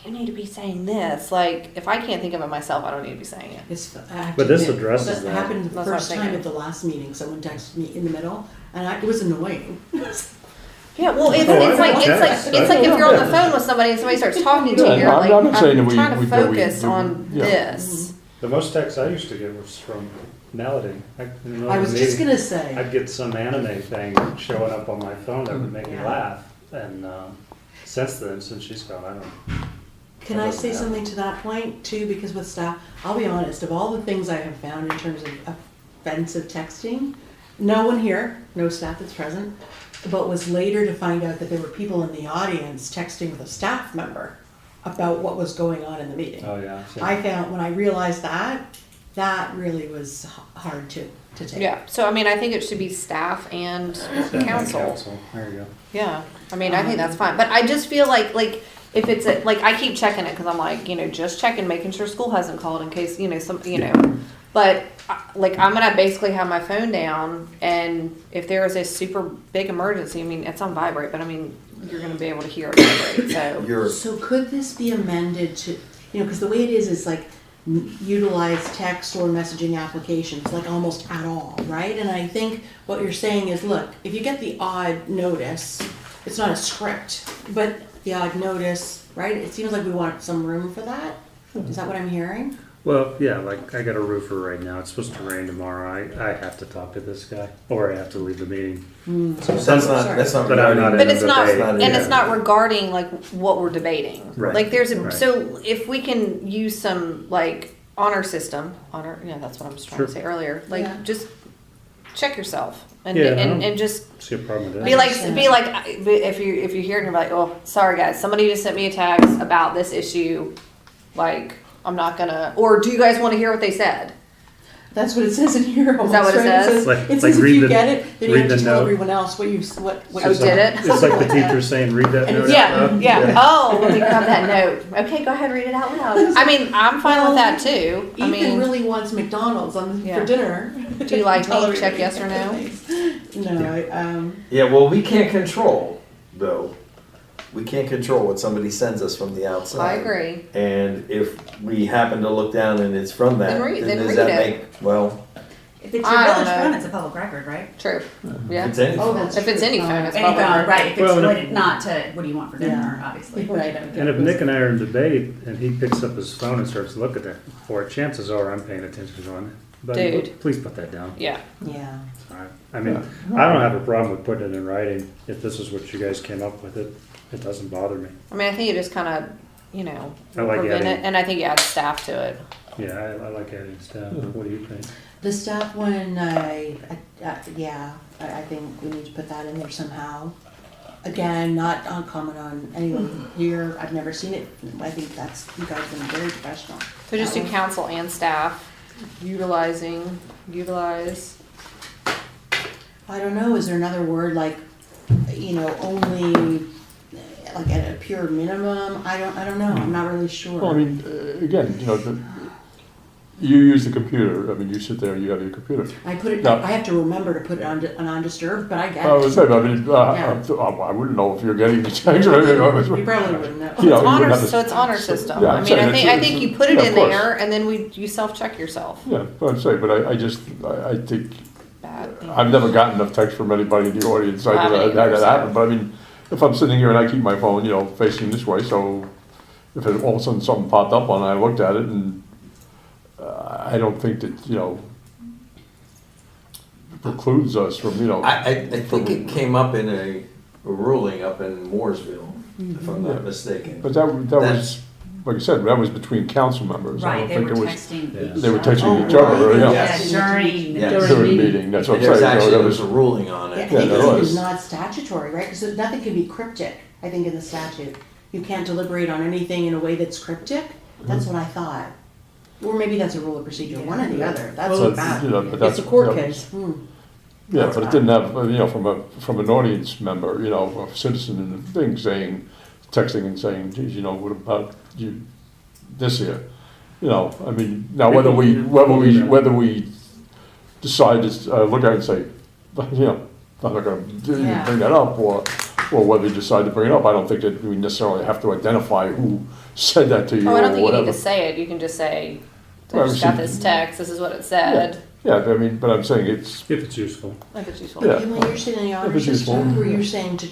you need to be saying this, like, if I can't think of it myself, I don't need to be saying it. But this addresses that that. happened the That's what I'm first time thinking. at the last meeting. Someone texted me in the middle, and it was annoying. Yeah, well, it's, Oh, it's I like, know. it's like, Yes. it's like if you're on the Yeah. phone with somebody and somebody starts talking to Yeah, you, no, you're I'm like, not saying that I'm we- trying to we- that we- focus that we- on yeah. this. The most texts I used to get was from Melody. I was just gonna say. I'd get some anime thing showing up on my phone that would make me Yeah. laugh. And since then, since she's gone, I don't. Can I say something to that point too? Because with staff, I'll be honest, of all the things I have found in terms of offensive texting, no one here, no staff that's present, but was later to find out that there were people in the audience texting with a staff member about what was going on in the meeting. Oh, yeah. so- I found, when I realized that really was hard to take. Yeah, so I mean, I think it should be staff and council. There you go. Yeah, I mean, I think that's fine, but I just feel like if it's like, I keep checking it, because I'm like, just checking, making sure school hasn't called in case, but like, I'm gonna basically have my phone down, and if there is a super big emergency, I mean, it's on vibrate, but I mean, you're gonna be able to hear it vibrate, so. You're, So could this be amended to, because the way it is like utilize text or messaging applications, like almost at all, right? And I think what you're saying is, look, if you get the odd notice, it's not a script, but the odd notice, right? It seems like we want some room for that. Is that what I'm hearing? Well, yeah, like I got a roofer right now. It's supposed to rain tomorrow. I have to talk to this guy, or I have to leave the meeting. So that's not But I'm not regarding- But it's not, debate. and it's not regarding like what we're debating. Right. Like there's a, Right. so if we can use some like honor, that's what I was trying Sure. to say earlier. Like Yeah. just check yourself and Yeah, I and, don't and just see a problem with that. be like understand. if you hear it and you're like, oh, sorry guys, somebody just sent me a text about this issue. Like I'm not gonna, or do you guys want to hear what they said? That's what it says in here. Is that what it almost, right? says? Like- It like says if read you the- get it, then you read have to the tell note. everyone else what what Oh, It's did like- it? It's like the teacher saying, read that And note. Yeah, out loud. yeah. Oh, let me grab that note. Okay, go ahead, read it out loud. I mean, I'm fine with that too. I Ethan mean, really wants McDonald's Yeah. for dinner. do you like Tell me? Check everybody. yes or no. No, yeah, well, we can't control, though. We can't control what somebody sends us from the outside. I agree. And if we happen to look down and it's from that, Then does read that it. make, well, If it's I your don't village know. phone, it's a public record, right? True. Yeah. it's anything. Oh, that's If it's true. any phone, it's Any public. phone, right, if it's Well, and if- related not to, what do you want for dinner, Yeah. obviously. right. And if Nick and I are in debate and he picks up his phone and starts looking at it for it, chances are I'm paying attention to him. But Dude. please put that down. Yeah. Yeah. All right. I mean, I don't have a problem with putting it in writing. If this is what you guys came up with, it doesn't bother me. I mean, I think it just kind of, I like prevent adding- it, and I think you add staff to it. Yeah, I like adding stuff. What do you think? The staff one, I think we need to put that in there somehow. Again, not uncommon on anyone here. I've never seen it. I think you guys have been very professional. So just do That one. council and staff, utilize. I don't know, is there another word like, only, like at a pure minimum? I don't know, I'm not really sure. Well, I mean, again, you use the computer, I mean, you sit there, you have your computer. I put it, No. I have to remember to put it on undisturbed, but I get I would it. say, but I mean, Yeah. I wouldn't know if you're getting the text or anything. You probably wouldn't know. You know, you Honor, wouldn't have to- so it's honor system. Yeah, I I'm mean, saying I it's- think you put it yeah, of in course. there, and then you self-check yourself. Yeah, but I'm saying, but I think, Bad thing. I've never gotten enough text from anybody in the audience, I I haven't had that either, so. happen, but I mean, if I'm sitting here and I keep my phone, facing this way, so if all of a sudden something popped up on it, I looked at it and, I don't think that, precludes us from, I think it came up in a ruling up in Mooresville, if I'm not mistaken. but that was, like I said, that was between council members. I Right, don't they think were it was, texting Yeah. each they were other. texting each Oh, other, really? yeah. Yes. During, Yes. During the meeting, that's what I'm There's saying. actually, that there was a ruling on Yeah, I it. Yeah, think there it was. is not statutory, right? Because nothing can be cryptic, I think, in the statute. You can't deliberate on anything in a way that's cryptic. That's what I thought. Or maybe that's a rule of procedure, one or the other, that's So, what matters. you know, but It's that's- a court yeah. case. Yeah, but it didn't have, you know, from an audience member, you know, a citizen in the thing saying, texting and saying, geez, you know, what about you this year? You know, I mean, now whether we decide to look at it and say, you know, I'm not gonna Yeah. bring that up, or whether we decide to bring it up, I don't think that we necessarily have to identify who said that to you Oh, or I don't think you whatever. need to say it, you can just say, I Well, just we got should- this text, this is what it said. Yeah, I mean, but I'm saying it's, If it's useful. If it's useful. Yeah. And when you're sitting in the If honor it's useful. system, were you saying to,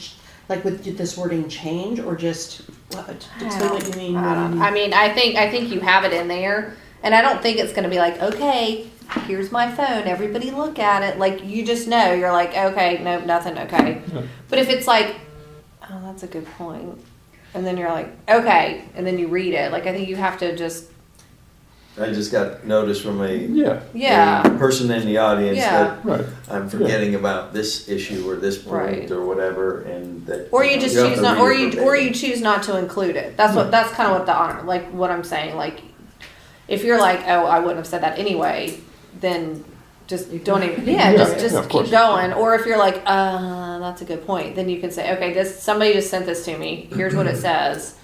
like, did this wording change, or just, explain what you mean? I mean, I think you have it in there, and I don't think it's gonna be like, okay, here's my phone, everybody look at it, like, you just know, you're like, okay, nope, nothing, okay. Yeah. But if it's like, oh, that's a good point, and then you're like, okay, and then you read it, like, I think you have to just, I just got notice from yeah, yeah, a person in the audience Yeah. that right. I'm forgetting about this issue or this point Right. or whatever, and that. or you just have choose to not, read or it you verbatim. choose not to include it, that's what, that's kind of what the honor, like, what I'm saying, like, if you're like, oh, I wouldn't have said that anyway, then just don't even, yeah, Yeah, just yeah, of course. keep going. Or if you're like, that's a good point, then you can say, okay, somebody just sent this to me. Here's what it says.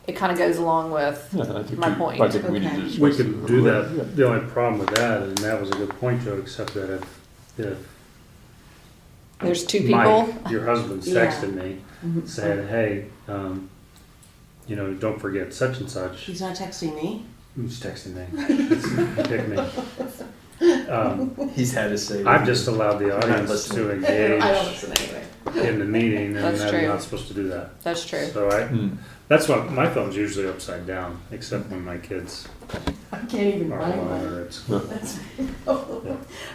It kind of goes along with, Yeah, I think My we- point. I think we need to Okay. discuss We it could a do little that. bit, The only problem with that, and that was a good point, Joe, except that if there's two people. Mike, your husband Yeah. texted me, said, hey, you know, don't forget such and such. He's not texting me. Who's texting me? It's pick me. He's had to say. I've just allowed the audience listening. to I don't engage listen anyway. in the meeting, and That's I'm true. not supposed to do that. That's true. So Hmm. that's why my phone's usually upside down, except when my kids I can't even are find alone one. or at school. That's,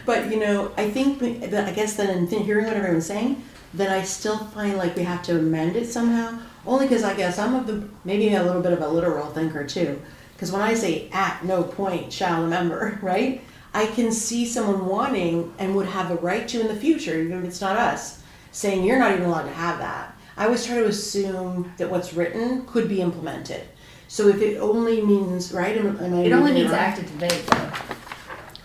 but you know, I think, I guess then in hearing what everyone's saying, then I still find like we have to amend it somehow. Only because I guess I'm of the, maybe a little bit of a literal thinker too. Because when I say at no point shall the member, right? I can see someone wanting and would have a right to in the future, even if it's not us, saying you're not even allowed to have that. I always try to assume that what's written could be implemented. So if it only means, right? Am I It only reading means right? active debate though.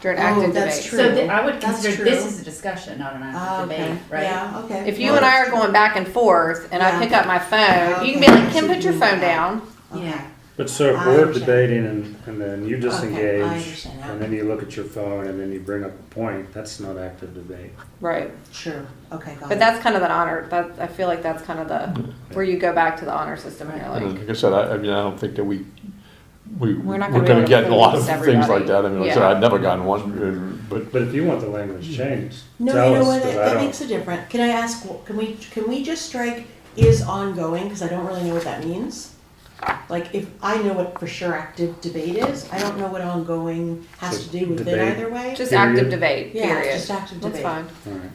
During Oh, active that's debate. true. So I would That's consider this true. as a discussion, not an Ah, active okay. debate, right? Yeah, okay. If you and I are going back and forth, and I Yeah. pick up my phone, you can be Okay. like, Kim, put your phone down. Yeah. But so if I we're understand. debating and then you Okay, disengage, I understand now. and then you look at your phone and then you bring up a point, that's not active debate. Right. Sure, okay, got it. But that's kind of the honor. That I feel like that's kind of the where you go back to the honor system, and you're And like, like I said, I mean, I don't think that we're not gonna gonna be able to get a lot of please things everybody. like that. I mean, like I said, Yeah. I've never gotten one, but But if you want the language changed, No, tell you know us, what, 'cause I that don't. makes a difference. Can I ask, can we just strike is ongoing, because I don't really know what that means? Like, if I know what for sure active debate is, I don't know what ongoing has So to do with it debate. either way. just Period. active debate. Yeah, Period. just active That's debate. fine. All right.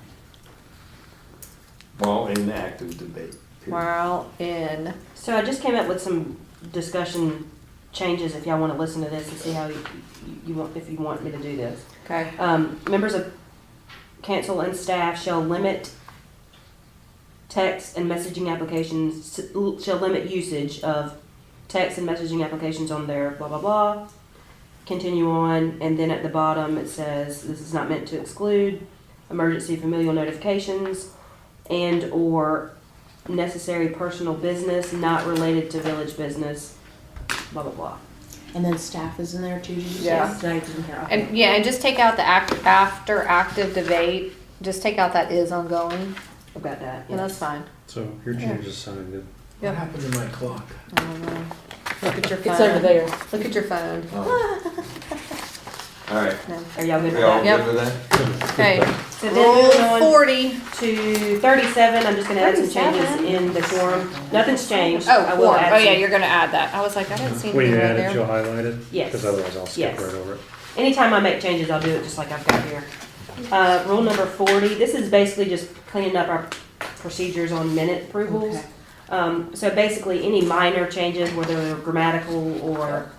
Well, in active debate. period. While in So I just came up with some discussion changes if y'all want to listen to this and see how you want, if you want me to do this. okay. Members of council and staff shall limit text and messaging applications, shall limit usage of text and messaging applications on their blah, blah, blah. Continue on, and then at the bottom it says, this is not meant to exclude emergency familial notifications and or necessary personal business not related to village business, blah, blah, blah. And then staff is in there too, did you say? Yeah. That I didn't hear. Okay. And yeah, and just take out the after active debate. Just take out that is ongoing, I've got that, and yeah. that's fine. So your changes sounded good. Yep. What happened to my clock? I don't know. Look at your phone. It's over there. Look at your phone. Oh. All right. Are y'all good with We all that? Yep. good with that? Okay. So then moving Roll on 40. to 37, I'm just gonna add some changes 37? in the quorum. Nothing's changed. Oh, I will form. add Oh yeah, some- you're gonna add that. I was like, I didn't see When anything you right add it, you'll there. highlight it? Yes. Because otherwise I'll skip Yes. right over it. Anytime I make changes, I'll do it just like I've got here. Rule number 40, this is basically just cleaning up our procedures on minute approvals. Okay. So basically, any minor changes, whether they're grammatical or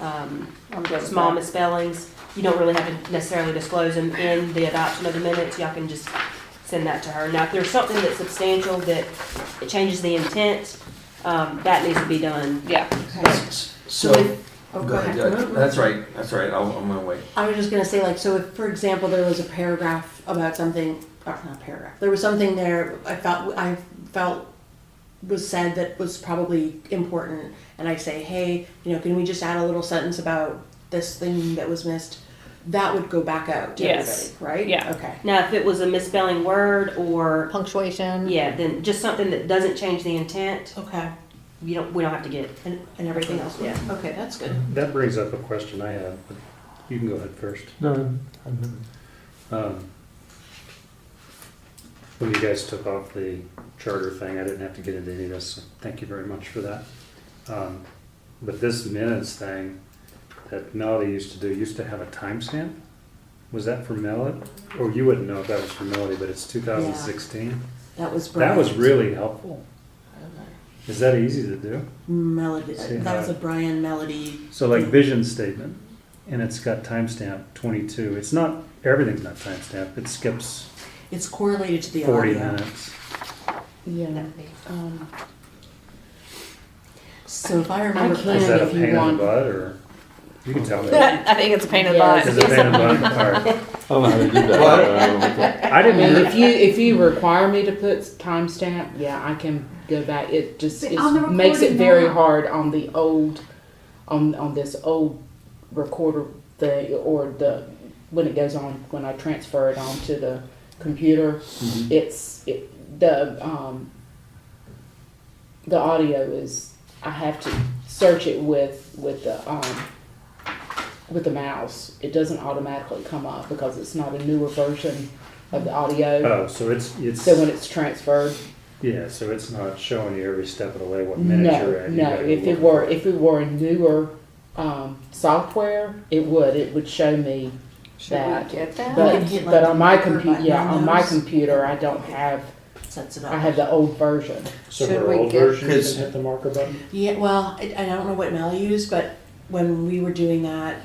I'm good with small that. misspellings, you don't really have to necessarily disclose them in the adoption of the minutes. Y'all can just send that to her. Now, if there's something that's substantial that it changes the intent, that needs to be done. Yeah. Okay. So, if- Oh, Go ahead. That's right, I'm gonna wait. I was just gonna say, like, so if, for example, there was a paragraph about something, or not paragraph, there was something there I felt was said that was probably important, and I say, hey, can we just add a little sentence about this thing that was missed? That would go back out to Yes. everybody, right? Yeah. Okay. Now, if it was a misspelling word or, Punctuation. yeah, then just something that doesn't change the intent, Okay. we don't have to get it. And everything else. Yeah. Okay, that's good. That brings up a question I have, but you can go ahead first. No, When you guys took off the charter thing, I didn't have to get into any of this, so thank you very much for that. But this minutes thing that Melody used to have a timestamp? Was that for Melody? Or you wouldn't know if that was for Melody, but it's 2016? That was That was Brian's. really helpful. Is that easy to do? Melody. See That how was a Brian Melody. So like vision statement, and it's got timestamp 22. It's not, everything's not timestamped, it skips It's correlated to the 40 audio. minutes. Yeah. So if I remember I can Is that a if you pain in the want. butt, or you can tell me? I think it's a pain in the Yes. butt. Is it a pain in the butt? All right. I don't know how to do that. I don't like that. I I mean, didn't, if you require me to put timestamp, yeah, I can go back. It just But on the makes it recording very now. hard on the old, on this old recorder thing, or when it goes on, when I transfer it onto the computer, the audio is, I have to search it with the mouse. It doesn't automatically come up because it's not a newer version of the audio. oh, so it's, So when it's transferred, yeah, so it's not showing you every step of the way what minute you're at. You no. gotta go If look it were a newer software, it would show me Should that. we get that? You But can hit, like, but the on my marker computer, button yeah, on on my those. computer, I don't have. Sets it up. I have the old version. So Should for we old get- version, you Cause- can hit the marker button? Yeah, well, I don't know what Mel used, but when we were doing that,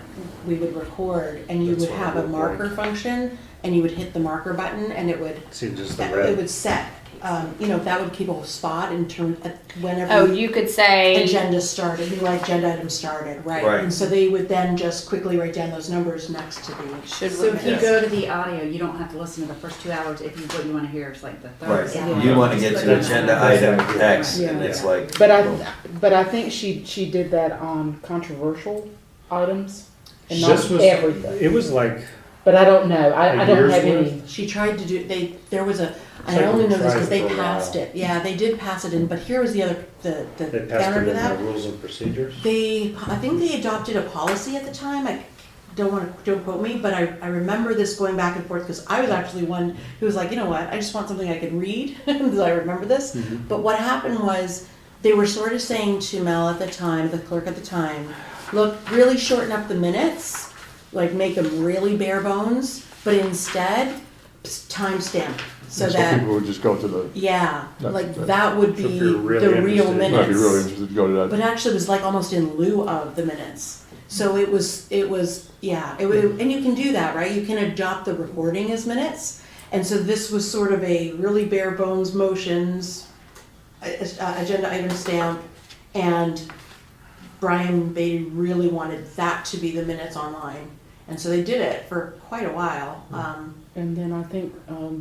we would record and you That's would what have it a looked marker function and you would hit the marker button and it would, See, just the it red. would set, that would keep a spot in terms, Oh, whenever you could say, agenda started, new agenda item started, right? Right. And so they would then just quickly write down those numbers next to the. should So we? if you Yes. go to the audio, you don't have to listen to the first 2 hours if what you want to hear is like the third. Right, hour. you wanna get to That's- agenda that's item like- X, Yeah. and it's like. But I think she did that on controversial items and not This was, everything. it was like, But I don't know. A I don't year's have worth? any. She tried to do, there was a, It's and I like only we know this tried because they for a while. passed it, yeah, they did pass it in, but here was the other, the they passed counter it to in that. the rules and procedures. I think they adopted a policy at the time, don't quote me, but I remember this going back and forth, because I was actually one who was like, you know what, I just want something I can read, because I remember this. Mhm. But what happened was, they were sort of saying to Mel at the time, the clerk at the time, look, really shorten up the minutes, like make them really bare bones, but instead, timestamp, so that, people would just go to the, yeah, That's- like that- that would So if be you're really the real interested, minutes. might be really interested to go to that. But actually, it was like almost in lieu of the minutes. So it was, yeah, and you can do that, right? You can adopt the recording as minutes. And so this was sort of a really bare bones motions, agenda item stamp. And Brian Beatty really wanted that to be the minutes online. And so they did it for quite a while. And then I think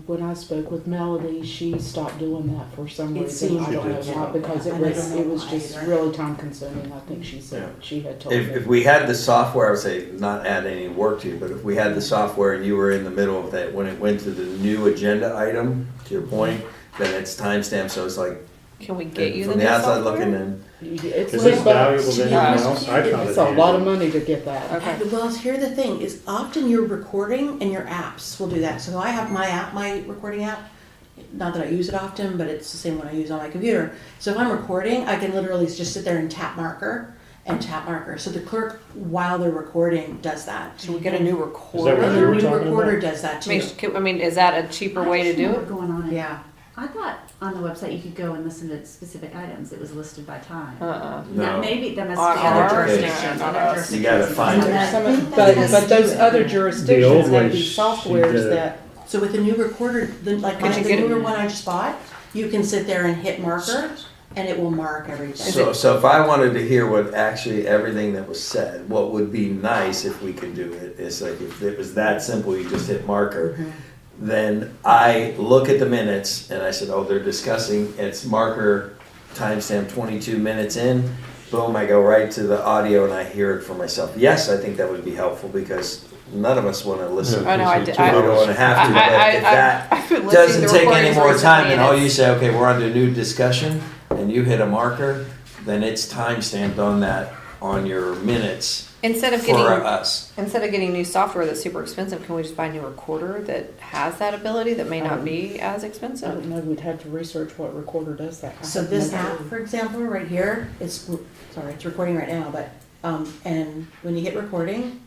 when I spoke with Melody, she stopped doing that for some It reason. seemed I don't she did. know why, because And I don't it know was why just either. really time consuming. I think she said she had told If me. we had the software, I would say not add any work to you, but if we had the software and you were in the middle of that, when it went to the new agenda item, to your point, then it's timestamped, so it's like, Can we get you the from new the outside software? looking in. It's Is this $10. valuable to anyone Yeah. else? I found it It's a lot of handy. money to get that. Okay. Well, here's the thing, is often your recording and your apps will do that. So I have my app, my recording app, not that I use it often, but it's the same one I use on my computer. So if I'm recording, I can literally just sit there and tap marker. So the clerk, while they're recording, does that. Should we get a new Is that recorder? what And you the were new talking recorder about? does that too. Is that a cheaper way to do it? What's going on? Yeah. I thought on the website you could go and listen to specific items. It was listed by time. Uh-uh. No. Maybe that must On be other ours? jurisdictions. Yeah, Other on us. jurisdictions. You gotta find it. And Some I of- think But, that but those has- other The old jurisdictions way have these she softwares did it. that, So with the new recorder, like Could you the get it? newer one I just bought, you can sit there and hit marker and it will mark everything. So if I wanted to hear what actually everything that was said, what would be nice if we could do it is like if it was that simple, you just hit marker. Then I look at the minutes and I said, oh, they're discussing, it's marker timestamp 22 minutes in. Boom, I go right to the audio and I hear it for myself. Yes, I think that would be helpful because none of us want to listen. Yeah. I know, I We did. We don't want to have to, but if that I've been listening doesn't to take any recordings more recently time and all it's- you say, okay, we're on to a new discussion, and you hit a marker, then it's timestamped on that, on your minutes Instead of for getting us. new software that's super expensive, can we just buy a new recorder that has that ability that may not be as I expensive? don't know, we'd have to research what recorder does that. I So have this no app, clue. for example, right here, it's, sorry, it's recording right now, but, and when you hit recording,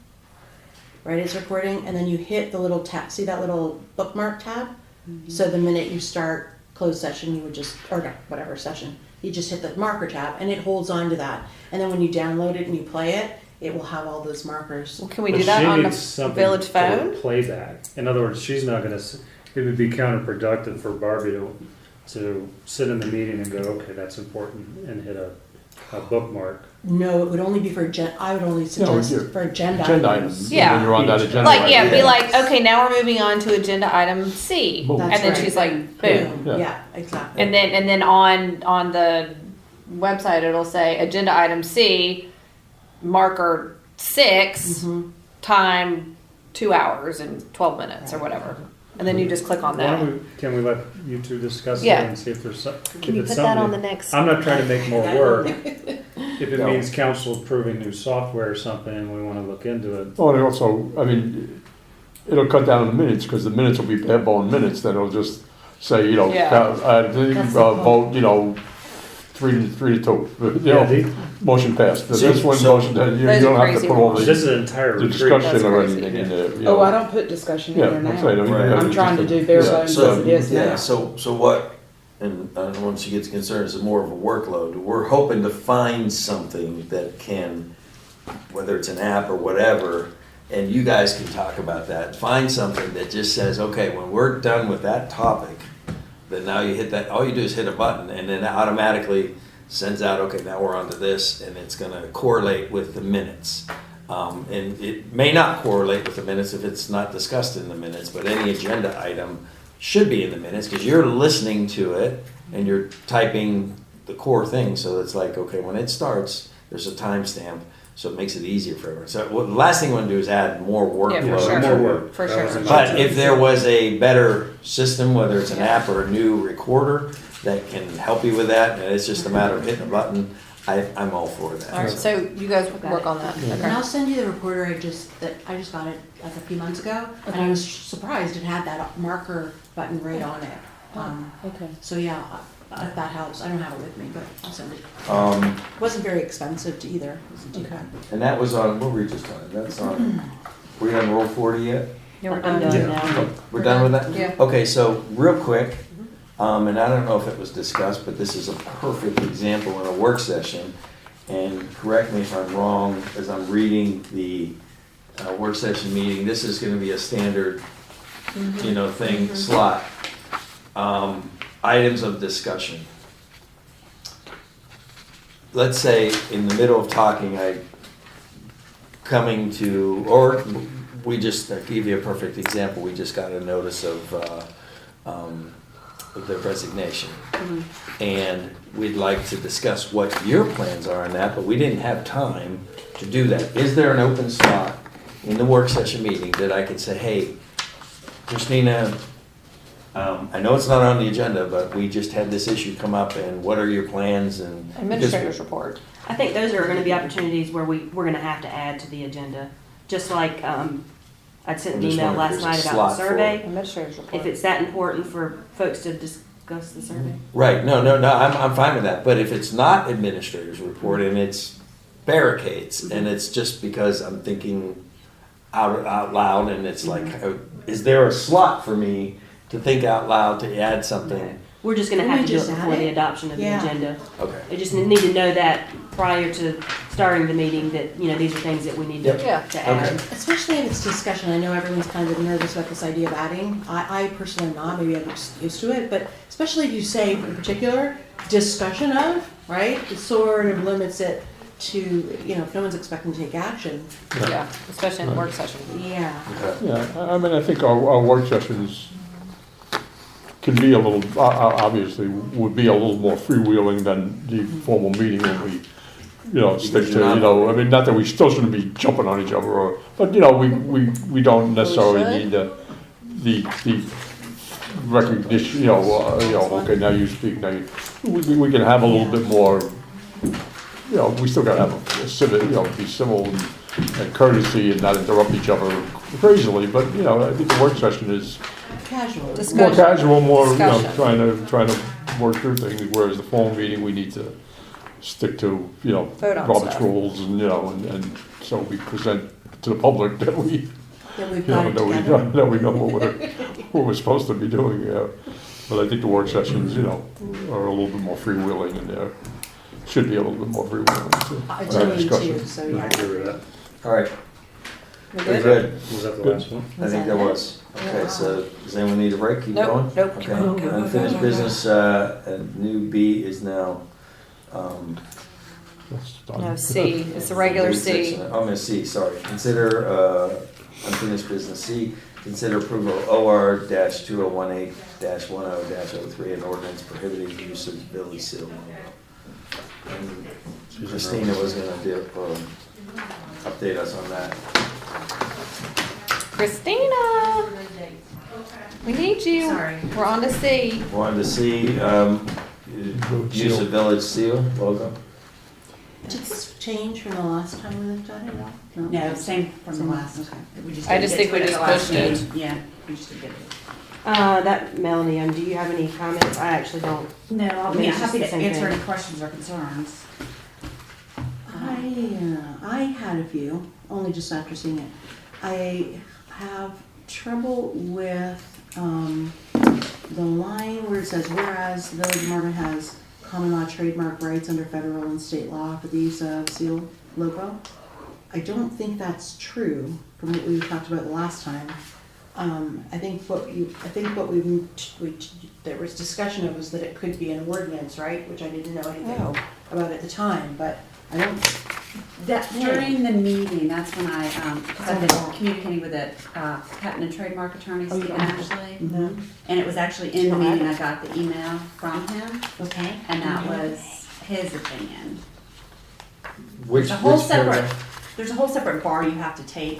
right, it's recording, and then you hit the little tab, see that little bookmark tab? So the minute you start closed session, you would just, or no, whatever session, you just hit the marker tab, and it holds on to that. And then when you download it and you play it, it will have all those markers. Well, can we But do that she on needs the something village for phone? Playback. In other words, she's not gonna, it would be counterproductive for Barbie to sit in the meeting and go, okay, that's important, and hit a bookmark. No, it would only be for I would only suggest yeah. for agenda Agenda items. items. Yeah. When you're on that agenda. Like, yeah, item. be like, okay, now we're moving on to agenda item C. Boom. And That's then right. she's like, boom. Yeah. Yeah, exactly. And then on the website, it'll say agenda item C, marker 6, Mhm. time 2 hours and 12 minutes or whatever. And then you just click on Why that. don't we, can we let you two discuss it Yeah. and see if there's some, Can if you it's put that on the something? next? I'm not trying to make more work. If it No. means council approving new software or something, and we wanna look into it. Oh, and also, I mean, it'll cut down the minutes, because the minutes will be bare bone minutes, then it'll just say, you know, Yeah. That's the vote, you know, 3-2, you Yeah, know, motion passed. So- This one so- motion, you Those don't are have to crazy put all ones. This is the an entire retreat. discussion That's or crazy. anything in there, you Oh, know. I don't put discussion in Yeah, there I'm now. saying, I mean, Right. yeah, I'm it's trying to just a- do bare yeah, bones so- as it is Yeah, now. so what, and I don't know when she gets concerned, is more of a workload. We're hoping to find something that can, whether it's an app or whatever, and you guys can talk about that. Find something that just says, okay, when we're done with that topic, then now you hit that, all you do is hit a button, and then it automatically sends out, okay, now we're on to this, and it's gonna correlate with the minutes. And it may not correlate with the minutes if it's not discussed in the minutes, but any agenda item should be in the minutes, because you're listening to it, and you're typing the core thing, so it's like, okay, when it starts, there's a timestamp, so it makes it easier for everyone. So the last thing we want to do is add more Yeah, for workload. sure. More work. For That sure. was in my But time. if there was a better system, whether it's an Yeah. app or a new recorder that can help you with that, and it's just a matter of hitting a button, I'm all for that. All right, so you guys work on that. And Okay. I'll send you the recorder I just got it like a few months ago, and I was surprised it had that marker button right on it. Okay. So yeah, if that helps. I don't have it with me, but I'll send it. Um, It wasn't very expensive to either. It wasn't too bad. and that was on, what were we just on? That's on, were you on roll 40 yet? Yeah, we're I'm done. done now. We're done with that? Yeah. Okay, so real quick, and I don't know if it was discussed, but this is a perfect example in a work session. And correct me if I'm wrong, as I'm reading the work session meeting, this is gonna be a standard, you know, thing, slot. Items of discussion. Let's say in the middle of talking, coming to, or we just, I'll give you a perfect example, we just got a notice of the resignation. And we'd like to discuss what your plans are on that, but we didn't have time to do that. Is there an open slot in the work session meeting that I can say, hey, Christina, I know it's not on the agenda, but we just had this issue come up, and what are your plans? And Administrator's report. I think those are gonna be opportunities where we're gonna have to add to the agenda. Just like, I'd sent an I'm just email wondering last if there's a night about slot the for it. survey. Administrator's report. If it's that important for folks to discuss the survey. Right, no, I'm fine with that, but if it's not administrator's report and it's barricades, and it's just because I'm thinking out loud, and it's like, is there a slot for me to think out loud to add something We're just gonna Can have we to do it just add before the it? adoption of the Yeah. agenda. Okay. I just need to know that prior to starting the meeting, that, these are things that we need Yep. Yeah. to add. Okay. Especially if it's discussion, I know everyone's kind of nervous about this idea of adding. I personally am not, maybe I'm just used to it, but especially if you say in particular, discussion of, right? It sort of limits it to, if no one's expecting to take action. Yeah, especially in the work session. Yeah. Okay. Yeah, I mean, I think our work sessions can be a little, obviously, would be a little more freewheeling than the formal meeting when we, stick to, I mean, not that we still shouldn't be jumping on each other, but, we don't necessarily need the recognition, okay, now you speak, now you, we can have a little bit more, we still gotta have a civic, be civil and courtesy and not interrupt each other crazily, but, I think the work session is Casual. more Discussion. casual, more, Discussion. trying to work through things, whereas the formal meeting, we need to stick to, Vote on Robert's stuff. rules and, and so we present to the public that we, That we've got it that we together. know, that we know what we're supposed to be doing, yeah. But I think the work sessions, are a little bit more freewheeling and there should be a little bit more freewheeling to I have do need discussion. to, so I yeah. agree with that. All right. We're Very good? good. Was that the Good. last one? I think that was. Okay, so does anyone need a break? Keep Nope, going? nope, Okay. keep going. Unfinished business, new B is now, That's done. No, C, it's a regular C. I'm gonna C, sorry. Consider, unfinished business C, consider approval OR 2018 10-03, an ordinance prohibiting the use of village seal. And Christina was gonna update us on that. Christina, we need you. Sorry. We're on to C. Wanted to see, use of village seal logo. Did this change from the last time we looked at it? No, same from the last. We just I didn't just get think to we it at just the last pushed it. meeting. Yeah, we just didn't get it. That, Melanie, do you have any comments? I actually don't. No, I'll I mean, be it's just happy the to same answer thing. any questions or concerns. I had a few, only just after seeing it. I have trouble with the line where it says, whereas the village of Marvin has common law trademark rights under federal and state law for the use of seal logo. I don't think that's true from what we talked about the last time. I think what there was discussion of was that it could be an ordinance, right? Which I didn't know anything Oh. about at the time, but I don't. During the meeting, that's when because I've been communicating with the patent and trademark attorney, Oh, Stephen yeah. Ashley. No. And it was actually in the meeting, I got the email from him, Okay. and that was his opinion. Which, There's a whole which separate, paragraph? there's a whole separate bar you have to take,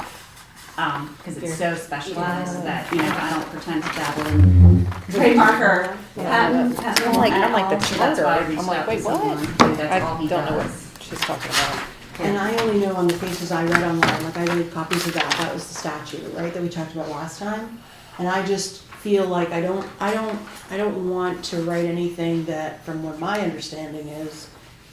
because it's so specialized that, I don't pretend to dabble in trademark or patent. I'm like the So that's why I charter. reached I'm like, out to wait, what? someone who that's I all he don't know what does. she's talking about. And I only know on the cases I read online, like I read copies of that was the statute, right, that we talked about last time. And I just feel like I don't want to write anything that, from what my understanding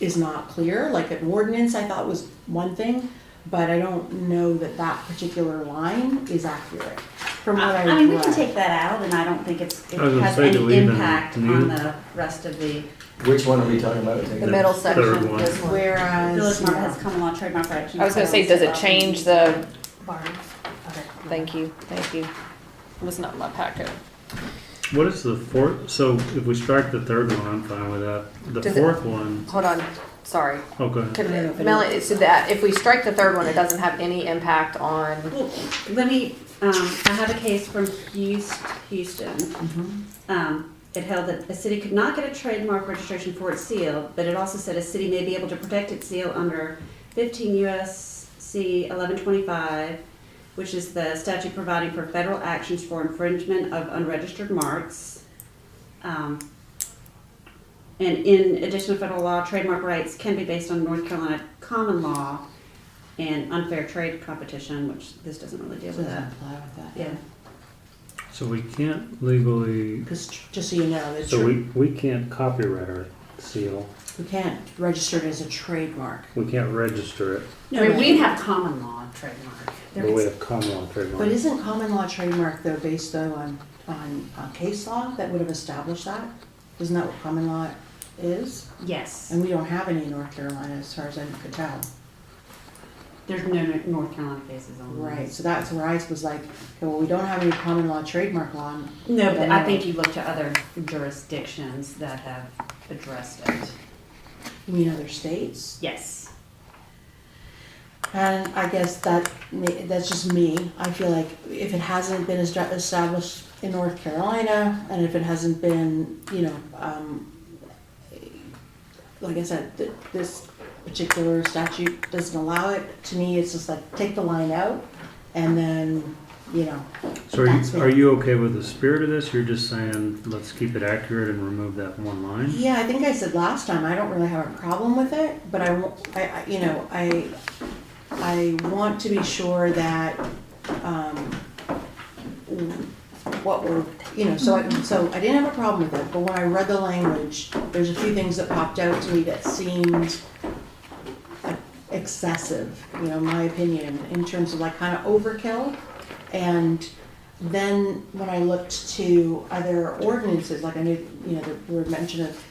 is not clear. Like an ordinance I thought was one thing, but I don't know that that particular line is accurate from what I read. I mean, we can take that out, and I don't think it I was gonna has say any delete and impact delete. on the rest of the. Which one are we talking about? The middle third section, one. this one. Whereas, Village Market has common law trademark rights. I was gonna say, does it change the, Okay. thank you. It was not in my packet. What is the fourth, so if we strike the third one, I'm fine with that. The Does it- fourth one, Hold on, sorry. oh, go ahead. Could, Melanie, so that, if we strike the third one, it doesn't have any impact on, Well, let me, I have a case from Houston. It held that a city could not get a trademark registration for its seal, but it also said a city may be able to protect its seal under 15 U.S.C. 1125, which is the statute providing for federal actions for infringement of unregistered marks. And in addition to federal law, trademark rights can be based on North Carolina common law and unfair trade competition, which this doesn't really deal with that. apply with that. Yeah. So we can't legally, Because just so you know, it's so we can't copyright our seal. we can't register it as a trademark. We can't register it, I mean, we have common law trademark. There but we is- have common law trademark. But isn't common law trademark though based though on case law that would have established that? Isn't that what common law is? Yes. And we don't have any in North Carolina as far as I could tell. There's no North Carolina cases on Right, this. so that's where I was like, okay, well, we don't have any common law trademark law. No, but I think you look to other jurisdictions that have addressed it. You mean other states? Yes. And I guess that's just me. I feel like if it hasn't been established in North Carolina, and if it hasn't been, like I said, this particular statute doesn't allow it, to me, it's just like, take the line out, and then, So that's are me. you okay with the spirit of this? You're just saying, let's keep it accurate and remove that one line? Yeah, I think I said last time, I don't really have a problem with it, but I want to be sure that, what we're, so I didn't have a problem with it, but when I read the language, there's a few things that popped out to me that seemed excessive, my opinion, in terms of like kind of overkill. And then when I looked to other ordinances, like I knew, there were mention of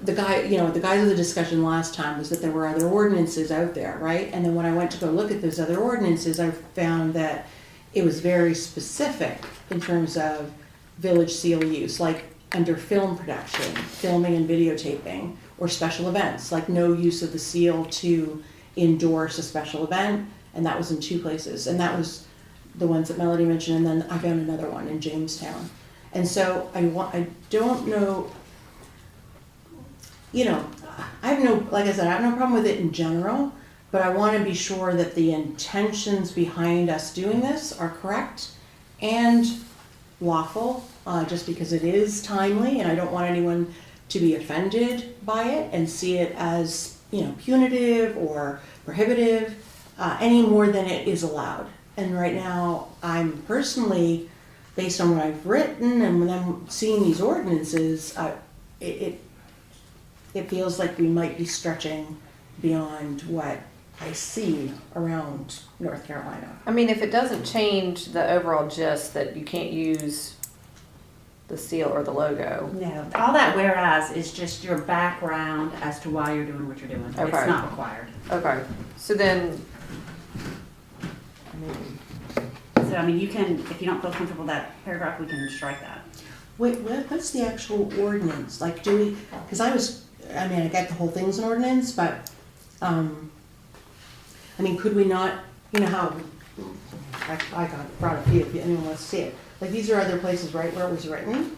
the guise of the discussion last time was that there were other ordinances out there, right? And then when I went to go look at those other ordinances, I found that it was very specific in terms of village seal use, like under film production, filming and videotaping, or special events, like no use of the seal to endorse a special event, and that was in 2 places. And that was the ones that Melody mentioned, and then I found another one in Jamestown. And so I don't know, I have no, like I said, I have no problem with it in general, but I want to be sure that the intentions behind us doing this are correct and lawful, just because it is timely, and I don't want anyone to be offended by it and see it as, punitive or prohibitive, any more than it is allowed. And right now, I'm personally, based on what I've written and when I'm seeing these ordinances, it feels like we might be stretching beyond what I see around North Carolina. I mean, if it doesn't change the overall gist that you can't use the seal or the logo. No, all that whereas is just your background as to why you're doing what you're doing. Okay. It's not required. Okay, so then, So, you can, if you don't feel comfortable with that paragraph, we can strike that. Wait, what's the actual ordinance? Like, do we, because I get the whole thing's an ordinance, but, could we not, how, I brought a few if anyone wants to see it. Like, these are other places, right, where it was written?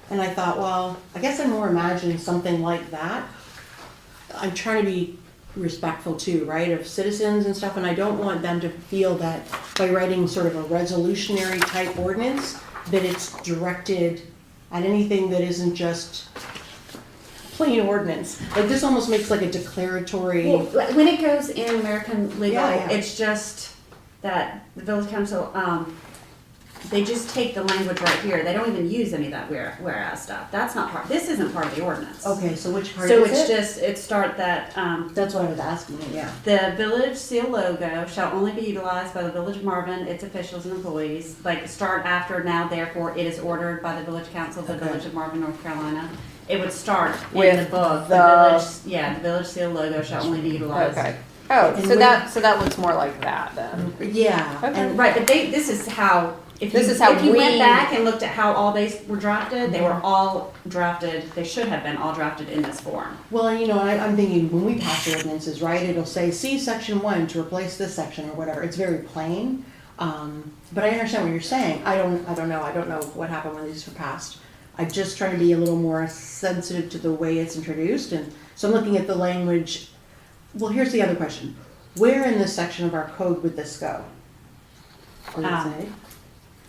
And I thought, well, I guess I more imagined something like that. I'm trying to be respectful too, right, of citizens and stuff, and I don't want them to feel that by writing sort of a resolutionary type ordinance, that it's directed at anything that isn't just plain ordinance. Like, this almost makes like a declaratory. Well, when it goes in American legal, Yeah. it's just that the village council, they just take the language right here. They don't even use any of that whereas stuff. That's not this isn't part of the ordinance. Okay, so which part So is it's it? just, that, That's what I was asking, yeah. the village seal logo shall only be utilized by the village of Marvin, its officials and employees. Like, start after now, therefore, it is ordered by the village council of the Okay. village of Marvin, North Carolina. It would start in With the book. the- The village seal logo shall only be utilized. okay. Oh, And so when- that looks more like that then. Yeah, Okay. and Right, but this is how, if This you, is how if you went we- back and looked at how all these were drafted, they were all drafted, they should have been all drafted in this form. well, I'm thinking when we pass ordinances, right, it'll say, see section 1 to replace this section or whatever. It's very plain. But I understand what you're saying. I don't know what happened when these were passed. I'm just trying to be a little more sensitive to the way it's introduced, and so I'm looking at the language. Well, here's the other question. Where in this section of our code would this go? Or does it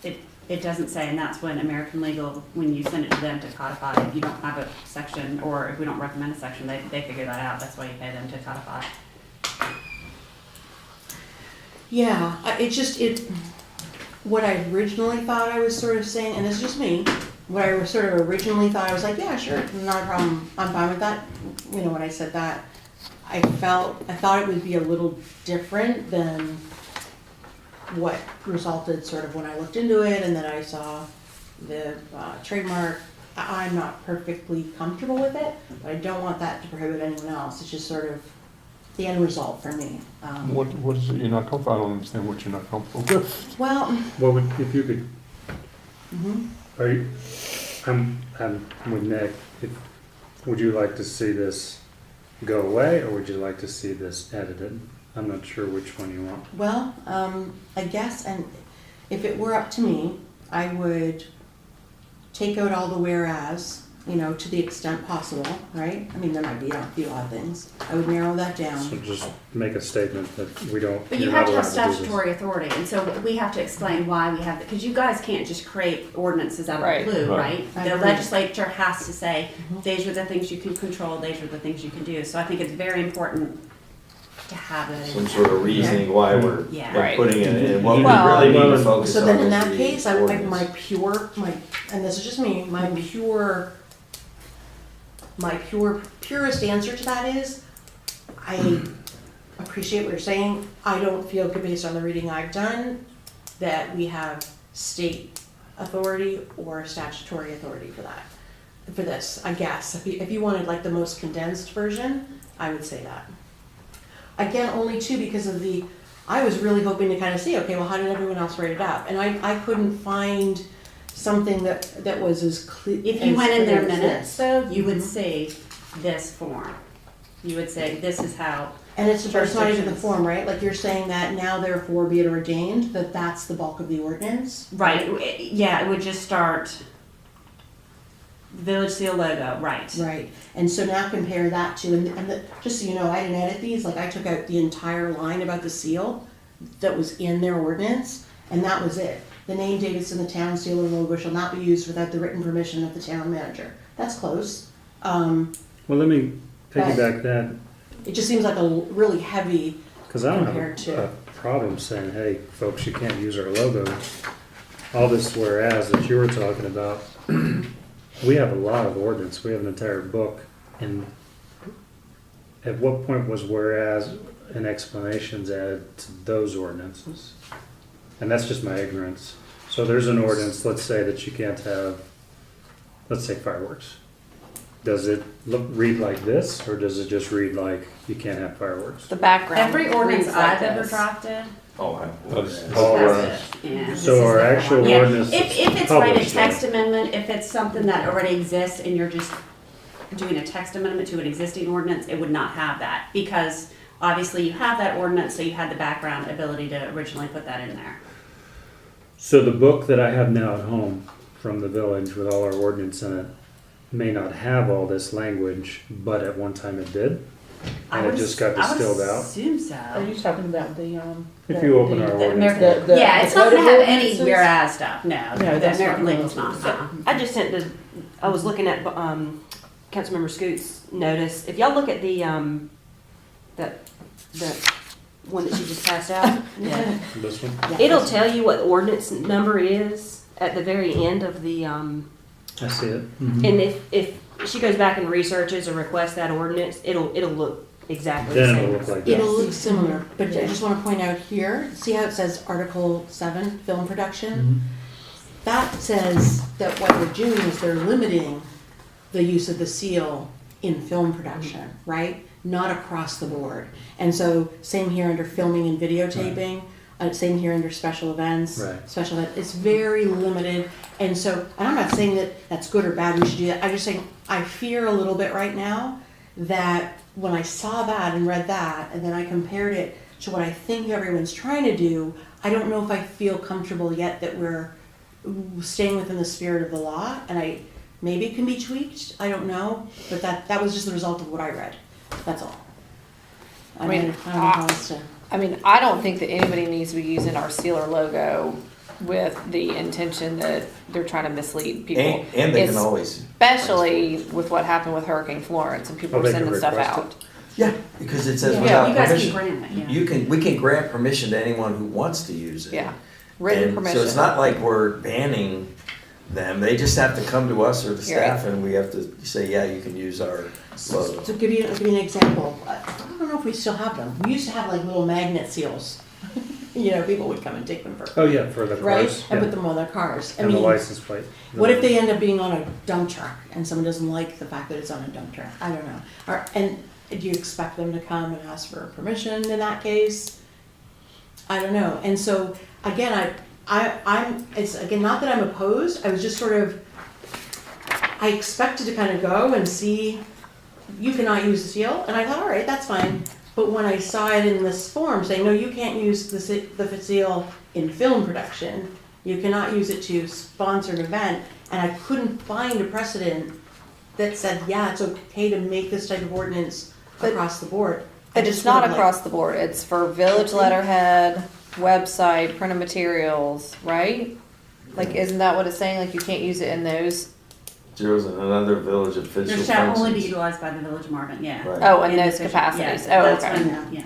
say? It doesn't say, and that's when American Legal, when you send it to them to codify, if you don't have a section, or if we don't recommend a section, they figure that out. That's why you pay them to codify. Yeah, what I originally thought I was sort of saying, and it's just me, what I was sort of originally thought, I was like, yeah, sure, not a problem, I'm fine with that. When I said that, I thought it would be a little different than what resulted sort of when I looked into it, and then I saw the trademark I'm not perfectly comfortable with it, but I don't want that to prohibit anyone else. It's just sort of the end result for me. What is it you're not comfortable, I don't understand what you're not comfortable with. Well, What would, if you could, mhm. are you, I'm with Nick, would you like to see this go away, or would you like to see this edited? I'm not sure which one you want. Well, I guess, and if it were up to me, I would take out all the whereas, you know, to the extent possible, right? I mean, there might be a few odd things. I would narrow that So down. just make a statement that we don't, But you you're have not to have allowed to do this. statutory authority, and so we have to explain why we have it, because you guys can't just create ordinances out of Right. the blue, Right. right? I The agree. legislature has to say, Mhm. these are the things you can control, these are the things you can do. So I think it's very important to have it. Some sort of reasoning why we're Yeah. like, Right. putting it in. What we Well- really need to Well, focus So on then in is that the case, my ordinance. pure, and this is just me, my purest answer to that is, I appreciate what you're saying. I don't feel, based on the reading I've done, that we have state authority or statutory authority for that, for this, I guess. If you wanted like the most condensed version, I would say that. Again, only too because of I was really hoping to kind of see, okay, well, how did everyone else write it up? And I couldn't find something that was as clear. If you went in their minutes, though, you would see this form. You would say, this is how, And it's not even the jurisdictions. form, right? Like you're saying that now therefore be it ordained, that that's the bulk of the ordinance? right, yeah, it would just start village seal logo, right. Right, and so now compare that to, just so you know, I didn't edit these, like I took out the entire line about the seal that was in their ordinance, and that was it. The name Davidson, the town seal or logo shall not be used without the written permission of the town manager. That's close. Well, let me piggyback that, It just seems like a really heavy, because I don't Compared have to- a problem saying, hey, folks, you can't use our logo. All this whereas that you were talking about, we have a lot of ordinance, we have an entire book, and at what point was whereas and explanations added to those ordinances? And that's just my ignorance. So there's an ordinance, let's say that you can't have, let's say fireworks. Does it read like this, or does it just read like you can't have fireworks? The background. Every ordinance reads like I've ever this. drafted Oh, I. That's- Oh, has right. it. Yeah, this So is our the actual one. Yeah, ordinance If is it's right, a published, text amendment, if it's something that already exists and you're just doing a text amendment to an existing ordinance, it would not have that. Because obviously you have that ordinance, so you had the background ability to originally put that in there. So the book that I have now at home from the village with all our ordinance in it may not have all this language, but at one time it did. And it just got distilled I would out. assume so. Are you talking about the, If you open our The ordinance American, book. yeah, it's not gonna have any ordinances? whereas stuff, no. No, The that's American not legal's what not, it uh-uh. I just sent I was looking at, Councilmember Scoot's notice. If y'all look at the one that she just passed out, Yeah. This one? it'll tell you what the ordinance number is at the very end of the, I see it. and if she goes back and researches or requests that ordinance, it'll look exactly the Then same. it'll look like it'll that. look similar, but I Yeah. just wanna point out here, see how it says Article 7, film production? That says that what they're doing is they're limiting the use of the seal in film production, right? Not across the board. And so, same here under filming and videotaping, same here under special events. Right. Special event, it's very limited. And so, and I'm not saying that that's good or bad, we should do that. I'm just saying, I fear a little bit right now that when I saw that and read that, and then I compared it to what I think everyone's trying to do, I don't know if I feel comfortable yet that we're staying within the spirit of the law, and maybe it can be tweaked, I don't know, but that was just the result of what I read, that's all. I mean, don't know how else to. I mean, I don't think that anybody needs to be using our seal or logo with the intention that they're trying to mislead people. And they can always. Especially with what happened with Hurricane Florence and people Oh, were they can sending stuff request out. Yeah, because it says Yeah. without You guys can permission. grant it, yeah. We can grant permission to anyone who wants to use it. Yeah, written And permission. So it's not like we're banning them, they just have to come to us or the You're right. staff and we have to say, yeah, you can use our logo. To give you an example, I don't know if we still have them, we used to have like little magnet seals. people would come and take them for, Oh, yeah, for the right? cars. And yeah. put them on their cars. I And the mean, license plate. what if they end up being on a dump truck and someone doesn't like the fact that it's on a dump truck? I don't know. And do you expect them to come and ask for permission in that case? I don't know. And so again, it's again, not that I'm opposed. I was just sort of, I expected to kind of go and see, you cannot use the seal, and I thought, all right, that's fine. But when I saw it in this form saying, no, you can't use the seal in film production, you cannot use it to sponsor an event, and I couldn't find a precedent that said, yeah, it's okay to make this type of ordinance across the board. But it's not across the board. It's for village letterhead, website, printed materials, right? Like, isn't that what it's saying? Like, you can't use it in those? Zero's in another village official, There for shall only be instance. utilized by the village of Marvin, yeah. Right. Oh, in In those official- capacities. yeah, Oh, that's okay. when, yeah.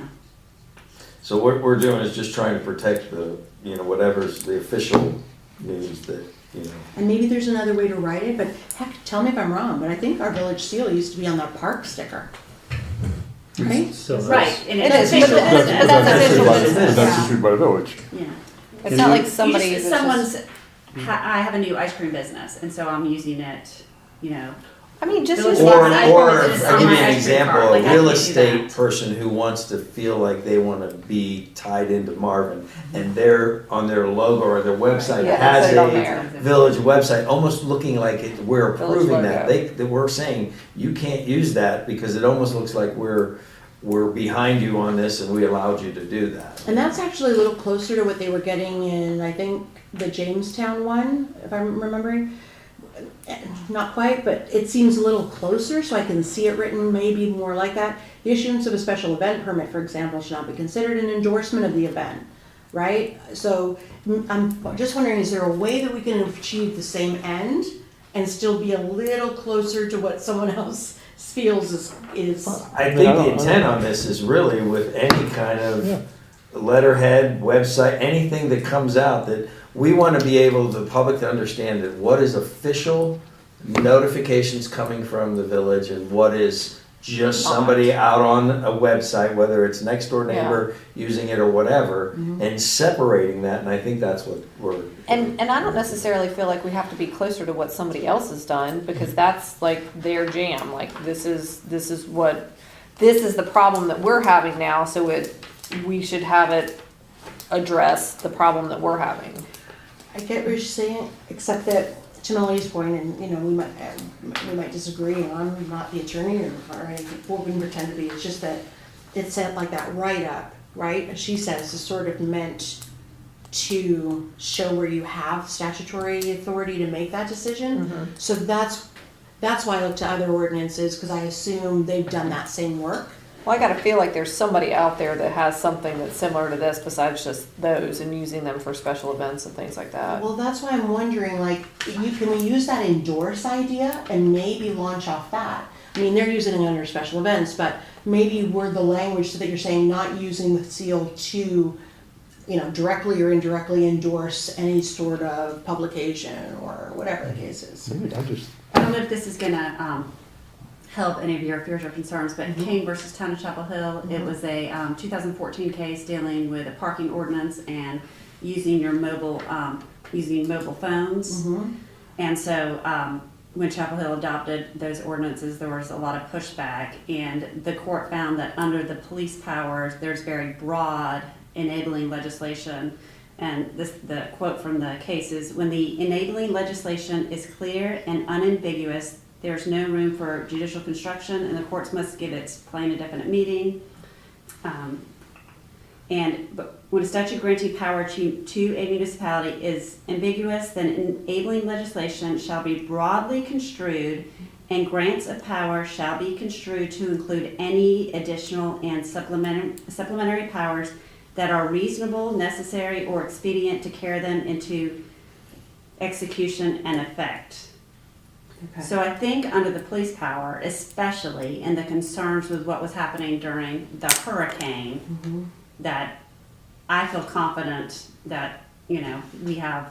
So what we're doing is just trying to protect the, whatever's the official news that, And maybe there's another way to write it, but heck, tell me if I'm wrong, but I think our village seal used to be on the park sticker. Right? So Right, and It it's is, but official that's- business. but that's official issued by- business. That's Yeah. issued by the village. Yeah. It's not like You somebody's. just- it's just- someone's, I have a new ice cream business, and so I'm using it, I mean, just Village use Market. Or, I or think it's I'll on give you my an ice cream example, cart, like, I a real can do estate that. person who wants to feel like they want to be tied into Marvin, and they're on their logo or their website Yeah, has put it on a there. village website, almost looking like we're Village approving that. logo. That we're saying, you can't use that because it almost looks like we're behind you on this and we allowed you to do that. And that's actually a little closer to what they were getting in, I think, the Jamestown one, if I'm remembering. Not quite, but it seems a little closer, so I can see it written maybe more like that. The issuance of a special event permit, for example, should not be considered an endorsement of the event, right? So I'm just wondering, is there a way that we can achieve the same end and still be a little closer to what someone else feels is I think the intent on this is really with any kind of letterhead, website, anything that comes out, that we want to be able, the public to understand that what is official notifications coming from the village and what is just somebody out on a website, whether it's next door neighbor using it or whatever, and separating that, and I think that's what we're. And I don't necessarily feel like we have to be closer to what somebody else has done, because that's like their jam. Like, this is the problem that we're having now, so we should have it address the problem that we're having. I get what you're saying, except that to Melody's point, and we might disagree, and I'm not the attorney or wouldn't pretend to be. It's just that it said like that write up, right? As she says, is sort of meant to show where you have statutory authority to make that decision. So that's why I look to other ordinances, because I assume they've done that same work. Well, I gotta feel like there's somebody out there that has something that's similar to this besides just those, and using them for special events and things like that. Well, that's why I'm wondering, like, can we use that endorse idea and maybe launch off that? I mean, they're using it under special events, but maybe word the language so that you're saying not using the seal to, directly or indirectly endorse any sort of publication or whatever the case is. Maybe I don't know if this is gonna help any of your fears or concerns, but Kane versus Town of Chapel Hill, it was a 2014 case dealing with a parking ordinance and using your mobile phones. And so when Chapel Hill adopted those ordinances, there was a lot of pushback, and the court found that under the police powers, there's very broad enabling legislation. And the quote from the case is, when the enabling legislation is clear and unambiguous, there's no room for judicial construction, and the courts must give its plain and definite meaning. But when a statute granting power to a municipality is ambiguous, then enabling legislation shall be broadly construed, and grants of power shall be construed to include any additional and supplementary powers that are reasonable, necessary, or expedient to carry them into execution and effect. Okay. So I think under the police power, especially, and the concerns with what was happening during the hurricane, that I feel confident that, we have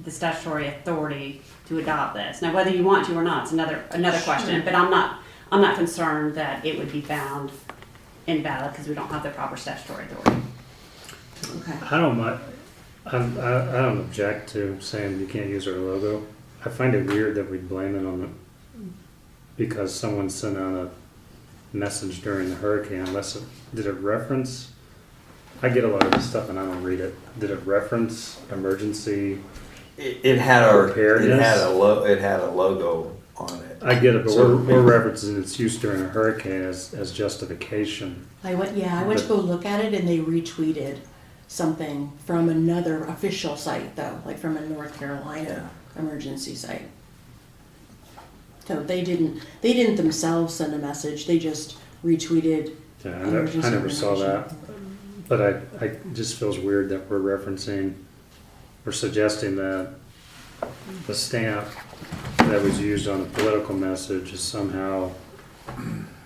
the statutory authority to adopt this. Now, whether you want to or not, it's another question, but I'm not concerned that it would be found invalid because we don't have the proper statutory authority. Okay. I don't mind, I don't object to saying you can't use our logo. I find it weird that we blame it on the, because someone sent out a message during the hurricane, unless it, did it reference? I get a lot of this stuff and I don't read it. Did it reference emergency? It had Preparedness. it had a logo on it. I get it, but So- we're referencing its use during a hurricane as justification. I went to go look at it and they retweeted something from another official site though, like from a North Carolina emergency site. So they didn't themselves send a message, they just retweeted. Yeah, Emergency I never saw information. that. But it just feels weird that we're referencing, or suggesting that the stamp that was used on a political message is somehow,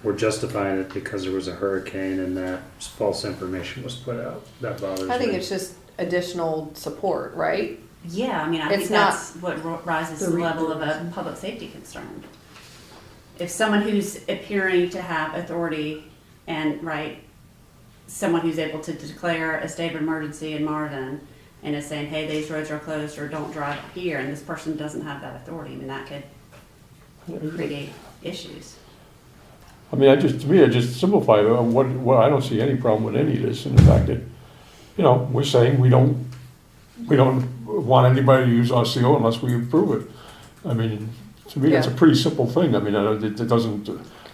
we're justifying it because there was a hurricane and that false information was put out. That bothers me. I think it's just additional support, right? Yeah, I mean, I It's think not- that's what rises to The the re- level of a public safety concern. If someone who's appearing to have authority and, right, someone who's able to declare a state of emergency in Marvin and is saying, hey, these roads are closed or don't drive here, and this person doesn't have that authority, I mean, that could create issues. I mean, to me, I just simplify it. What I don't see any problem with any of this, and the fact that, you know, we're saying we don't want anybody to use our seal unless we approve it. I mean, to me, that's a Yeah. pretty simple thing. I mean, it doesn't,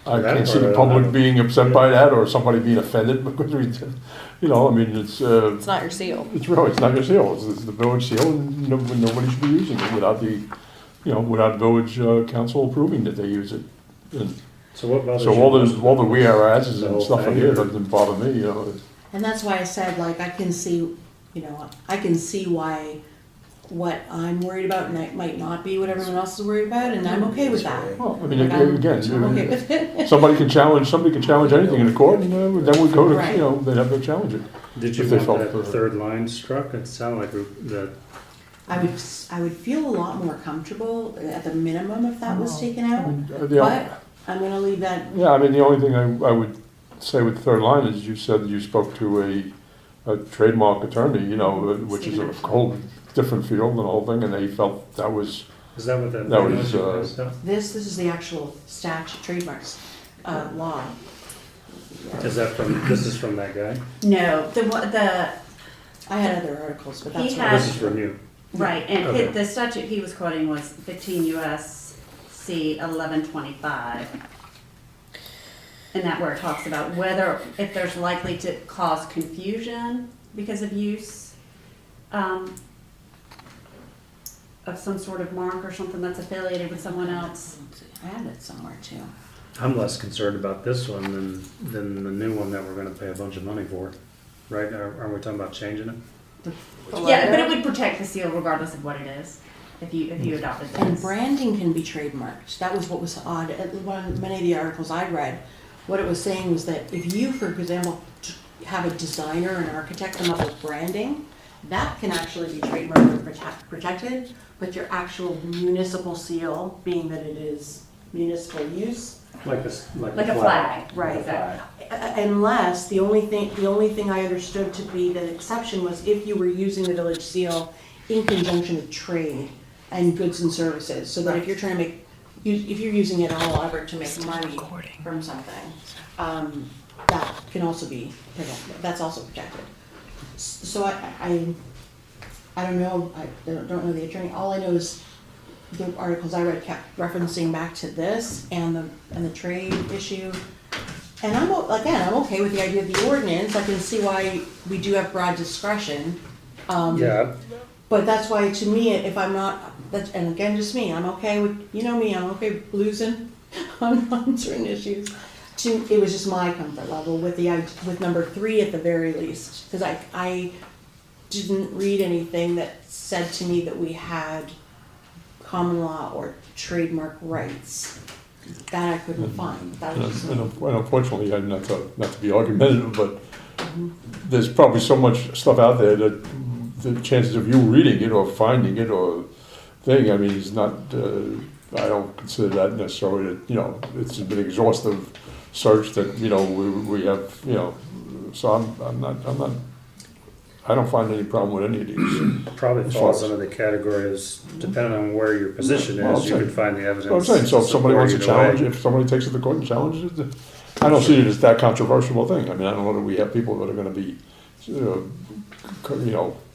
I That can't see part, the I public don't- being upset by that, or somebody being offended because we, you know, I mean, It's not your seal. it's not your seal, it's the village seal, and nobody should be using it without without village council approving that they use it. And So what bothers so you? all the we are asses The and whole stuff in thing, here or- doesn't bother me, you know. And that's why I said, like, I can see why what I'm worried about might not be what everyone else is worried about, and I'm okay with that. Well, I mean, Like, I'm again, okay with it. somebody can challenge anything in the court, and then we go to, Right. you know, they'd have to challenge it. Did you if they want felt that for- third line struck? It sounded like that. I would feel a lot more comfortable at the minimum if that was taken I out, mean, but I'm gonna leave that. Yeah, I mean, the only thing I would say with the third line is you said that you spoke to a trademark attorney, you know, which is a whole different field and the whole thing, and they felt that was, Is that what that? That thing was, you passed out? This is the actual statute, trademarks, law. Is that from, this is from that guy? No, I had other articles, but that's He what. had- This is from you. right, and Okay. the statute he was quoting was 15 U.S.C. 1125. And that where it talks about if there's likely to cause confusion because of use of some sort of mark or something that's affiliated with someone else. I had it somewhere too. I'm less concerned about this one than the new one that we're gonna pay a bunch of money for, right? Are we talking about changing it? Yeah, but it would protect the seal regardless of what it is, if you adopted this. And branding can be trademarked. That was what was odd. Many of the articles I read, what it was saying was that if you, for example, have a designer and architect come up with branding, that can actually be trademarked and protected, but your actual municipal seal, being that it is municipal use, Like Like a flag. right? Exactly. Unless, the only thing I understood to be the exception was if you were using the village seal in conjunction with trade and goods and services, so that if you're trying to if you're using it all ever to make money from something, that can also be protected, that's also protected. So I don't know, I don't know the attorney, all I know is the articles I read kept referencing back to this and the trade issue. And I'm okay with the idea of the ordinance, I can see why we do have broad discretion. Yeah, But that's why, to me, if I'm not, and again, just me, I'm okay with, you know me, I'm okay with losing on certain issues. It was just my comfort level with number 3 at the very least, because I didn't read anything that said to me that we had common law or trademark rights. That I couldn't find. That was just And unfortunately, not to be argumentative, but there's probably so much stuff out there that the chances of you reading it or finding it or thing, I mean, is not, I don't consider that necessarily, you know, it's been exhaustive search that, you know, we have, you know, so I'm not, I don't find any problem with any of these. Probably As falls far as- under the category as, depending on where your position Well, I'm is, you saying- can find the evidence. I'm saying, so if somebody wants to support either way. challenge, if somebody takes it to court and challenges it, I don't see it as that controversial a thing. I mean, I don't know that we have people that are gonna be,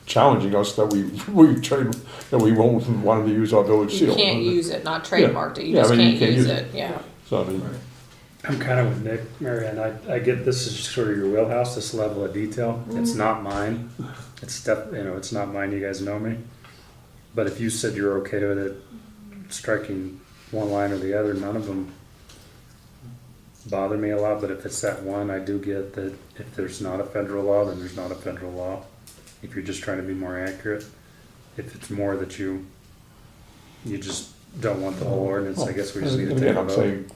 challenging us that that we won't want them to use our village seal. You can't use it, not trademarked it, you Yeah, just I mean, you can't can't use use it, yeah. So, I mean, I'm kind of with Nick, Marianne. I get this is sort of your wheelhouse, this level of detail. It's not mine. It's not mine. You guys know me. But if you said you're okay with it, striking one line or the other, none of them bother me a lot. But if it's that one, I do get that if there's not a federal law, then there's not a federal law. If you're just trying to be more accurate, if it's more that you just don't want the whole ordinance, I guess we just need to and take again, a I'm vote. saying,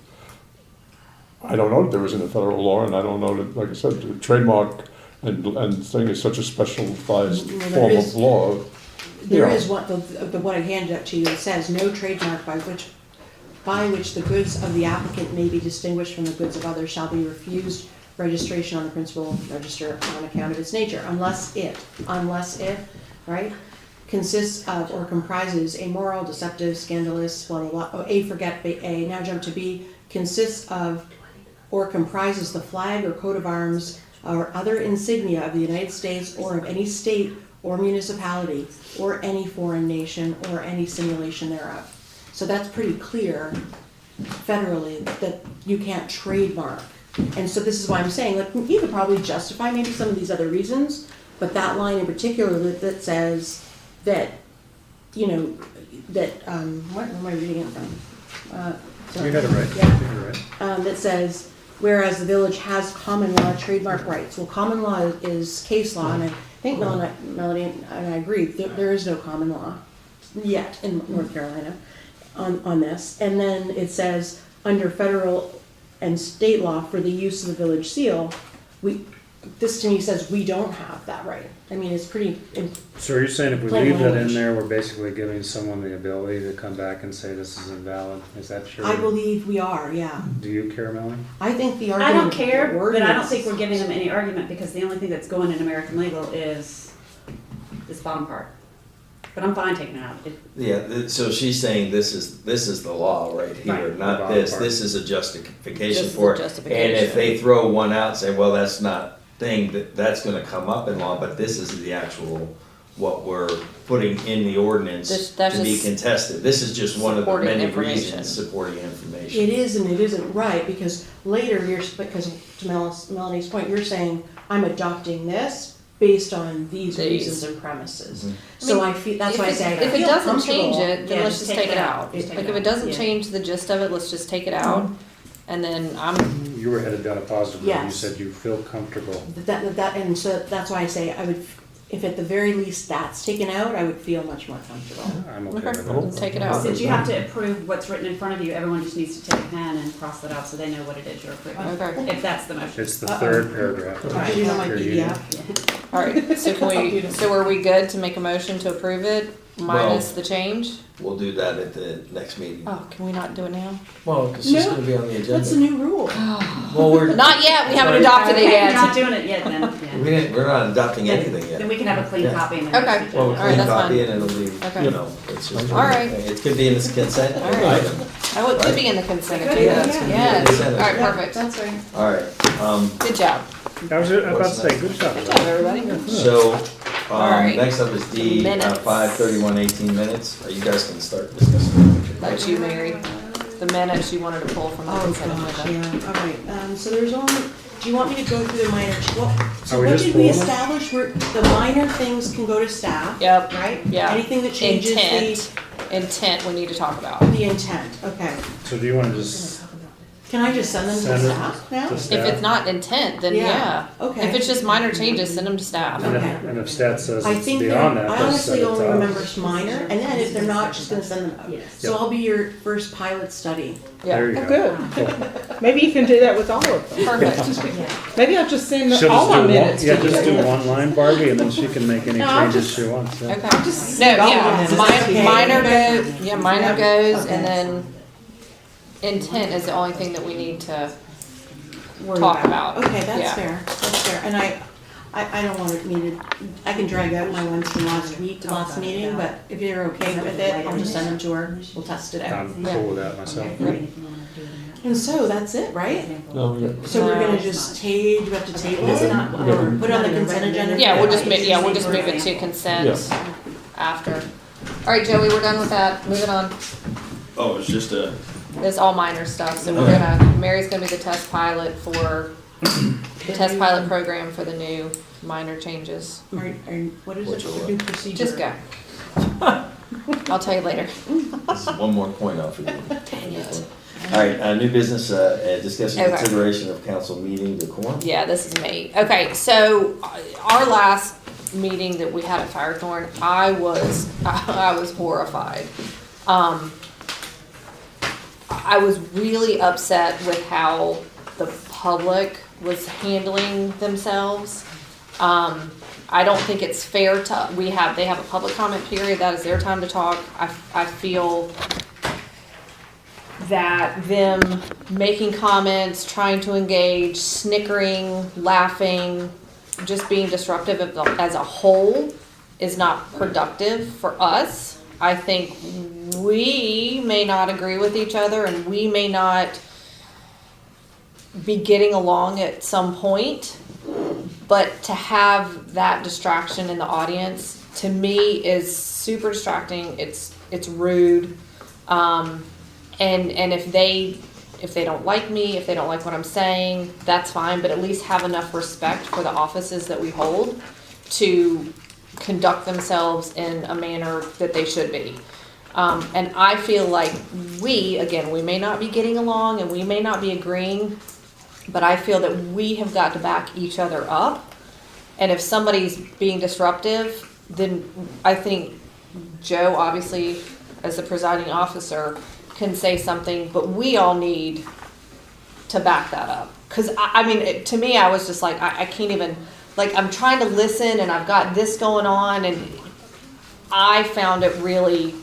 I don't know that there isn't a federal law, and I don't know that, like I said, the trademark and thing is such a specialized Well, there form is- of law. There Yeah. is what, the one I handed up to you, it says, no trademark by which the goods of the applicant may be distinguished from the goods of others shall be refused registration on the principal register on account of its nature, unless it, right, consists of or comprises a moral, deceptive, scandalous, blah, blah, blah, now jump to B, consists of or comprises the flag or coat of arms or other insignia of the United States or of any state or municipality or any foreign nation or any simulation thereof. So that's pretty clear federally that you can't trademark. And so this is why I'm saying, like, you could probably justify maybe some of these other reasons, but that line in particular that says that, what am I reading it from? You got it right. Yeah. You got it right. That says, whereas the village has common law trademark rights. Well, common law is case law, and I think Melanie and I agree, there is no common law yet in North Carolina on this. And then it says, under federal and state law for the use of the village seal, this to me says we don't have that right. I mean, it's pretty, So are you saying if we Plain leave that in language. there, we're basically giving someone the ability to come back and say this is invalid? Is that true? I believe we are, yeah. Do you care, Melanie? I think the I argument. don't care, the but I don't ordinance- think we're giving them any argument because the only thing that's going in American legal is this bottom part. But I'm fine taking it out. Yeah, so she's saying this is the law right here, Right. not The this. bottom part. This is a justification This is for a it. justification. And if they throw one out, say, well, that's not that's gonna come up in law, but this is the actual, what we're putting in the ordinance That's to be just contested. This is just one of the supporting many information. reasons supporting information. It is and it isn't right, because later because to Melanie's point, you're saying, I'm adopting this based on these These. reasons and premises. Mhm. So I feel, that's why I say I If it feel doesn't comfortable. change it, then Yeah, let's just just take it out. Just take Like, it if it out. doesn't Yeah. change the gist of it, let's just take it out. And then You were headed down a positive road. You Yes. said you feel comfortable. And so that's why I say I would, if at the very least that's taken out, I would feel much more comfortable. I'm okay Okay, with then that. take it out. Since you have to approve what's written in front of you, everyone just needs to take a pen and cross that out so they know what it is you're approving. Okay. If that's the motion. It's the third paragraph. I do know my Here, you PDF. All right, so so are we good to make a motion to approve it minus the change? We'll do that at the next meeting. Oh, can we not do it now? Well, it's just No, gonna be on the That's a agenda. new rule. Well, we're, Not yet, we haven't Sorry. adopted it Okay, if you're not yet. doing it yet, then, yeah. we're not adopting anything Then yet. we can have a clean Yeah. copy and then. Okay. next Well, agenda. we'll All right, clean that's copy fine. and it'll be, Okay. you know, it's just. All right. It could be in this consent All right. item. Oh, it could be in the consent It could, agenda. yeah. Yes, all right, Yeah, perfect. That's right. All right, Good job. I was about to say, good job. Good job, everybody. so, All right. next up is D, Minutes. 5/31/18 minutes. You guys can start discussing. That's you, Mary. The minutes you wanted to pull from the Oh, consent gosh, agenda. yeah, all right, so there's only, do you want me to go through the minor, so Are we what just did we pulling them? establish, where the minor things can go to staff, Yep, right? yeah. Anything that changes Intent we need to talk about. the intent, okay. So do you want to just Can I just send them to Send it staff now? to If staff? it's not intent, then yeah. Okay. If it's just minor changes, send them to staff. And Okay. if stat says I it's think beyond that, I then honestly set it only up. remember minor, and then if they're not, just gonna send them out. Yes. So I'll be your first pilot study. There Yeah, you Oh, go. good. Maybe you can do that with all of them. perfect. Maybe I'll just send She'll all just my do one, minutes yeah, to just do you. one line, Barbie, and then she can make any No, I'll changes just- she wants. Yeah. Okay. I'll just No, send all my yeah, minutes. Okay. minor goes, yeah, minor goes, Okay. and then intent is the only thing that we need to Worry talk about. Okay, that's Yeah. fair, that's fair, and I I don't want I can drag out my ones from last week, last meeting, but if you're okay with it, I'll just send them to her, we'll test it out. I'm cool with that myself. And so that's it, right? No, yeah. So we're gonna just do you have to table it, or put it on the consent agenda? Yeah, we'll just move it to consent after. All right, Joey, we're done with that. Moving on. Oh, it's just a. It's all minor stuff. So Mary's gonna be the test pilot for the test pilot program for the new minor changes. What is it, the new procedure? Just go. I'll tell you later. This is one more point off of you. Dang it. All right, new business, discussion Okay. consideration of council meeting decorum. Yeah, this is me. Okay, so our last meeting that we had at Firethorn, I was horrified. I was really upset with how the public was handling themselves. I don't think it's fair to, they have a public comment period, that is their time to talk. I feel that them making comments, trying to engage, snickering, laughing, just being disruptive as a whole is not productive for us. I think we may not agree with each other and we may not be getting along at some point, but to have that distraction in the audience, to me, is super distracting. It's rude. And if they don't like me, if they don't like what I'm saying, that's fine, but at least have enough respect for the offices that we hold to conduct themselves in a manner that they should be. And I feel like we may not be getting along and we may not be agreeing, but I feel that we have got to back each other up. And if somebody's being disruptive, then I think Joe, obviously, as the presiding officer, can say something, but we all need to back that up. Because, to me, I was just like, I can't even, I'm trying to listen and I've got this going on, and I found it really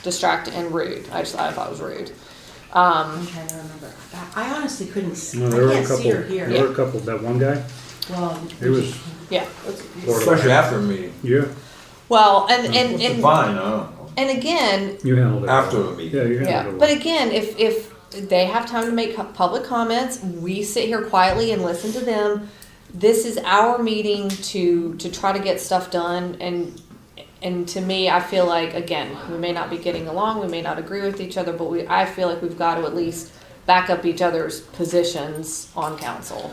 distracting and rude. I thought it was rude. I'm trying to remember. I honestly couldn't see, No, I there were a can't see or couple, hear. there were a couple, that one guy, Well, he was Yeah. Especially after a meeting. Yeah, Well, Fine, I don't know. and again, you handled it. After well. a meeting. Yeah, you handled yeah, it. but well. again, if they have time to make public comments, we sit here quietly and listen to them. This is our meeting to try to get stuff done, and to me, I feel like, again, we may not be getting along, we may not agree with each other, but I feel like we've got to at least back up each other's positions on council.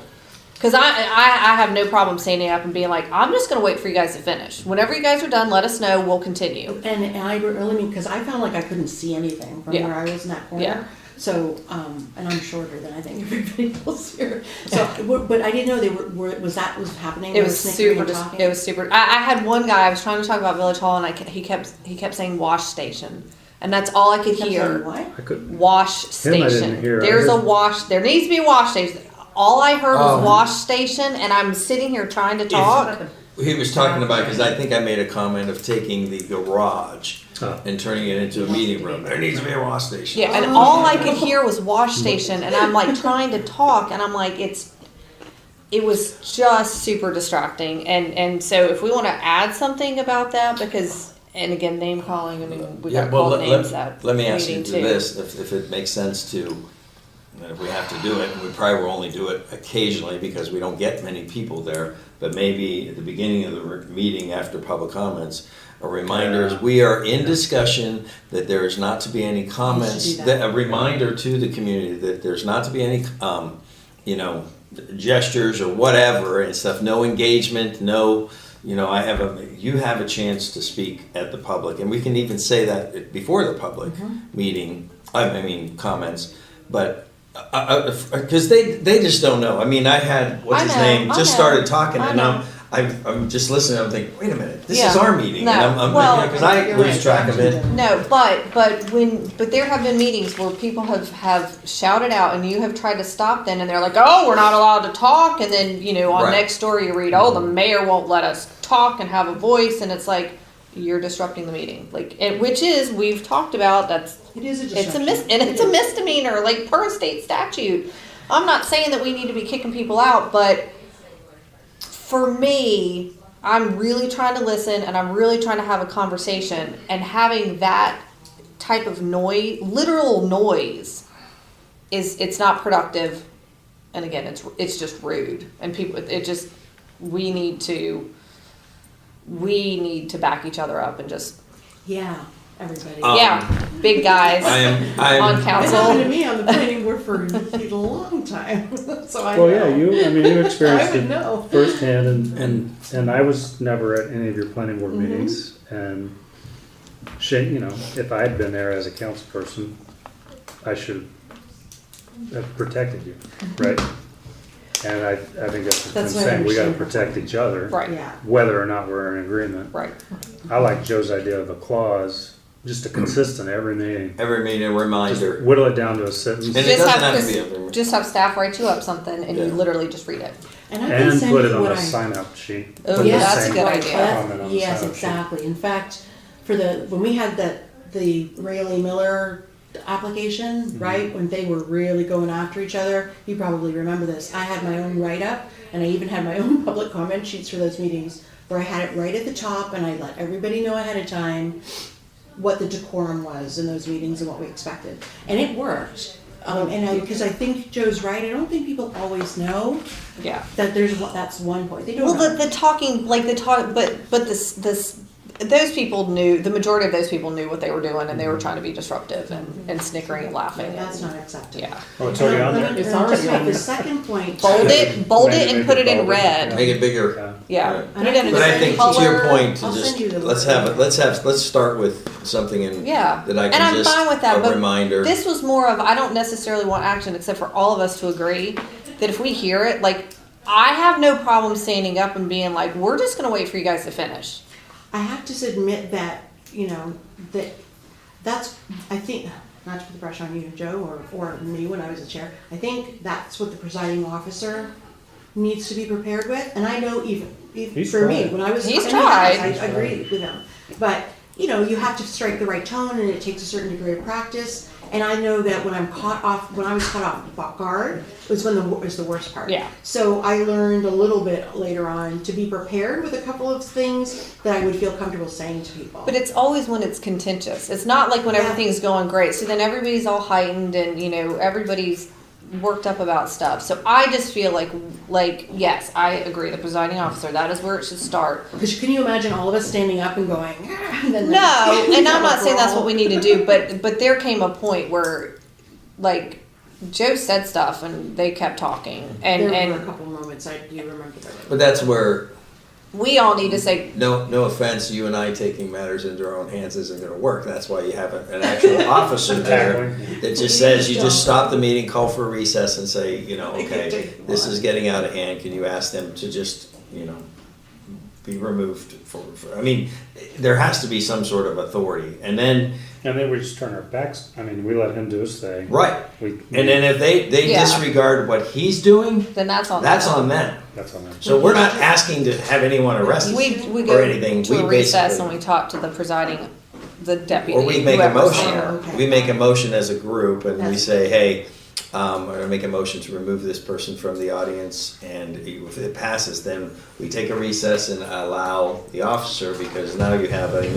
Because I have no problem standing up and being like, I'm just going to wait for you guys to finish. Whenever you guys are done, let us know, we'll continue. And I really mean, because I felt like I couldn't see anything from Yeah. where I was in that corner. Yeah. So, and I'm shorter than I think everybody else here. So, but I didn't know they was happening. It They were was snickering super. and talking? It was super. I had one guy. I was trying to talk about Village Hall, and he kept saying wash station, and that's all I could Kept hear. saying what? I couldn't. Wash Him I station. didn't hear. I There's a heard- wash. There needs to be a wash station. All I heard was Oh. wash station, and I'm sitting here trying to talk. He was talking about, because I think I made a comment of taking the garage Oh. and turning it into a meeting room. There needs to be a wash station. Yeah, and all I could hear was wash station, and I'm like trying to talk, and I'm like, it was just super distracting, and so if we want to add something about that, because, and again, name calling, I mean, we got called names that let me ask you meeting to too. this, if it makes sense to, and if we have to do it, and we probably will only do it occasionally because we don't get many people there, but maybe at the beginning of the meeting after public comments, a reminder is we are in discussion, that there is not to be any comments, do that. a reminder to the community that there's not to be any, gestures or whatever and stuff, no engagement, no, you have a chance to speak at the public, and we can even say that before the public meeting, comments, but because they just don't know. I mean, I had what's his name just started talking, and I'm just listening. I'm thinking, wait a minute, this is our meeting, No. and Well, because I lose track of it. No, but there have been meetings where people have shouted out, and you have tried to stop them, and they're like, oh, we're not allowed to talk, and then on Right. next story you read, oh, the mayor won't let us talk and have a voice, and it's like, you're disrupting the meeting, which is, we've talked about, It is a it's disruption. it's a misdemeanor, per state statute. I'm not saying that we need to be kicking people out, but for me, I'm really trying to listen and I'm really trying to have a conversation, and having that type of noise, literal noise, it's not productive. And again, it's just rude, and people, we need to back each other up and just, Yeah, everybody. yeah, big guys on It happened to council. me on the planning board for a long time, so I Well, know. yeah, you experienced I would it know. firsthand, and I was never at any of your planning board meetings, and Shane, if I had been there as a council person, I should have protected you, right? And I think that's what That's I'm what I saying, we gotta understand. protect each other, Right, Yeah. whether or not we're in agreement. right. I like Joe's idea of a clause, just a consistent every meeting. Every meeting, a Just reminder. whittle it down to a sentence. And it Just doesn't have, have to be every. just have staff write you up something and you Yeah. literally just read it. And I can And send put it you on what a I. sign-up sheet. Oh, Put the yeah, that's a same good Right, idea. comment on the Yes, sign-up sheet. exactly. In fact, when we had the Rayleigh Miller application, right, when they were really going after each other, you probably remember this. I had my own write-up, and I even had my own public comment sheets for those meetings, where I had it right at the top, and I let everybody know ahead of time what the decorum was in those meetings and what we expected. And it worked. Because I think Joe's right, I don't think people always know Yeah. that that's one point. They don't Well, know. the talking, like the talk, but this, those people knew, the majority of those people knew what they were doing, and they were trying to be disruptive and snickering and laughing. That's and, not acceptable. yeah. Oh, it's already on there? It's already on The there. second point. Bold Yeah. it, bold it, Maybe and make put it it in bolder. red. Make it bigger. Yeah. Right. Put it in a But I different think color. to your point, I'll send you the let's start with something Yeah. that I And can I'm just, fine with that, a but reminder. This was more of, I don't necessarily want action except for all of us to agree that if we hear it, like, I have no problem standing up and being like, we're just gonna wait for you guys to finish. I have to admit that, that's, I think, not to put the pressure on you, Joe, or me when I was a chair, I think that's what the presiding officer needs to be prepared with. And I know even He's for me, tried. when I was. He's I tried. I agree with him. But, you have to strike the right tone, and it takes a certain degree of practice. And I know that when I was caught off guard, was the worst part. Yeah. So I learned a little bit later on to be prepared with a couple of things that I would feel comfortable saying to people. But it's always when it's contentious. It's not like when Yeah. everything's going great. So then everybody's all heightened and, everybody's worked up about stuff. So I just feel like, yes, I agree. The presiding officer, that is where it should start. Because can you imagine all of us standing up and going, "Ah," and then No, and I'm not saying that's brawl. what we need to do, but there came a point where, like, Joe said stuff and they kept talking, There were a and couple moments I do remember that. But that's where, we all need to say, no offense, you and I taking matters into our own hands isn't gonna work. That's why you have an actual officer there Tackling. that just says, you just stop the meeting, call for a recess and say, okay, take this one. is getting out of hand. Can you ask them to just, be removed I mean, there has to be some sort of authority. And then, And then we just turn our backs, we let him do his thing. right. We, And then if they Yeah. disregard what he's doing, then that's on that's them. on them. that's on them. So we're not asking to have anyone arrested We or go anything. to We a recess basically, and we talk to the presiding, the deputy, or we make a whoever's motion. there. Okay. We make a motion as a group and we That's- say, hey, I'm gonna make a motion to remove this person from the audience, and if it passes, then we take a recess and allow the officer, because now you have a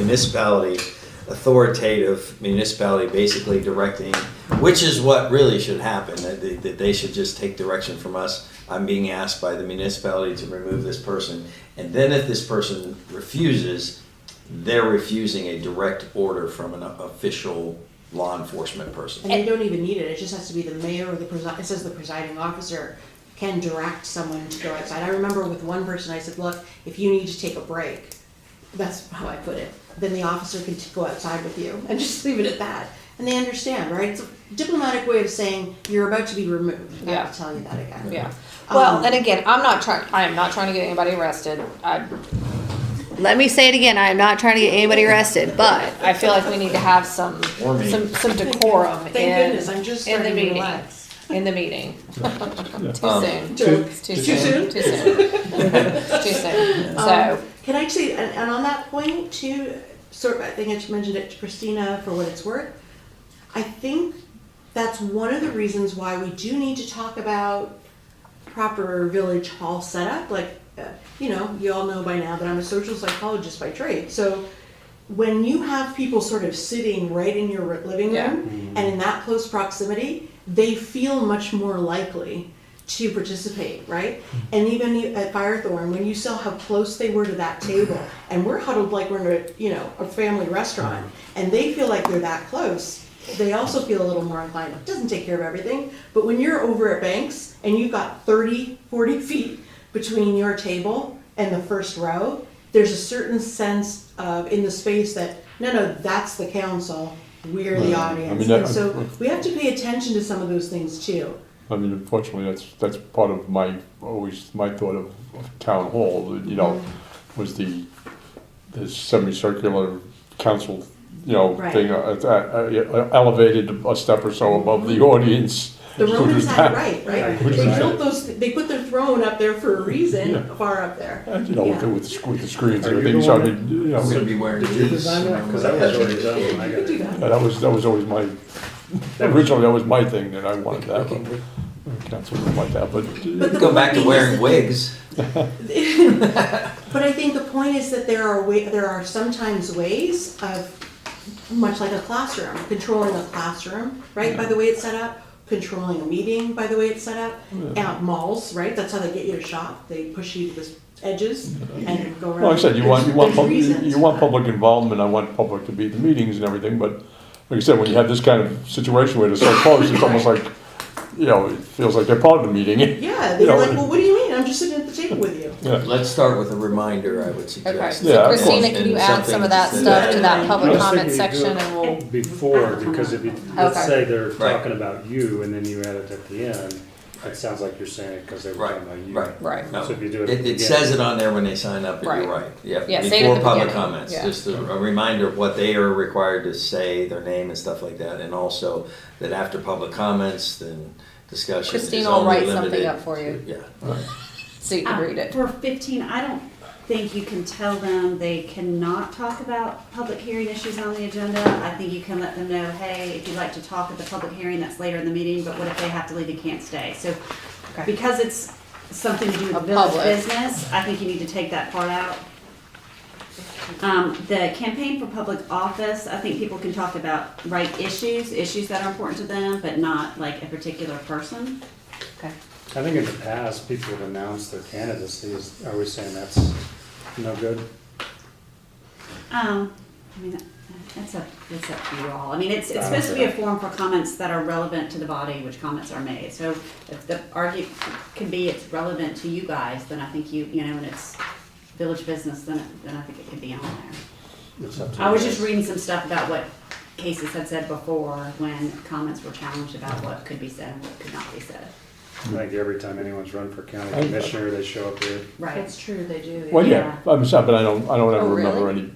authoritative municipality basically directing, which is what really should happen, that they should just take direction from us. I'm being asked by the municipality to remove this person, and then if this person refuses, they're refusing a direct order from an official law enforcement person. And they don't even need it. It just has to be the mayor or it says the presiding officer can direct someone to go outside. I remember with one person, I said, look, if you need to take a break, that's how I put it, then the officer can go outside with you and just leave it at that. And they understand, right? It's a diplomatic way of saying you're about to be removed. I have to tell you that again. Yeah. Well, and again, I am not trying to get anybody arrested. Let me say it again. I am not trying to get anybody arrested, but I feel like we need to have some decorum Thank in goodness, I'm just in the starting to meeting. relax. In the meeting. Too soon. Jokes. Too Too soon. soon? Too soon. Too soon. So Can I say, and on that point too, I think I mentioned it to Christina for what it's worth. I think that's one of the reasons why we do need to talk about proper village hall setup. Like you all know by now that I'm a social psychologist by trade. So when you have people sort of sitting right in your living room and in that close proximity, they feel much more likely to participate, right? And even at Firethorn, when you saw how close they were to that table, and we're huddled like we're in a family restaurant, and they feel like they're that close, they also feel a little more inclined. It doesn't take care of everything, but when you're over at Banks and you've got 30, 40 feet between your table and the first row, there's a certain sense of, in the space that, no, that's the council, we're the audience. And so we have to pay attention to some of those things too. I mean, unfortunately, that's part of my thought of town hall, was the semicircular council, Right. thing, elevated a step or so above the audience. The Romans had it right? Which They is- built those, they put their throne up there for a reason, far up there. And, Yeah. with the screens Are and you everything, the so I one mean, I'm gonna be wearing Did you these. design that? Because that was already done when I You got could do it. that. that was always my, originally that was my thing, that I wanted that, but council didn't like that, but. But the Go back to point wearing is wigs. But I think the point is that there are sometimes ways of, much like a classroom, controlling a classroom, right, by the way it's set up, controlling a meeting by the way it's set up, malls, right, that's how they get you to shop, they push you to the edges and go around. Well, like I said, you want There's reasons for that. public involvement, I want public to be at the meetings and everything, but like I said, when you have this kind of situation where they're so close, it's almost like, it feels like they're part of the meeting. Yeah, they're like, well, what do you mean, I'm just sitting at the table with you. Yeah. Let's start with a reminder, I would suggest. Okay, Yeah, so of course. Christina, can you And add some of that something stuff to that I public was comment thinking you do section and we'll, Before, because if you, let's Okay. say they're Right. talking about you and then you add it at the end, it sounds like you're saying it because they were Right, talking about you. right. right. No, So if you do it at It the says it beginning. on there when they sign up, and you're Right. right, yeah. Yeah, say it at Before the public beginning, comments, yeah. just a reminder of what they are required to say, their name and stuff like that, and also that after public comments, then discussion is Christina will only write something limited up for you. to- Yeah. So you can read it. For 15, I don't think you can tell them they cannot talk about public hearing issues on the agenda. I think you can let them know, hey, if you'd like to talk at the public hearing, that's later in the meeting, but what if they have to leave and can't stay? So Okay. because it's something to do with A village public. business, I think you need to take that part out. The campaign for public office, I think people can talk about issues that are important to them, but not like a particular person. I think in the past, people would announce their candidacy. Are we saying that's no good? I mean, it's up to you all. I mean, it's supposed to be a forum for comments that are relevant to the body, which comments are made. So if the argument can be it's relevant to you guys, then I think and it's village business, then I think it could be on there. It's up to I you was guys. just reading some stuff about what cases had said before when comments were challenged about what could be said and what could not be said. I think every time anyone's run for county commissioner, they show up here. Right. That's true, they do. Well, yeah, I'm sorry, but I don't ever Oh, remember really?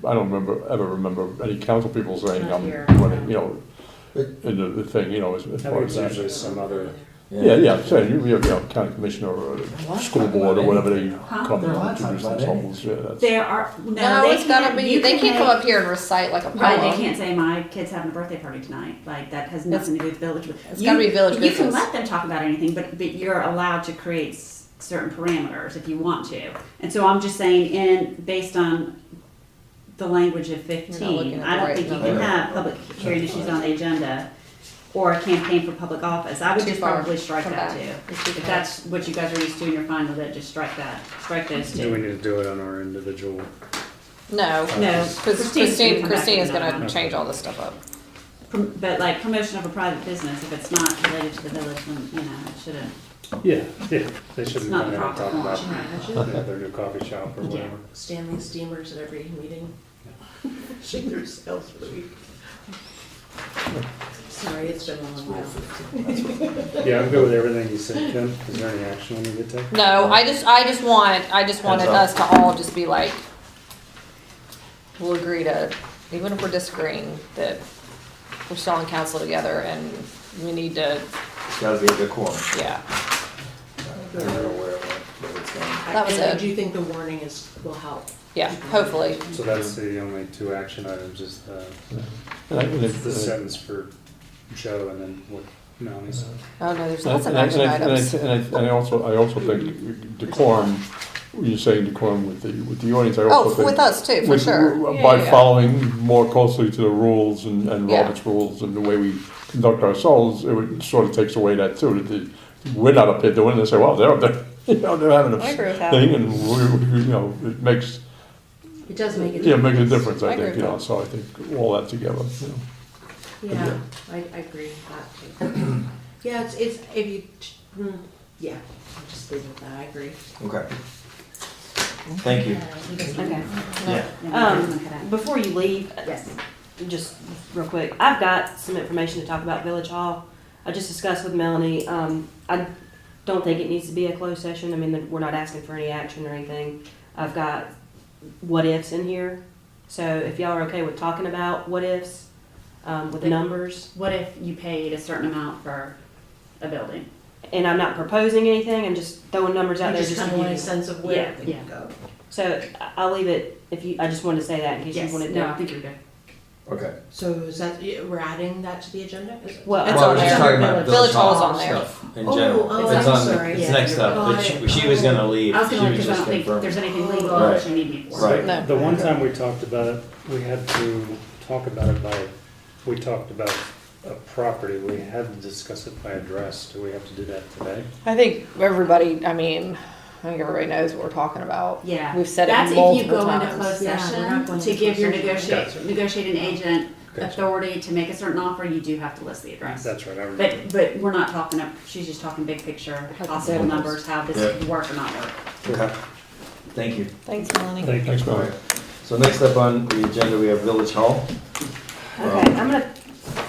ever remember any council people saying, Not I'm here. running, in the thing, as I far think as it's usually that. some other, Yeah, so you have, county commissioner or school board or whatever they Huh? come There are and lots of introduce times, themselves, yeah, that's. There are, No, they it's gotta can't- be, you they can't come make- up here and recite like a Right, they poem. can't say my kid's having a birthday party tonight. Like that has nothing to do with village. It's gotta be village You can business. let them talk about anything, but you're allowed to create certain parameters if you want to. And so I'm just saying, based on the language of looking 15, at I the don't right think you number. can have public hearing issues on the agenda or a campaign for public office. I would Too just far. probably strike Come that back. too. It's too If far. that's what you guys are used to and you're fine with it, just strike that. Strike those do we two. need to do it on our individual? No, No, because Christine's gonna come back Christina's to that gonna one. change all this stuff up. But like promotion of a private business, if it's not related to the village, then, it shouldn't. Yeah, they shouldn't It's not come the in and proper talk about form. their new coffee shop or whatever. Stanley steamers at every meeting. Shake their scales for the week. Sorry, it's been a long while. Yeah, I'm good with everything you said, Kim. Is there any action we need to take? No, I just wanted us to all just be like, we'll agree to, even if we're disagreeing, that we're still in council together and we need to, It's gotta be a decorum. yeah. They're aware of what it's going. That was And I it. do think the warning will help. Yeah, hopefully. So that's the only two action items, is And I- and the it- sentence for Joe and then what Melanie's. Oh, no, there's And lots of I- action and I- items. And I also think decorum you're saying decorum with the audience. I Oh, also think with us too, for with- sure. By Yeah. following more closely to the rules and Yeah. Robert's rules and the way we conduct ourselves, it sort of takes away that too. We're not up there doing it, they say, well, they're up there, they're having I agree with a that. thing, and it makes, It does make a difference. yeah, it makes a difference, I I agree think, with that. so I think all that together, Yeah, I agree with that too. Yeah, it's, if you, yeah, I'll just leave it with that, I agree. Okay. Thank you. Okay. Yeah. Before you leave, Yes. just real quick, I've got some information to talk about Village Hall. I just discussed with Melanie, I don't think it needs to be a closed session. I mean, we're not asking for any action or anything. I've got what ifs in here. So if y'all are okay with talking about what ifs, with The- numbers, What if you paid a certain amount for a building? and I'm not proposing anything, I'm just throwing numbers out I there just just to kind of give want a you. sense of where Yeah, things yeah. go. So I'll leave it, I just wanted to say that in case Yes, you wanted no, I to. think you're good. Okay. So is that, we're adding that to the agenda? Is it- Well, It's Well, on we're just there. talking about Village Hall's on Hall there. stuff in Oh, general. oh, It's I'm on, sorry. it's Yeah. next up, but she was gonna leave. I was She gonna, was because I just don't think confirming. there's anything legal Right. that you need me for. Right. No. The one time we talked about it, we had to talk about it we talked about a property, we had to discuss it by address. Do we have to do that today? I think everybody, I think everybody knows what we're talking about. Yeah. We've said it That's if multiple you go into times. closed Yeah, we're not going session to into give your closed session. negotiating agent Gotcha. authority to make a certain offer, you do have to list the address. That's right, I remember. But we're not talking, she's just talking big picture, possible Hypotheticals. numbers, how this Yeah. could work or not work. Okay. Thank you. Thanks, Melanie. Thank you. Thanks, All Mel. right. So next up on the agenda, we have Village Hall. Okay, I'm gonna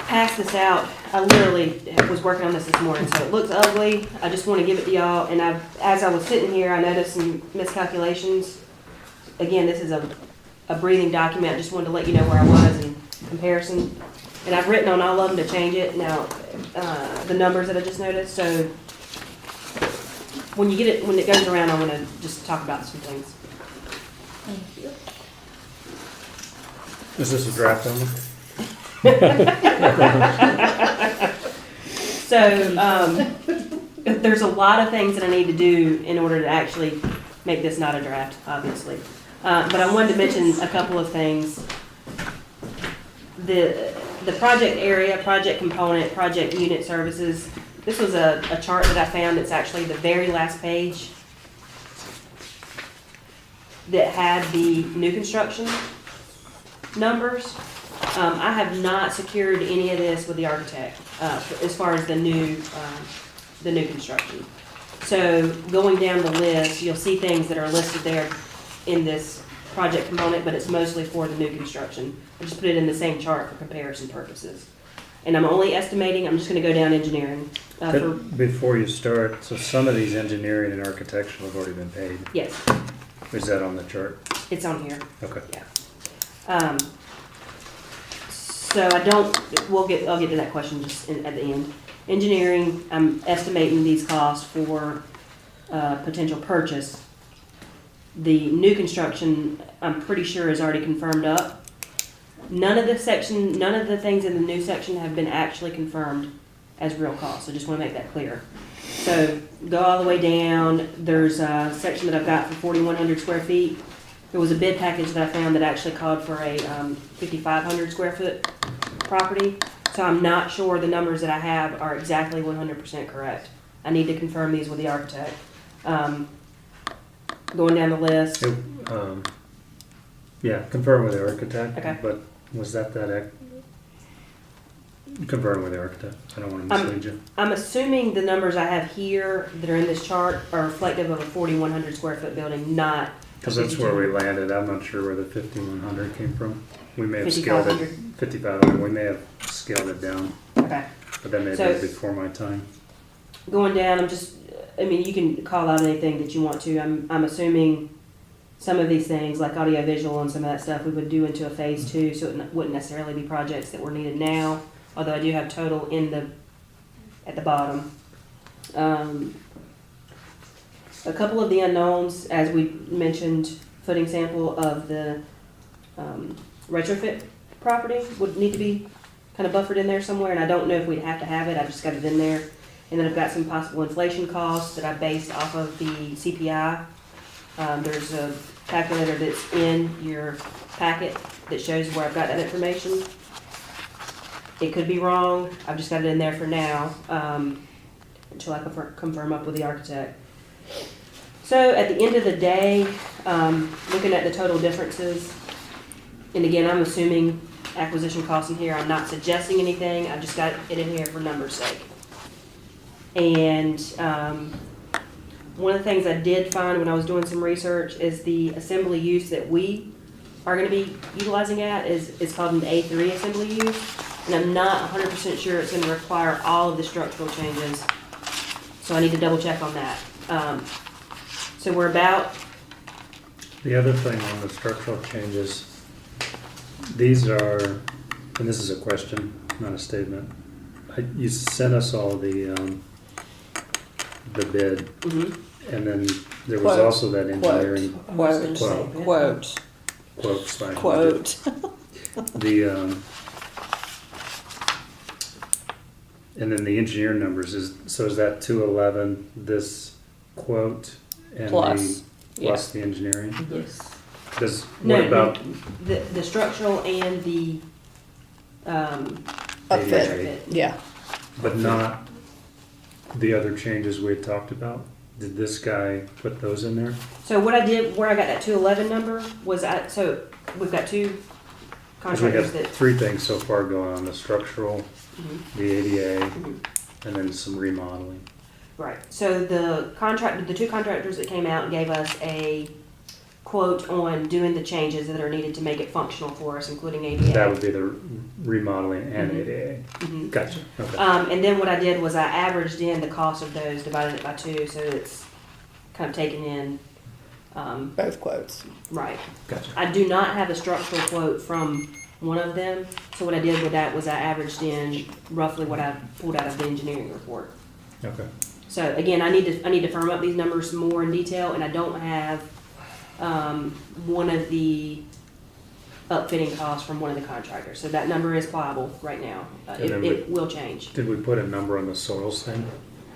pass this out. I literally was working on this morning, so it looks ugly. I just want to give it to y'all, and as I was sitting here, I noticed some miscalculations. Again, this is a breathing document. I just wanted to let you know where I was in comparison. And I've written on all of them to change it now, the numbers that I just noticed, so when it goes around, I want to just talk about some things. Is this a draft only? So, there's a lot of things that I need to do in order to actually make this not a draft, obviously. But I wanted to mention a couple of things. The project area, project component, project unit services. This was a chart that I found that's actually the very last page that had the new construction numbers. I have not secured any of this with the architect, as far as the new construction. So going down the list, you'll see things that are listed there in this project component, but it's mostly for the new construction. I just put it in the same chart for comparison purposes. And I'm only estimating, I'm just gonna go down engineering, for, Before you start, so some of these engineering and architectural have already been paid. yes, Is that on the chart? it's on here. Okay. So I'll get to that question just at the end. Engineering, I'm estimating these costs for, potential purchase. The new construction, I'm pretty sure is already confirmed up. None of the things in the new section have been actually confirmed as real costs, so just wanna make that clear. So go all the way down, there's a section that I've got for 4,100 square feet. There was a bid package that I found that actually called for a 5,500 square foot property. So I'm not sure the numbers that I have are exactly 100% correct. I need to confirm these with the architect. Going down the list, Yeah, confirm with the architect. Okay. But was that confirm with the architect? I don't want to mislead you. I'm assuming the numbers I have here that are in this chart are reflective of a 4,100 square foot building, not. Because that's where we landed. I'm not sure where the 5,100 came from. We may have scaled it, 5,500. 5,500. We may have scaled it down, Okay. but that may have So- been before my time. Going down, you can call out anything that you want to. I'm assuming some of these things, like audiovisual and some of that stuff, we would do into a phase 2, so it wouldn't necessarily be projects that were needed now, although I do have total at the bottom. A couple of the unknowns, as we mentioned, footing sample of the retrofit property would need to be kind of buffered in there somewhere, and I don't know if we'd have to have it, I just got it in there. And then I've got some possible inflation costs that I based off of the CPI There's a calculator that's in your packet that shows where I've got that information. It could be wrong, I've just got it in there for now, until I confirm up with the architect. So at the end of the day, looking at the total differences, and again, I'm assuming acquisition costs in here, I'm not suggesting anything, I've just got it in here for numbers' sake. And one of the things I did find when I was doing some research is the assembly use that we are gonna be utilizing is called an A3 assembly use. And I'm not 100% sure it's gonna require all of the structural changes. So I need to double check on that. So we're about, The other thing on the structural changes, these are, and this is a question, not a statement. You sent us all the bid, and then there was Quote. also that engineering Quote, Quote. quote, quote. quote. The, and then the engineer numbers is that 211, this quote, and Plus, plus the engineering? Yes. Does, no, what about the structural and the, A fit. retrofit. Yeah. but not the other changes we had talked about? Did this guy put those in there? So what I did, where I got that 211 number was so we've got two 'Cause we contractors have that, 3 things so far going on, the structural, Mhm. the ADA, Mhm. and then some remodeling. right. So the two contractors that came out and gave us a quote on doing the changes that are needed to make it functional for us, including ADA. That would be the remodeling and Mhm. ADA. Mhm. Gotcha, okay. And then what I did was I averaged in the cost of those, divided it by 2, so it's kind of taken in, Both quotes. right. Gotcha. I do not have a structural quote from one of them, so what I did with that was I averaged in roughly what I pulled out of the engineering report. Okay. So again, I need to firm up these numbers some more in detail, and I don't have, one of the upfitting costs from one of the contractors, so that number is pliable right now. And then It will change. Did we put a number on the soils thing?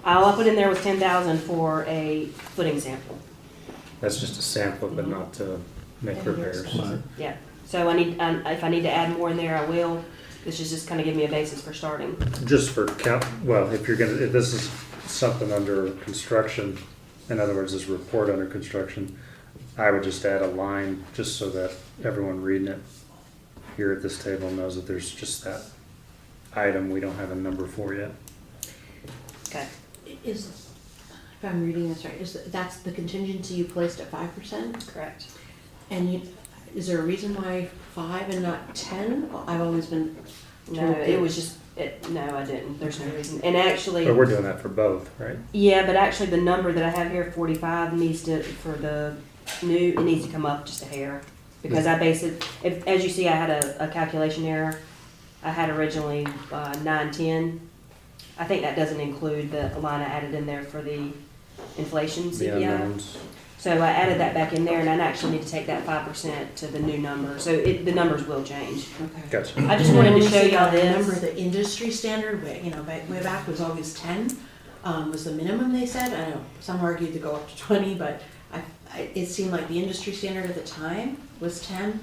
All I put in there was 10,000 for a footing sample. That's just a sample, but not to make repairs. Yeah, so I need, if I need to add more in there, I will. This is just kind of give me a basis for starting. Just for well, if this is something under construction, in other words, this report under construction, I would just add a line, just so that everyone reading it here at this table knows that there's just that item we don't have a number for yet. Okay. Is, if I'm reading this right, that's the contingency you placed at 5%? Correct. And is there a reason why 5 and not 10? I've always been No, told it that- was just, no, I didn't. There's no reason. And actually, But we're doing that for both, right? yeah, but actually the number that I have here, 45, needs to, for the new, it needs to come up just a hair. Because I base it, as you see, I had a calculation error. I had originally 910. I think that doesn't include the line I added in there for the inflation The CPI. unknowns. So I added that back in there, and I actually need to take that 5% to the new number. So the numbers will change. Okay. Gotcha. I just wanted to show y'all Remember this. the industry standard, way way back was always 10, was the minimum they said. I know some argued to go up to 20, but it seemed like the industry standard at the time was 10.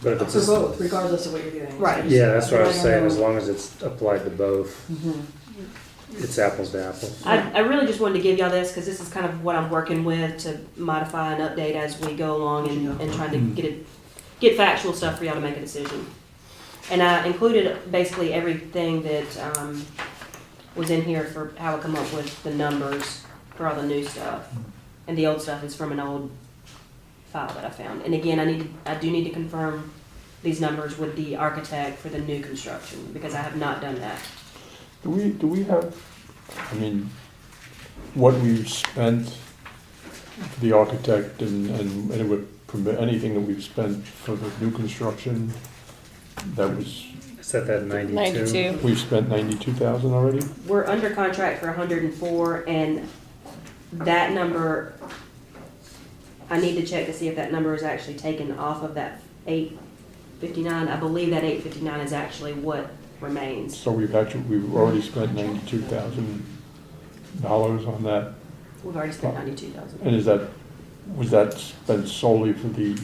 But if it's For a- both, regardless of what you're doing. Right. Yeah, that's what I was But saying, know- as long as it's applied to both, Mhm. it's apples to apples. I really just wanted to give y'all this because this is kind of what I'm working with to modify and update as we go along and trying to get factual stuff for y'all to make a decision. And I included basically everything that was in here for how I come up with the numbers for all the new stuff. And the old stuff is from an old file that I found. And again, I do need to confirm these numbers with the architect for the new construction because I have not done that. Do we have, I mean, what we've spent for the architect and it would permit anything that we've spent for the new construction, that was, Is that 92? 92. we've spent 92,000 already? We're under contract for 104, and that number, I need to check to see if that number is actually taken off of that 859. I believe that 859 is actually what remains. So we've already spent $92,000 on that, We've already spent 92,000. and is that was that spent solely for the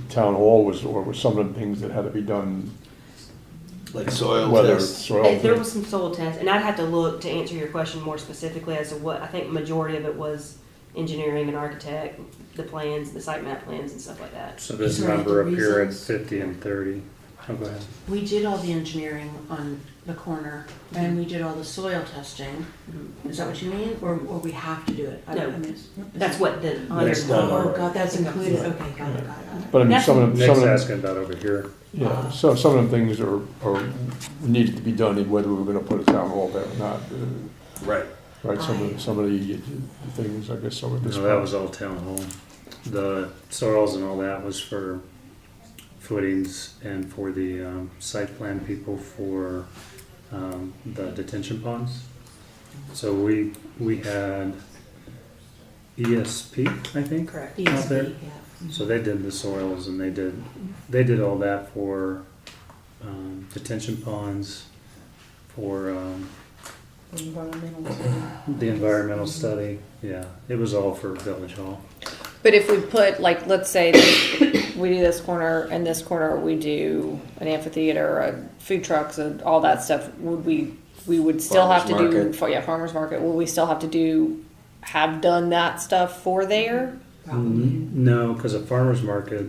town hall, or was some of the things that had to be done, Like soil whether tests. soil? There was some soil tests, and I'd have to look to answer your question more specifically as to what, I think majority of it was engineering and architect, the plans, the site map plans and stuff like that. So this Sorry, number the up here at reasons? 50 and 30. Oh, go ahead. We did all the engineering on the corner, and we did all the soil testing. Is that what you mean, or we have to do it? I No. missed. That's what the. That's done Oh, already. God, that's included, okay, got it. But I mean, That's some of Nick's them, asking about over here. yeah, so some of the things are needed to be done, whether we were gonna put a town hall there or not. Right. Right, some of the things, I guess, some of this. No, that was all town hall. The soils and all that was for footings and for the site plan people for the detention ponds. So we had ESP, I think. Correct. Out there. ESP, yeah. So they did the soils and they did all that for detention ponds, for the environmental study. Yeah, it was all for Village Hall. But if we put, like, let's say that we do this corner and this corner, we do an amphitheater, food trucks, and all that stuff, we would still have to Farmers do, market. yeah, farmer's market, will we still have to have done that stuff for there? No, because a farmer's market,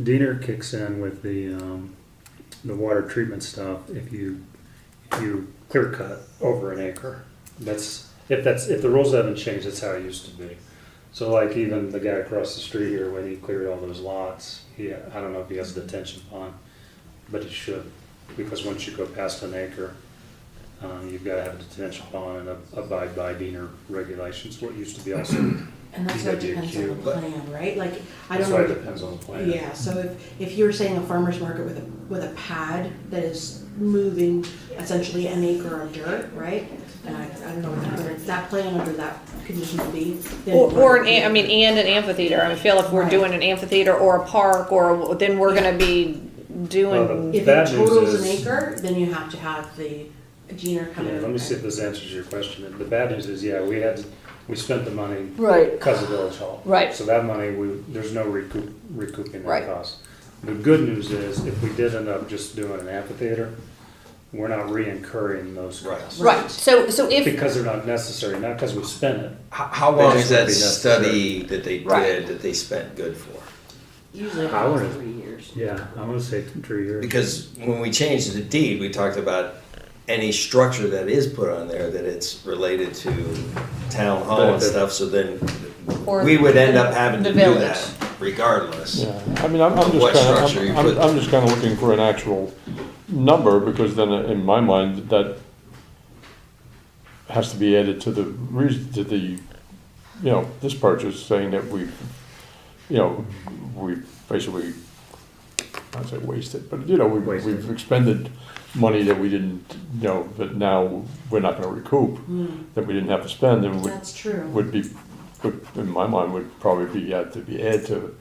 Diener kicks in with the water treatment stuff if you clear cut over an acre. If the rules haven't changed, that's how it used to be. So like even the guy across the street here, when he cleared all those lots, I don't know if he has a detention pond, but he should, because once you go past an acre, you've got to have a detention pond and abide by Diener regulations. What used to be also, And that's what depends on the plan, right? Like, I that's don't why it know. depends on the plan. Yeah, so if you're saying a farmer's market with a pad that is moving essentially an acre of dirt, right? And I don't know whether it's that plan under that condition would be. then- Or and an amphitheater, I feel if we're Right. doing an amphitheater or a park, or then we're gonna be doing, If it Bad news totals an is- acre, then you have to have the Gina come in. Yeah, let me see if this answers your question. The bad news is, yeah, we spent the money right, because of Village Hall. Right. So that money, there's no recouping Right. that cost. The good news is, if we did end up just doing an amphitheater, we're not re-incurring those costs. right, so if, Because they're not necessary, not because we spent it. How They long just is that wouldn't be necessary. study that they Right. did, that they spent good for? Usually I about wouldn't- 3 years. Yeah, I want to say 3 years. Because when we changed the deed, we talked about any structure that is put on there, that it's related to town hall and stuff, so then Or we would end up having the to do village. that regardless. Yeah, I mean, I'm What just structure you kind of, put- I'm just kind of looking for an actual number, because then in my mind, that has to be added to the reason, to the, this purchase, saying that we basically, I'd say wasted, but, Wasted. we've expended money that we didn't, that now we're not gonna recoup, that we didn't have to spend, and That's true. would be, in my mind, would probably have to be added to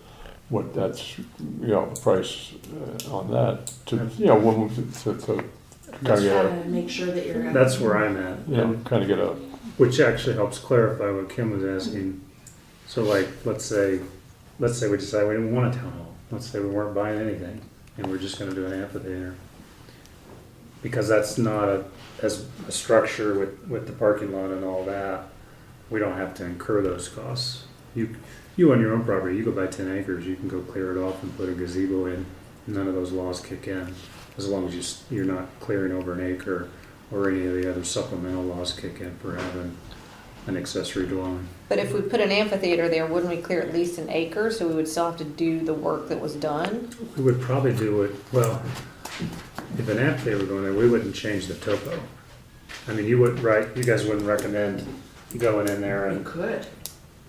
what that's, the price on that, to, when we, to kind of Just get gotta make sure that you're. That's where I'm at. And kind of get a, which actually helps clarify what Kim was asking. So like, let's say we decide we didn't want a town hall. Let's say we weren't buying anything and we're just gonna do an amphitheater. Because that's not as a structure with the parking lot and all that, we don't have to incur those costs. You on your own property, you go buy 10 acres, you can go clear it off and put a gazebo in. None of those laws kick in, as long as you're not clearing over an acre or any of the other supplemental laws kick in for having an accessory dwelling. but if we put an amphitheater there, wouldn't we clear at least an acre, so we would still have to do the work that was done? We would probably do it, well, if an amphitheater were going there, we wouldn't change the topo. I mean, you guys wouldn't recommend going in there You and could.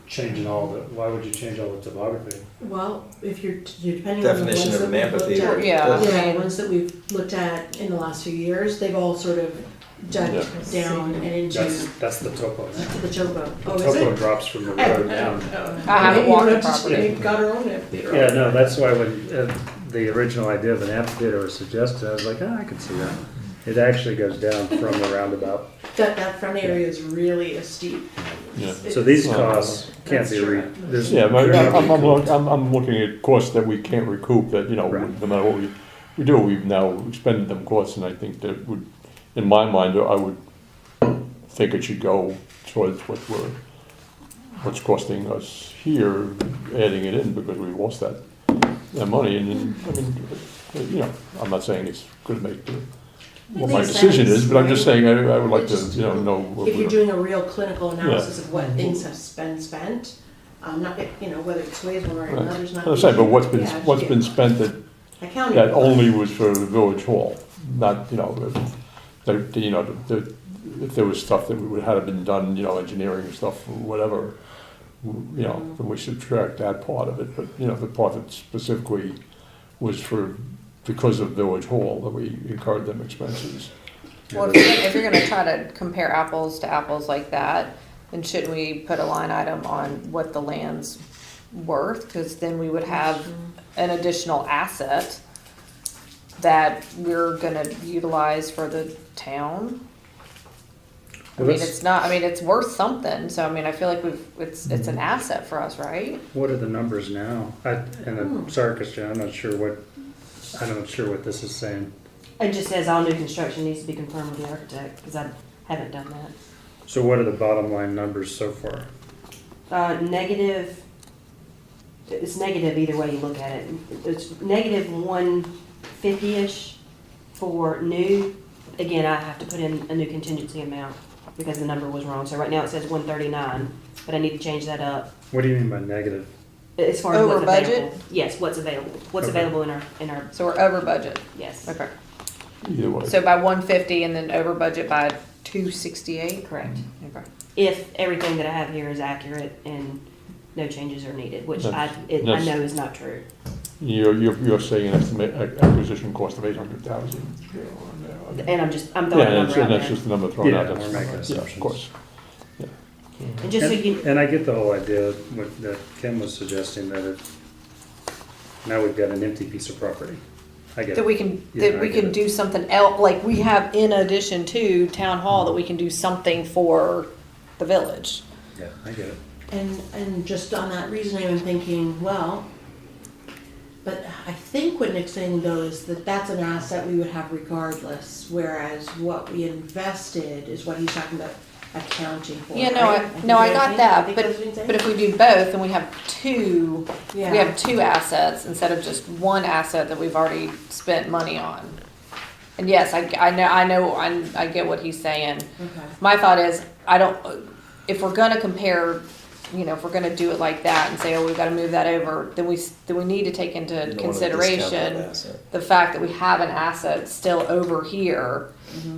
changing why would you change all the topography? Well, if you're depending on the ones Definition of that an we've looked amphitheater. at. Yeah. Yeah, the ones that we've looked at in the last few years, they've all sort of dug down and into That's the topo. the topo. Oh, The is topo it? drops from the road down. I haven't Maybe walked you the don't have to- property. We've got our own amphitheater. Yeah, no, that's why when the original idea of an amphitheater was suggested, I was like, I could see that. It actually goes down from the roundabout. That front area is really a steep. Yeah. So these Well, costs can't that's be true. there's. Yeah, but they're not recouped. I'm looking at costs that we can't recoup, that, you know, Right. no matter what we do, we've now expended them costs, and I think that would, in my mind, I would think it should go towards what's costing us here, adding it in, because we lost that money, and then, I mean, you know, I'm not saying it's gonna make what my makes decision sense, is, but I'm just right? saying, I would like to, Just, you know what If you're we're. doing a real clinical analysis of what things have been spent, not, you know, whether it's ways one way or Right. another's not. I'm saying, but what's been, Yeah, what's yeah. been spent Accounting that for. only was for the village hall, not, you know, you know, if there was stuff that would have been done, you know, engineering stuff, or whatever, you know, then we subtract that part of it, but, you know, the part that specifically was because of village hall, that we incurred them expenses. Well, if you're gonna try to compare apples to apples like that, then shouldn't we put a line item on what the land's worth? Because then we would have an additional asset that we're gonna utilize for the town. I Well, mean, that's- it's not, I mean, it's worth something, so I mean, I feel like it's an asset for us, right? What are the numbers now? I'm sorry, Christian, I'm not sure what this is saying. It just says all new construction needs to be confirmed with the architect, because I haven't done that. So what are the bottom line numbers so far? Negative, it's negative either way you look at it. It's negative 150-ish for new. Again, I have to put in a new contingency amount because the number was wrong. So right now it says 139, but I need to change that up. What do you mean by negative? As far as Over what's budget? available. Yes, what's available. What's Okay. available in our, So we're over budget. yes, Okay. Either way. So by 150 and then over budget by 268? correct. Okay. If everything that I have here is accurate and no changes are needed, which I That's- know is not true. You're saying an estimate acquisition cost of 800,000. And I'm throwing a Yeah, number out and that's there. just the number thrown out. Yeah, That's- we're making Yeah, of assumptions. course. And just so you, And I get the whole idea that Kim was suggesting that now we've got an empty piece of property. I get That it. we can, Yeah, that I we get can it. do something else, like we have in addition to town hall, that we can do something for the village. Yeah, I get it. And just on that reasoning, I'm thinking, well, but I think what Nick's saying though is that that's an asset we would have regardless, whereas what we invested is what he's talking about accounting for. Yeah, no, right? I got that, think but, that's what he's saying? but if we do both, then we have two, we Yeah. have two assets instead of just one asset that we've already spent money on. And yes, I get what he's saying. Okay. My thought is, if we're gonna compare, you know, if we're gonna do it like that and say, oh, we've gotta move that over, then we need to take into You don't wanna consideration discount that asset. the fact that we have an asset still over here,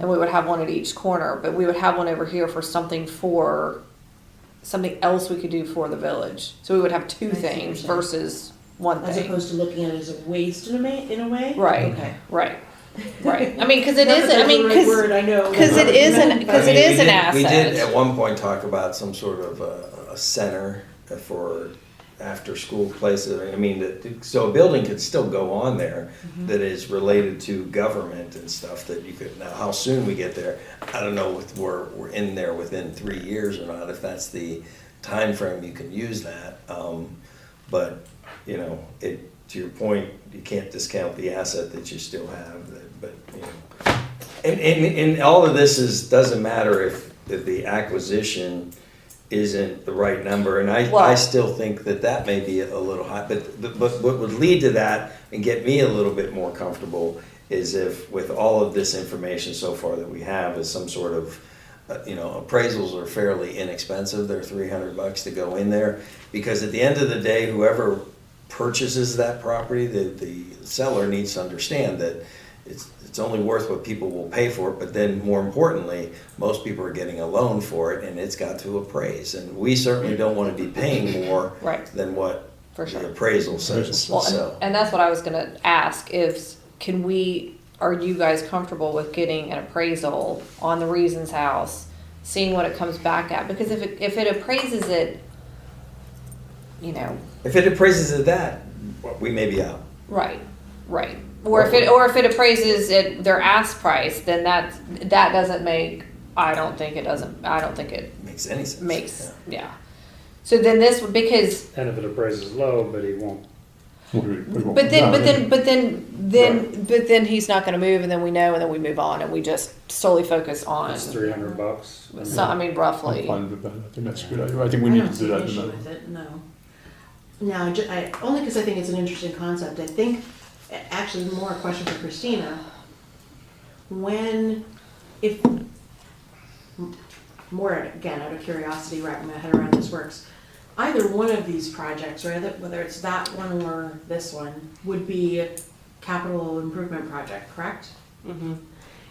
and we would have one at each corner, but we would have one over here for something else we could do for the village. So we would have two I see what you're things saying. versus one As thing. opposed to looking at it as a waste in a way? Right, Okay. right. I mean, because it Not that isn't, I that's mean, the right word, I know. because it is an, because it is an We did asset. at one point talk about some sort of a center for after-school places. I mean, so a building could still go on there that is related to government and stuff that you could, now how soon we get there, I don't know if we're in there within 3 years or not, if that's the time frame you can use that. But, you know, to your point, you can't discount the asset that you still have, but, you know. And all of this doesn't matter if the acquisition isn't the right number, and I Well- still think that may be a little high, but what would lead to that and get me a little bit more comfortable is if with all of this information so far that we have is some sort of, you know, appraisals are fairly inexpensive, they're $300 to go in there, because at the end of the day, whoever purchases that property, the seller needs to understand that it's only worth what people will pay for it, but then more importantly, most people are getting a loan for it and it's got to appraise. And we certainly don't want to be paying more Right. than what For sure. the appraisal says. Well, So, and that's what I was gonna ask, are you guys comfortable with getting an appraisal on the Reasons House, seeing what it comes back at? Because if it appraises it, you know, if it appraises at that, we may be out. right. Or if it appraises at their ask price, then that doesn't make I don't think it Makes any sense. makes, yeah. So then this, because, And if it appraises low, but he won't, but then he's not gonna move, and then we know, and then we move on, and we just solely focus on, it's $300. so, I mean, I'm roughly. fine with that. I think that's a good idea. I think we I need don't to see do an that. issue with it, no. No, only because I think it's an interesting concept. I think, actually, more a question for Christina. More again, out of curiosity, wrapping my head around this works, either one of these projects, or whether it's that one or this one, would be a capital improvement project, correct? Mm-hmm.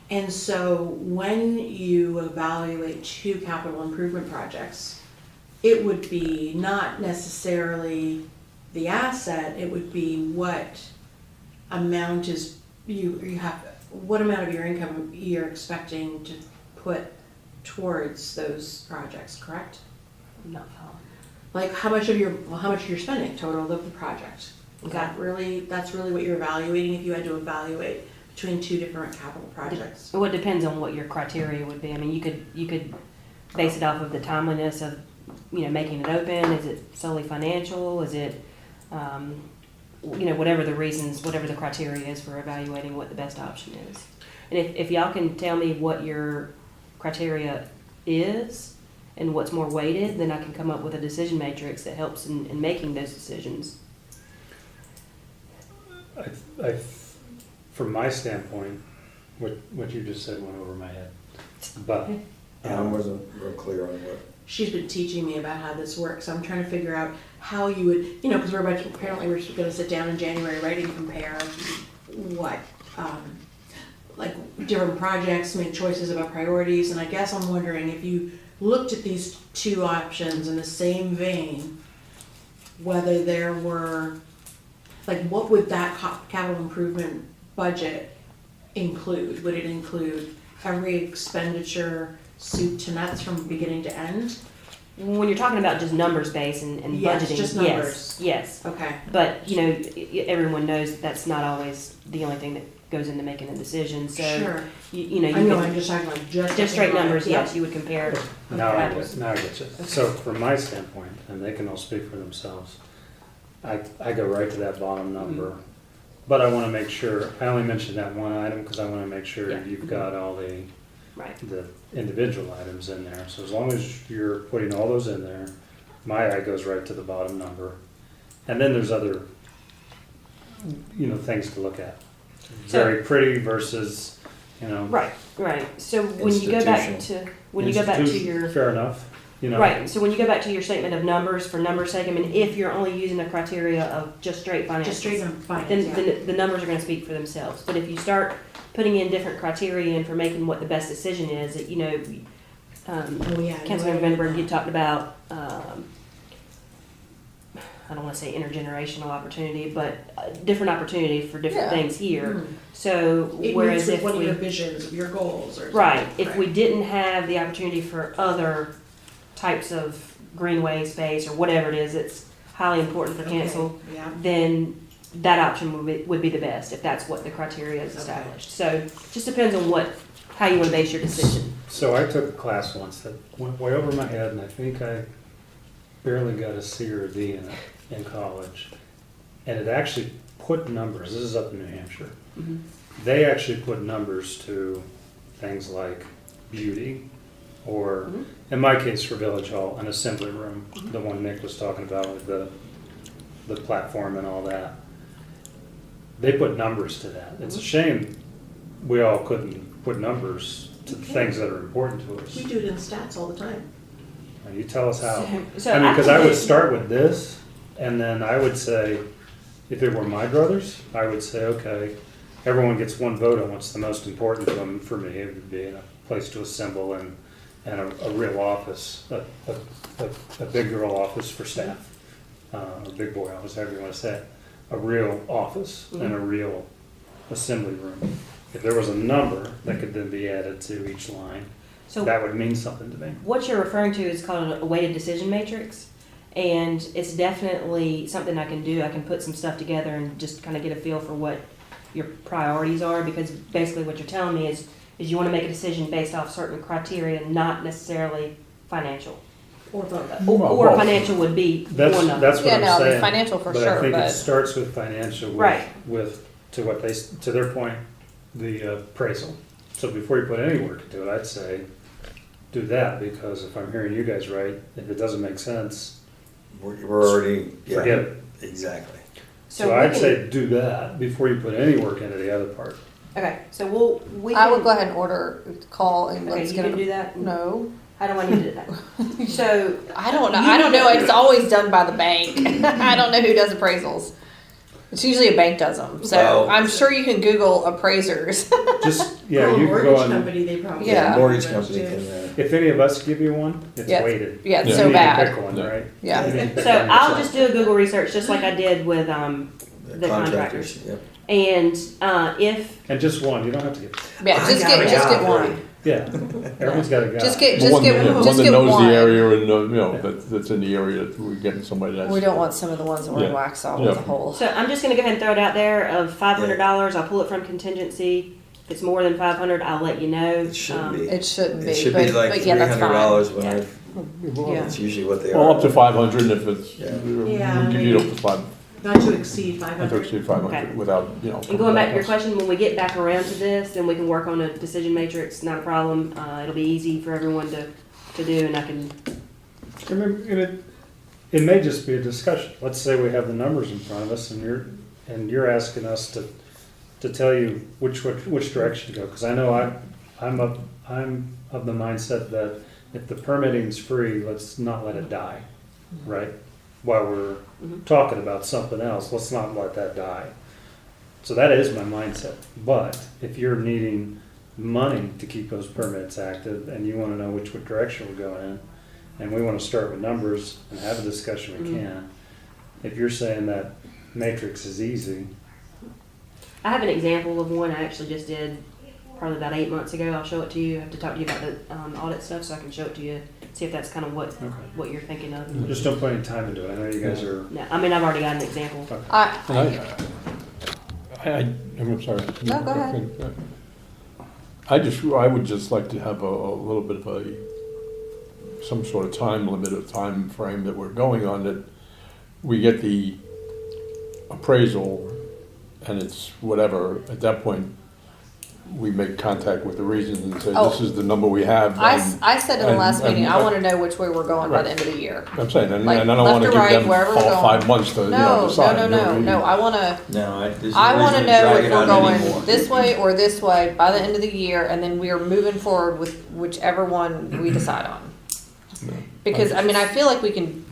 And so when you evaluate two capital improvement projects, it would be not necessarily the asset, it would be what amount is, what amount of your income you're expecting to put towards those projects, correct? I'm not following. Like how much you're spending total of the project. That's really what you're evaluating if you had to evaluate between two different capital projects. Well, it depends on what your criteria would be. I mean, you could base it off of the timeliness of, making it open. Is it solely financial? Is it, whatever the reasons, whatever the criteria is for evaluating what the best option is. And if y'all can tell me what your criteria is and what's more weighted, then I can come up with a decision matrix that helps in making those decisions. From my standpoint, what you just said went over my head. But And I wasn't real clear on what. She's been teaching me about how this works. I'm trying to figure out how you would, because we're going to sit down in January, right, and compare what, like different projects, make choices about priorities. And I guess I'm wondering if you looked at these two options in the same vein, whether there were, like, what would that capital improvement budget include? Would it include every expenditure, soup to nuts from beginning to end? When you're talking about just numbers based and Yes, budgeting, just numbers. yes. Okay. But, everyone knows that's not always the only thing that goes into making a decision. So, Sure. you I know, could- I'm just talking like just straight numbers, Yep. yes, you would compare. now I apples. get you. So from my standpoint, and they can all speak for themselves, I go right to that bottom number. But I want to make sure, I only mentioned that one item because I want to make sure Yeah. you've got all the individual items in there. So as long as you're putting all those in there, my eye goes right to the bottom number. And then there's other, things to look at. Very pretty versus, Right. So when you go back to your fair enough, right. So when you go back to your statement of numbers for numbers' sake, I mean, if you're only using the criteria of just straight finance, Just straight on finance, then the numbers are going to speak for themselves. But if you start putting in different criteria and for making what the best decision is, that Councilmember Vandenberg, you talked about. I don't want to say intergenerational opportunity, but different opportunity for different things here. So It whereas meets with if one of we your visions, of your goals, or right, something. if we didn't have the opportunity for other types of greenway space or whatever it is that's highly important for council, Yeah. then that option would be the best if that's what the criteria is established. So it just depends on how you want to base your decision. So I took a class once that went way over my head, and I think I barely got a C or a D in it in college. And it actually put numbers, this is up in New Hampshire, they actually put numbers to things like beauty, or in my case for Village Hall, an assembly room, the one Nick was talking about with the platform and all that. They put numbers to that. It's a shame we all couldn't put numbers to the things that are important to us. We do it in stats all the time. You tell us how. So I mean, because I think would start with this, and then I would say, if it were my brothers, I would say, okay, everyone gets one vote on what's the most important to them. For me, it would be a place to assemble and a real office, a big girl office for staff, a big boy office, however you want to say it, a real office and a real assembly room. If there was a number that could then be added to each line, so that would mean something to me. what you're referring to is called a weighted decision matrix. And it's definitely something I can do. I can put some stuff together and just kind of get a feel for what your priorities are, because basically what you're telling me is is you want to make a decision based off certain criteria, not necessarily financial. Or both. Or Well, financial would be That's, one of them. that's what Yeah, I'm no, I mean, saying. financial for But sure, I think but- it starts with financial Right. to what they, to their point, the appraisal. So before you put any work into it, I'd say, do that, because if I'm hearing you guys right, if it doesn't make sense, We're already, forget yeah, it. exactly. So we I'd can- say do that before you put any work into the other part. Okay, so we I can. would go ahead and order, call and Okay, let's you get can them. do that? No, How do I need to do that? So, I don't know. You I don't need know. to- It's always done by the bank. I don't know who does appraisals. It's usually a bank does them. So Well- I'm sure you can Google appraisers. Just, yeah, Well, you can go mortgage on, company, they probably. Yeah. Mortgage do. company can, if any of us give you one, it's Yeah. weighted. Yeah, it's Yeah. so You need to bad. pick one, Yeah. right? Yeah. You need to pick so one I'll yourself. just do a Google research, just like I did with the contractors. Yep. And if And just one, you don't have to get, Yeah, I just got get a just guy. get one. yeah, everyone's got a guy. Just get The just one get that- yeah, the just one that get knows one. the area and, that's in the area that we're getting somebody that's. We don't want some of the ones that we're Yeah. wax off Yeah. with a hole. so, I'm just gonna go ahead and throw it out there of $500. I'll pull it from contingency. If it's more than 500, I'll let you know. It should be. It shouldn't be. It should but, be like but three yeah, that's hundred fine. dollars when Yeah. Yeah. it's usually what they are. Well, up to 500, and if it's, Yeah. Yeah, we'll give you up to 5, Not to exceed I 500. think 500 Okay. without, And going back to your question, when we get back around to this, then we can work on a decision matrix, not a problem. It'll be easy for everyone to do, and I can, I mean, it may just be a discussion. Let's say we have the numbers in front of us, and you're asking us to tell you which direction to go. Because I know I'm of the mindset that if the permitting's free, let's not let it die, right? While we're talking about something else, let's not let that die. So that is my mindset. But if you're needing money to keep those permits active, and you want to know which direction we're going in, and we want to start with numbers and have a discussion, we can. If you're saying that matrix is easy, I have an example of one I actually just did probably about 8 months ago. I'll show it to you. I have to talk to you about the audit stuff, so I can show it to you, see if that's kind of okay. what you're thinking of. Just don't put any time into it. I know you guys are. No, I mean, I've already got an example. I'm sorry. No, go ahead. I would just like to have a little bit of some sort of time limit, or time frame that we're going on, that we get the appraisal and it's whatever, at that point, we make contact with the regions and say, this is the number we have. I said in the last and- meeting, I want to know which way we're going by Right. the end of the year. I'm saying, and Like, I don't left want to to give right, them wherever we're all going. 5 months to, No, decide. no. I want to. No, there's no I want to reason know drag if it we're out going anymore. this way or this way by the end of the year, and then we are moving forward with whichever one we decide on. Because I mean, I feel like we can.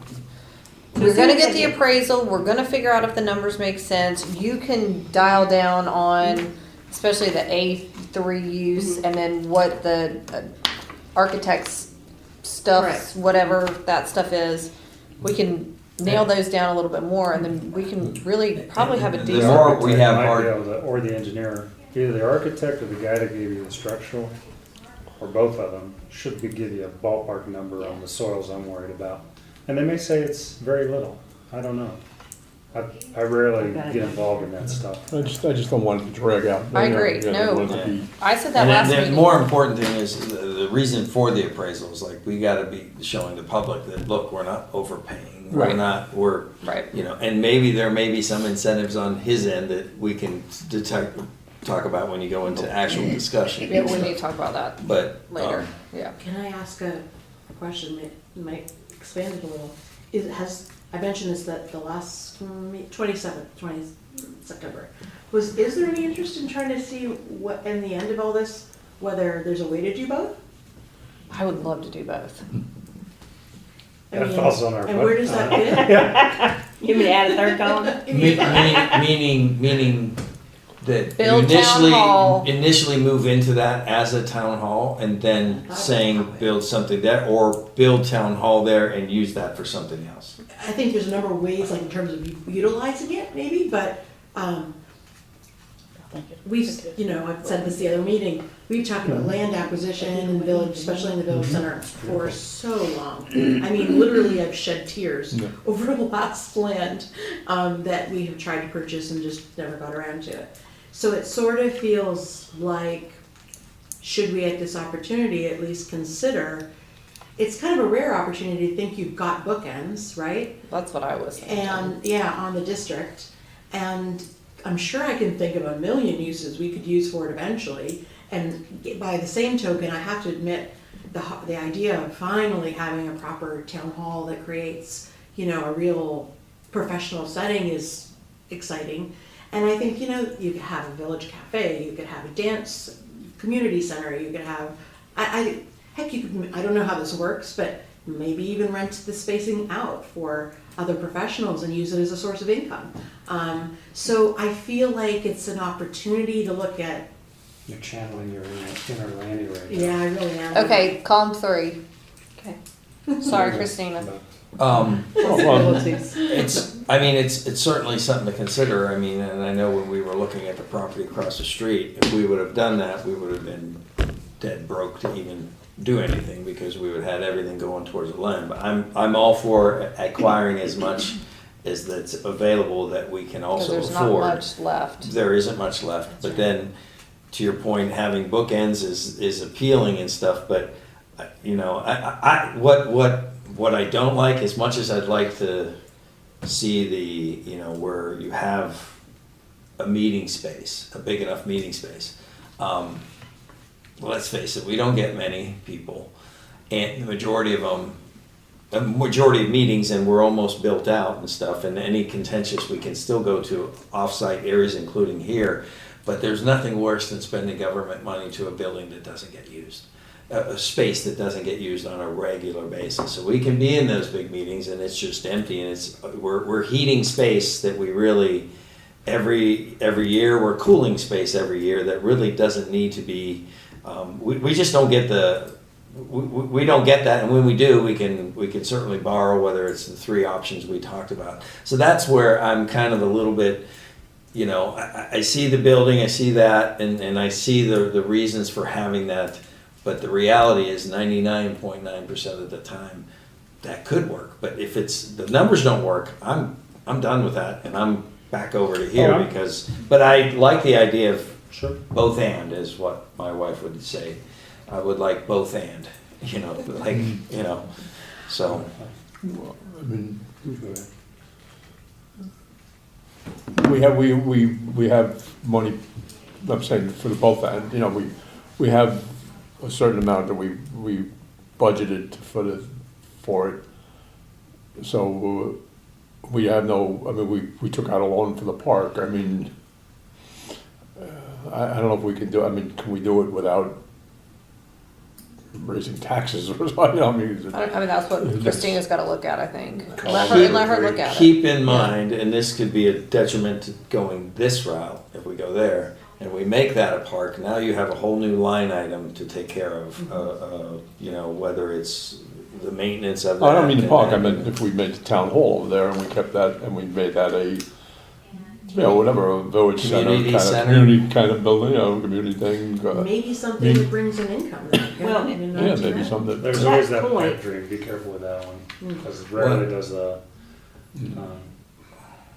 We're gonna get the appraisal. We're gonna figure out if the numbers make sense. You can dial down on, especially the A3 use, and then what the architect's stuff, Right. whatever that stuff is. We can nail those down a little bit more, and then we can really probably have a The decent. more we have Might be hard- able to- or the engineer, either the architect or the guy that gave you the structural, or both of them, should give you a ballpark number on the soils I'm worried about. And they may say it's very little. I don't know. I rarely Okay. get involved in that stuff. I just don't want it to drag out. I agree. don't No. want it to be- I said that And last then the meeting. more important thing is the reason for the appraisal is like, we gotta be showing the public that, look, we're not overpaying. Right. We're, Right. and maybe there may be some incentives on his end that we can talk about when you go into actual discussion. Yeah, we need to talk about that But, later. Yeah. Can I ask a question that might expand it a little? I mentioned this that the last 27th, 20 September. Is there any interest in trying to see what, in the end of all this, whether there's a way to do both? I would love to do both. That falls on our And where does that fit? You mean to add a third column? meaning that you Build town hall. initially move into that as a town hall and then saying build something there, or build town hall there and use that for something else. I think there's a number of ways, like in terms of utilizing it, maybe, but I've said this the other meeting, we've talked about land acquisition in the village, especially in the village center, for so long. I mean, literally, I've shed tears over the last land that we have tried to purchase and just never got around to it. So it sort of feels like should we at this opportunity at least consider, it's kind of a rare opportunity to think you've got bookends, right? That's what I was thinking. And, yeah, on the district. And I'm sure I can think of a million uses we could use for it eventually. And by the same token, I have to admit, the idea of finally having a proper town hall that creates, a real professional setting is exciting. And I think, you could have a village cafe, you could have a dance community center, you could have, heck, you could, I don't know how this works, but maybe even rent the spacing out for other professionals and use it as a source of income. So I feel like it's an opportunity to look at. You're channeling your inner Lanny right now. Yeah, I really am. Okay, column 3. Okay. Sorry, Christina. It's certainly something to consider. I mean, and I know when we were looking at the property across the street, if we would have done that, we would have been dead broke to even do anything because we would have had everything going towards the land. But I'm all for acquiring as much as that's available that we can also Because there's afford. not much left. There isn't much left, but then, to your point, having bookends is appealing and stuff. But what I don't like, as much as I'd like to see where you have a meeting space, a big enough meeting space. Let's face it, we don't get many people, and the majority of meetings, and we're almost built out and stuff, and any contentious, we can still go to off-site areas, including here, but there's nothing worse than spending government money to a building that doesn't get used, a space that doesn't get used on a regular basis. So we can be in those big meetings and it's just empty, and we're heating space that we really, every year, we're cooling space every year that really doesn't need to be. We just don't get we don't get that, and when we do, we can certainly borrow, whether it's the 3 options we talked about. So that's where I'm kind of a little bit, I see the building, I see that, and I see the reasons for having that, but the reality is 99.9% of the time that could work. But if the numbers don't work, I'm done with that, and I'm back over to here but I like the idea of Sure. both and, is what my wife would say. I would like both and, so. Well, I mean, Go ahead. we have money, I'm saying for the both end, we have a certain amount that we budgeted for it. So we have we took out a loan for the park. I mean, I don't know if we can can we do it without raising taxes or something? I mean, that's what Christina's got to look at, I think. Let her look at it. Keep in mind, and this could be a detriment to going this route if we go there, and we make that a park. Now you have a whole new line item to take care of. Whether it's the maintenance of that. I don't mean the park. I meant if we made the town hall over there and we kept that and we made that a village Community center. community kind of building, community thing. Maybe something that brings an income. Well, Maybe something. There's To always that that point- pipe dream. Be careful with that one, because it rarely does the.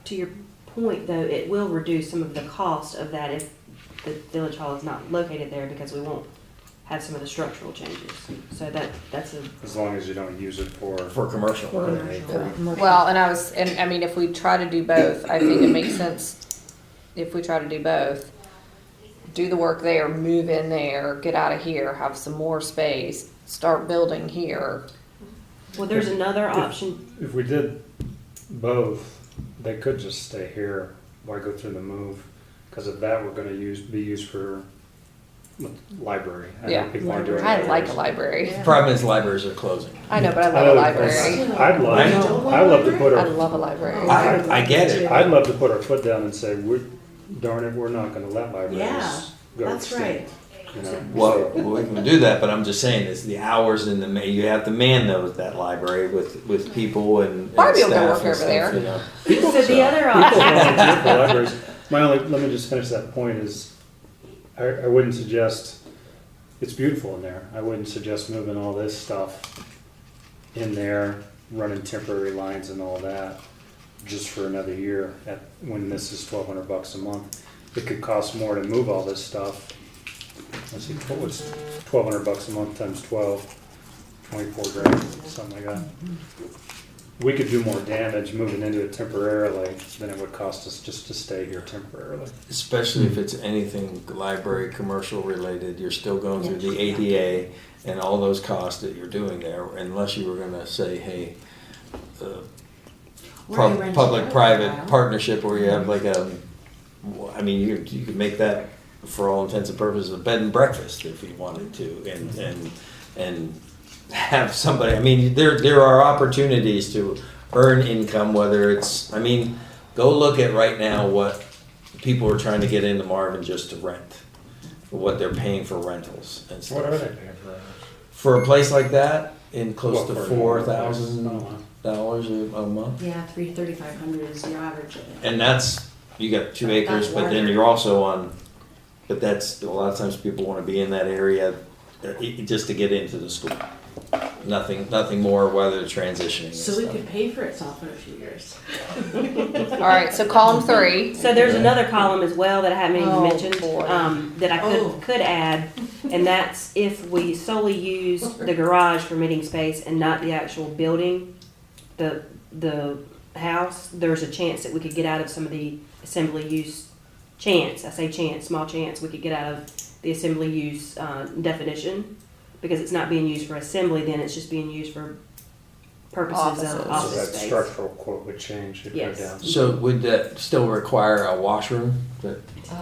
To your point, though, it will reduce some of the cost of that if the village hall is not located there, because we won't have some of the structural changes. So that's a. As long as you don't use it for. commercial. Well, and if we try to do both, I think it makes sense if we try to do both. Do the work there, move in there, get out of here, have some more space, start building here. Well, there's another option. If we did both, they could just stay here. Why go through the move? Because if that were going to be used for library. I know Yeah. people aren't doing I like a libraries. library. Problem is libraries are closing. I know, but I love a library. I'd love to put I our. love a library. I get it. I'd love to put our foot down and say, darn it, we're not going to let libraries Yeah, go that's extinct. right. Well, we can do that, but I'm just saying, it's the hours in you have to man that library with people and Barbie will go staff work and over stuff, there. So the other People option. volunteer for libraries. Let me just finish that point is, I wouldn't suggest, it's beautiful in there. I wouldn't suggest moving all this stuff in there, running temporary lines and all that, just for another year when this is $1,200 a month. It could cost more to move all this stuff let's see, what's $1,200 a month times 12, 24 grand, something like that. We could do more damage moving into it temporarily than it would cost us just to stay here temporarily. Especially if it's anything library, commercial related, you're still going through the ADA and all those costs that you're doing there, unless you were gonna say, hey, public-private partnership where you have like I mean, you could make that, for all intents and purposes, a bed and breakfast if you wanted to, and have somebody, I mean, there are opportunities to earn income, whether it's, I mean, go look at right now what people are trying to get into Marvin just to rent, what they're paying for rentals and stuff. What are they paying for that? For a place like that, in close What, to for a $4,000 a month. Yeah, 3,500 is the average. And that's, you got 2 acres, That's but then larger. you're also on, but that's, a lot of times people wanna be in that area just to get into the school. Nothing more while they're transitioning and So it stuff. could pay for itself in a few years. All right, so column 3. So there's another column as well that I haven't even Oh, mentioned, boy. that I Oh. could add, and that's if we solely use the garage for meeting space and not the actual building, the house, there's a chance that we could get out of some of the assembly use chance, I say chance, small chance, we could get out of the assembly use definition, because it's not being used for assembly, then it's just being used for purposes Offices. of So office that space. structural quote would change if Yes. go down. So would that still require a washroom?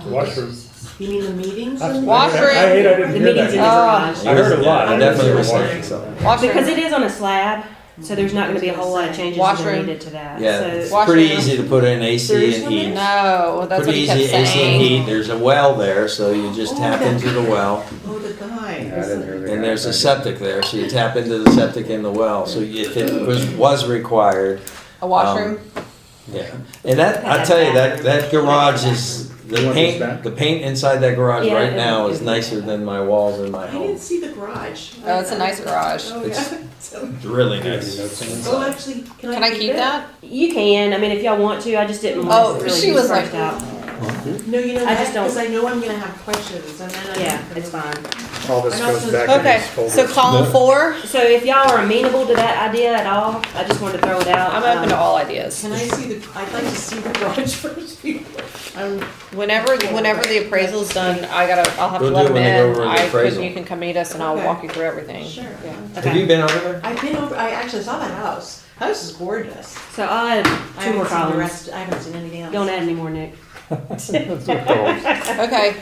Washroom. You mean the meetings? I and- Washroom. hate I didn't The hear meetings in the that. garage. I heard a lot. I definitely was Washroom. thinking so. Washroom. Because it is on a slab, so there's not gonna be a whole lot of changes that are Washroom. needed to that. Yeah, it's So, pretty Washroom. easy to put in AC There is and one heat. there? No, that's what Pretty he kept easy AC and saying. heat. There's a well there, so you just tap into the well. Oh, the guy. Yeah, I didn't hear the And guy. there's a septic there, so you tap into the septic in the well. So if it was required, A washroom. yeah. And that, I tell you, that garage is, the What is that? paint, the paint inside that garage Yeah, right it- now is it- nicer than my walls in my I home. didn't see the garage. Oh, it's a nice garage. Oh, It's- yeah. So- It's really Do you have nice. any notes on this? Oh, actually, Can I keep it? that? you can, I mean, if y'all want to, I just didn't want Oh, to really she be was scratched like- out. No, you know I that, just don't- because I know I'm gonna have questions, and then I. Yeah, it's fine. All this And goes also- back in Okay, these folders. so column 4. So if y'all are amenable to that idea at all, I just wanted to throw it out. I'm open to all ideas. Can I see the, I'd like to see the garage first before. Whenever the appraisal's done, I'll have to We'll do let it him when they go in. over the I could, appraisal. you can come meet us and I'll Okay. walk you through everything. Sure. Yeah. Have you been over there? I've been over, I actually saw that house. House is gorgeous. So I'll add I two more haven't seen the columns. rest, I haven't seen anything else. Don't add any more, Nick. Okay,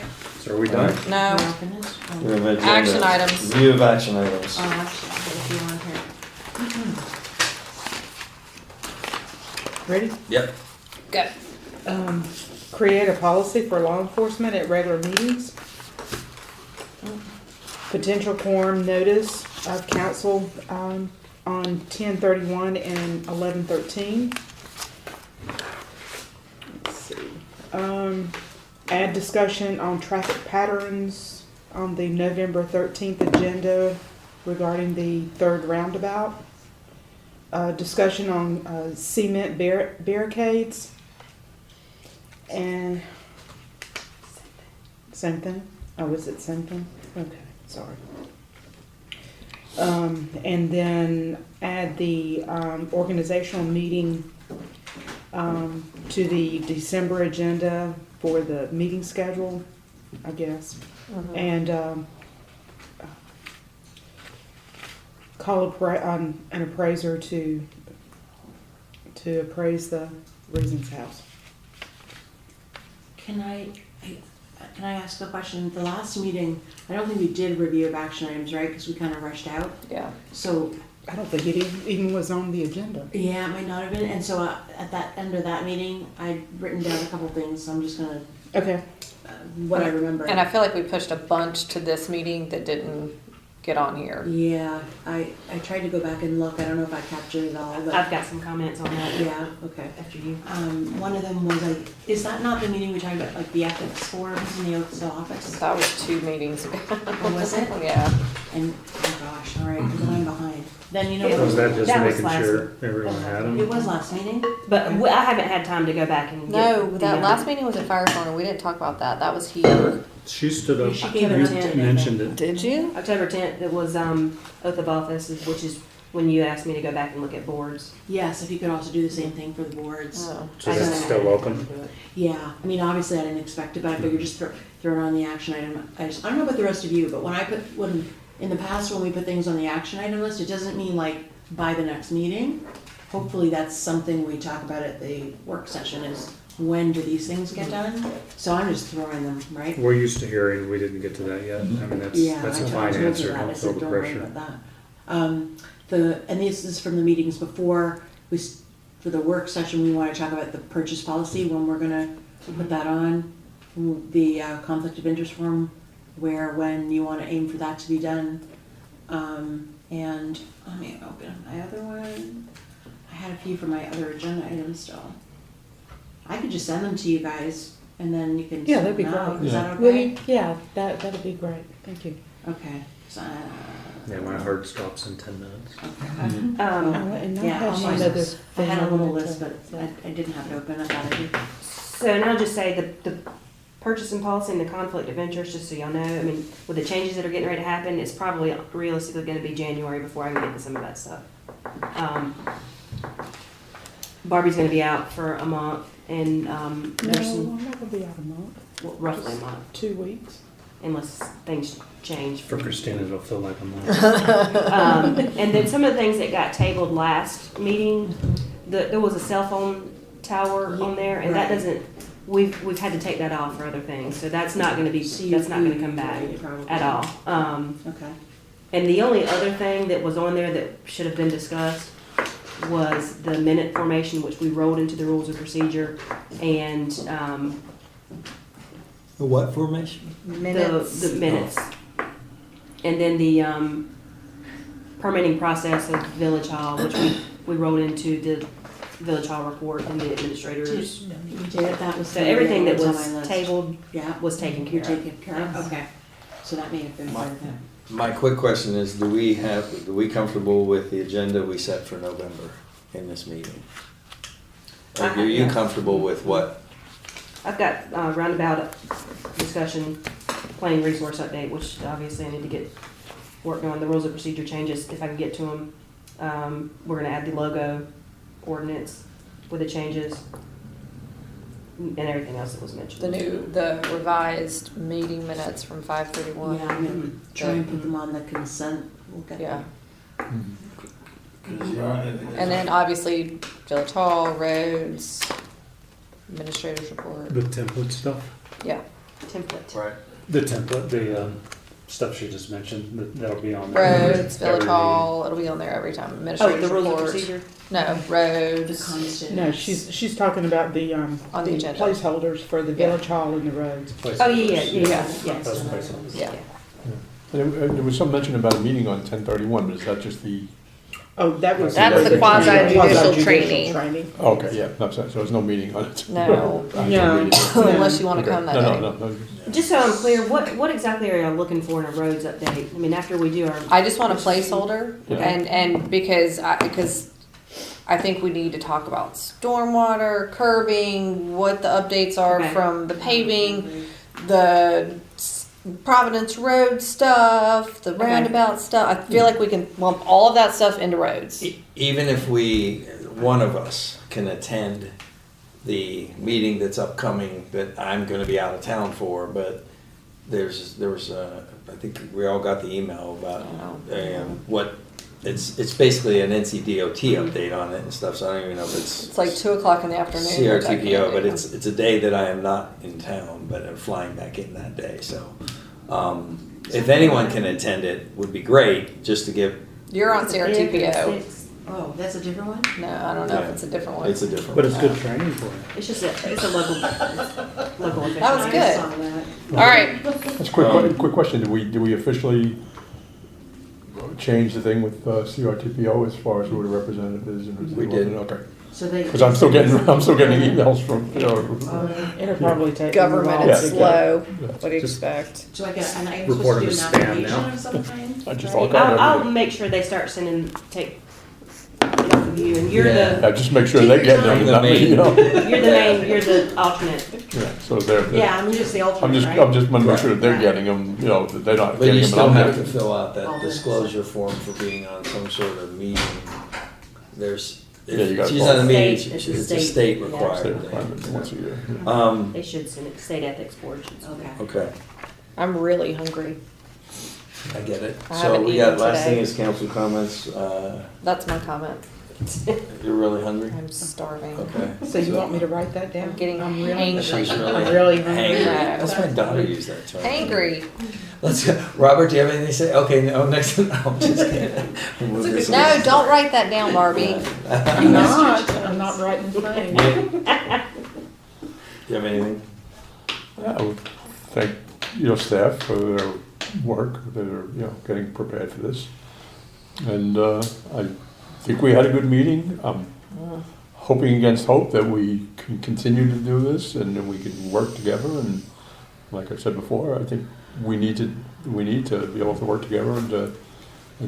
So are we done? no, Am I finished? Oh. We have agenda. Action items. View of action items. Oh, actually, I'll get a few on here. Ready? Yep. go. Create a policy for law enforcement at regular meetings. Potential quorum notice of council, on 10/31 and 11/13. Let's see. Add discussion on traffic patterns on the November 13th agenda regarding the third roundabout. Discussion on cement barricades. And same thing? Oh, is it same thing? Okay, sorry. And then add the organizational meeting to the December agenda for the meeting schedule, I guess. And call an appraiser to appraise the Reasons House. Can I ask a question? The last meeting, I don't think we did review of action items, right? Because we kind of rushed out. Yeah. So, I don't think it even was on the agenda. yeah, it might not have been. And so at that end of that meeting, I'd written down a couple things, so I'm just gonna, Okay. what I remember. And I feel like we pushed a bunch to this meeting that didn't get on here. Yeah, I tried to go back and look. I don't know if I captured it all, but. I've got some comments on that Yeah, okay. after you. One of them was like, is that not the meeting we talked about, like the ethics forums in the Oakville office? That was 2 meetings ago. Oh, was it? Yeah. And, oh gosh, all right, then I'm behind. Then you know Was what? that just That was making last sure everyone had them? It was last meeting? But I haven't had time to go back and get No, the, that last meeting was at Firestone and we didn't talk about that. That was here. She stood up, She gave it you a 10, mentioned it. Did you? October 10th, it was oath of office, which is when you asked me to go back and look at boards. Yes, if you could also do the same thing for the boards. Oh. So that's still open? Yeah, I mean, obviously I didn't expect it, but I figured just throw it on the action item. I don't know about the rest of you, but when in the past, when we put things on the action item list, it doesn't mean like by the next meeting. Hopefully that's something we talk about at the work session is when do these things get done? So I'm just throwing them, right? We're used to hearing, we didn't get to that yet. I mean, Yeah, that's a I fine told you answer, that. I don't feel said, the don't worry pressure. about that. And this is from the meetings before, for the work session, we want to talk about the purchase policy, when we're gonna put that on. The conflict of interest form, when you want to aim for that to be done. And let me open my other one. I had a few for my other agenda items still. I could just send them to you guys and then you can. Yeah, send that'd be them out. great. Is that Will okay? you? Yeah, that'd be great. Thank you. Okay. So, Yeah, my heart stops in 10 minutes. okay. Oh, and I Yeah, have I'll another just- I had a thing little wanted list, to- but I didn't have it open. I thought I did. So, and I'll just say the purchasing policy and the conflict of interest, just so y'all know, I mean, with the changes that are getting ready to happen, it's probably realistically gonna be January before I can get to some of that stuff. Barbie's gonna be out for a month, and, No, there's some, I'm not gonna be out a month. well, roughly a month, 2 weeks. unless things change. For Christina, it'll feel like a month. And then some of the things that got tabled last meeting, there was a cell phone tower on there, and that Right. doesn't, we've had to take that off for other things, so that's not gonna be, that's not gonna come back at all. Okay. And the only other thing that was on there that should have been discussed was the minute formation, which we rolled into the rules of procedure, and, The what formation? the minutes. And then the, permitting process of Village Hall, which we rolled into the Village Hall report and the administrators. You did it, that was. So everything that on was my list. tabled Yeah. was taken You care of. take it care of, okay. So that may have been part of it. My quick question is, are we comfortable with the agenda we set for November in this meeting? Are you Yeah. comfortable with what? I've got roundabout discussion, planning resource update, which obviously I need to get working on the rules of procedure changes if I can get to them. We're gonna add the logo ordinance with the changes and everything else that was mentioned. The revised meeting minutes from 5:31. Yeah, I'm gonna try and put them on the consent. We'll get Yeah. them. And then obviously Village Hall, roads, administrator's report. The template stuff? Yeah. Template. Right. The template, the stuff she just mentioned, that'll be on there. Roads, Village Every Hall, it'll be on there every time. Oh, Administrator's the rules of report. procedure? No, The roads. constant. No, she's talking about the On the agenda. placeholders for the Village Hall and the roads. meeting. Oh, yeah, Those yes. placeholders. Yeah. There was some mention about a meeting on 10/31, but is that just the, Oh, that was. That's the quasi-judicial Quasi-judicial training. oh, okay, yeah, no, so there's no meeting on it? No. Actual No. meeting. Unless you want to Okay. come that No, day. no. Just so I'm clear, what exactly are you looking for in a roads update? I mean, after we do our, I just want a placeholder Yeah. and because I think we need to talk about stormwater, curbing, what the updates are Okay. from the paving, the Providence Road stuff, the roundabout stuff. I feel like we can lump all of that stuff into roads. Even if one of us can attend the meeting that's upcoming that I'm gonna be out of town for, but there was I think we all got the email about what, it's basically an NCDOT update on it and stuff, so I don't even know if It's like 2:00 in the afternoon. CRTPO, but it's a day that I am not in town, but I'm flying back in that day, so. If anyone can attend it, would be great, just to give, You're on CRTPO. Oh, that's a different one? No, I don't know if it's a different one. it's a different. But it's good training for you. it's just it's a local official. That was I good. saw that. All right. That's a quick question, do we officially change the thing with CRTPO as far as who the representative is? And who's the We did. Okay, So they. because I'm still getting emails from, It'll probably take. Government Yeah. is slow. What do you Just- expect? So I get, and I'm Report supposed to it do an as spam application now. of some kind? I just right? thought that. I'll make sure they start sending, both of you, and you're Yeah, just make sure they get them, not me, you know? you're the alternate. Yeah, so they're, Yeah, I'm just the alternate, I'm right? just gonna make sure that they're getting them, you know, that they're not But you getting them. still and I'm have to getting fill out All that this. disclosure form for being on some sort of meeting. There's, Yeah, you gotta she's on a meeting, State, it's a it's a state, state yeah. them. State required requirement thing. once a year. Yeah. They should send it to state ethics board. should send it. Okay. Okay, I'm really hungry. I get it. I So haven't we got, eaten last thing today. is council comments. That's my comment. You're really hungry? I'm starving. Okay. So you want me to write that down? I'm getting I'm really, She's hangry. really I'm really hungry. hangry. Yeah. That's my daughter used that term. Hangry. Let's go. Robert, do you have anything to say? Okay, no, next, no, I'm just kidding. We'll move this No, along. don't write that down, Barbie. I'm not writing things. Do you have anything? Yeah, I would thank, you know, staff for their work, they're, you know, getting prepared for this. And I think we had a good meeting. I'm hoping against hope that we can continue to do this and that we can work together. And like I said before, I think we need to be able to work together and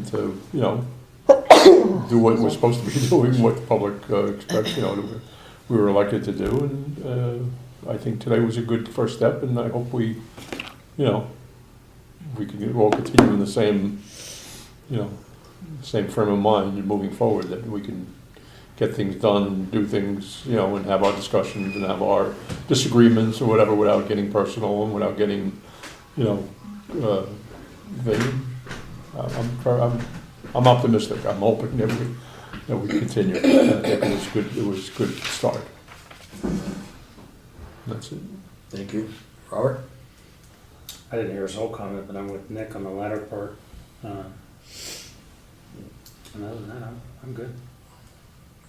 to you know, do what we're supposed to be doing, what the public expects, you know, that we were elected to do. And I think today was a good first step, and I hope we, you know, we can all continue in the same, you know, same frame of mind and moving forward, that we can get things done and do things, you know, and have our discussions and have our disagreements or whatever without getting personal and without getting, you know, vague. I'm optimistic. I'm hoping that we continue. I think it was good. It was a good start. That's it. Thank you. Robert? I didn't hear his whole comment, but I'm with Nick on the latter part. And other than that, I'm good.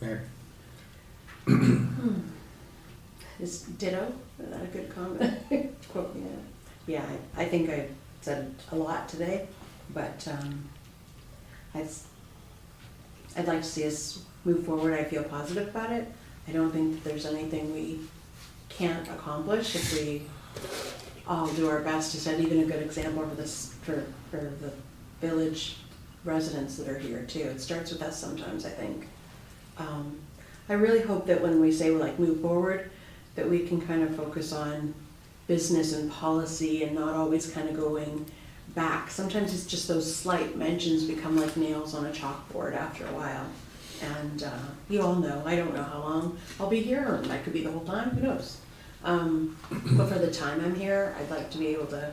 Mary? Is ditto, is that a good comment? Quote me that. Yeah, I think I said a lot today, but I'd like to see us move forward. I feel positive about it. I don't think that there's anything we can't accomplish if we all do our best to set even a good example for this, for the village residents that are here too. It starts with us sometimes, I think. I really hope that when we say we like move forward, that we can kind of focus on business and policy and not always kind of going back. Sometimes it's just those slight mentions become like nails on a chalkboard after a while. And you all know, I don't know how long I'll be here, or I could be the whole time, who knows? But for the time I'm here, I'd like to be able to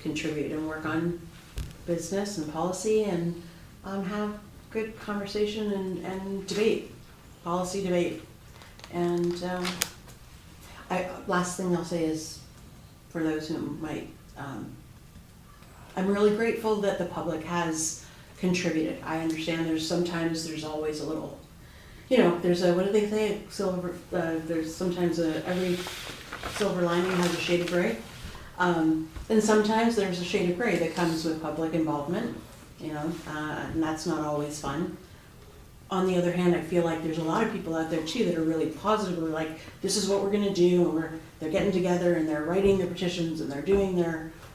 contribute and work on business and policy and have good conversation and debate, policy debate. And last thing I'll say is, for those who might, I'm really grateful that the public has contributed. I understand sometimes there's always a little, you know, there's a, what do they say, there's sometimes every silver lining has a shade of gray. And sometimes there's a shade of gray that comes with public involvement, you know, and that's not always fun. On the other hand, I feel like there's a lot of people out there too that are really positively like, this is what we're gonna do, and they're getting together and they're writing their petitions and they're doing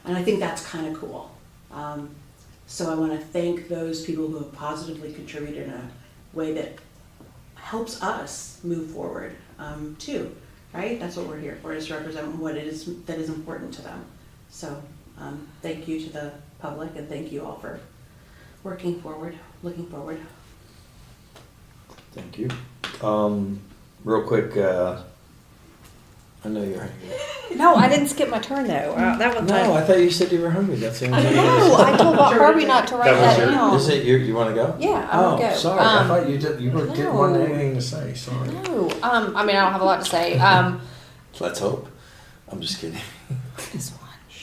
and I think that's kind of cool. So I wanna thank those people who have positively contributed in a way that helps us move forward too, right? That's what we're here for, is to represent what it is that is important to them. So thank you to the public, and thank you all for working forward, looking forward. Thank you. Real quick, I know you're hungry. No, I didn't skip my turn though. That was No, I thought you said you were hungry. That's the only thing. No, I told Barbie not to write That was that your- down. Is it you wanna go? Yeah, I wanna Oh, go. sorry. I thought you were didn't want no. anything to say. Sorry. No, I mean, I don't have a lot to say. Let's hope. I'm just kidding.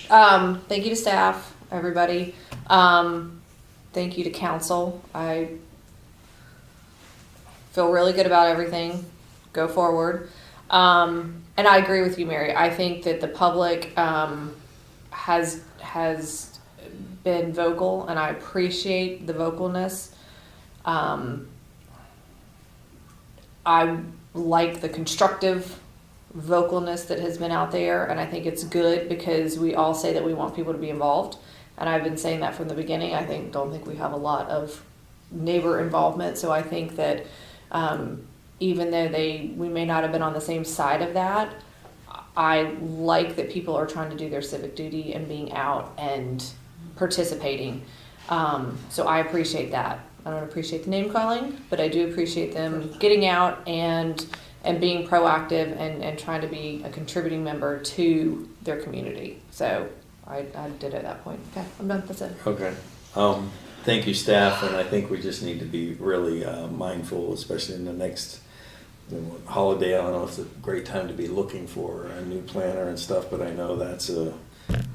Thank you to staff, everybody. Thank you to council. I feel really good about everything. Go forward. And I agree with you, Mary. I think that the public has been vocal, and I appreciate the vocalness. I like the constructive vocalness that has been out there, and I think it's good because we all say that we want people to be involved, and I've been saying that from the beginning. Don't think we have a lot of neighbor involvement, so I think that Even though we may not have been on the same side of that, I like that people are trying to do their civic duty and being out and participating. So I appreciate that. I don't appreciate the name calling, but I do appreciate them getting out and being proactive and trying to be a contributing member to their community. So I did at that point. Okay, I'm done. That's it. Okay. Thank you, staff, and I think we just need to be really mindful, especially in the next holiday. I don't know if it's a great time to be looking for a new planner and stuff, but I know that's a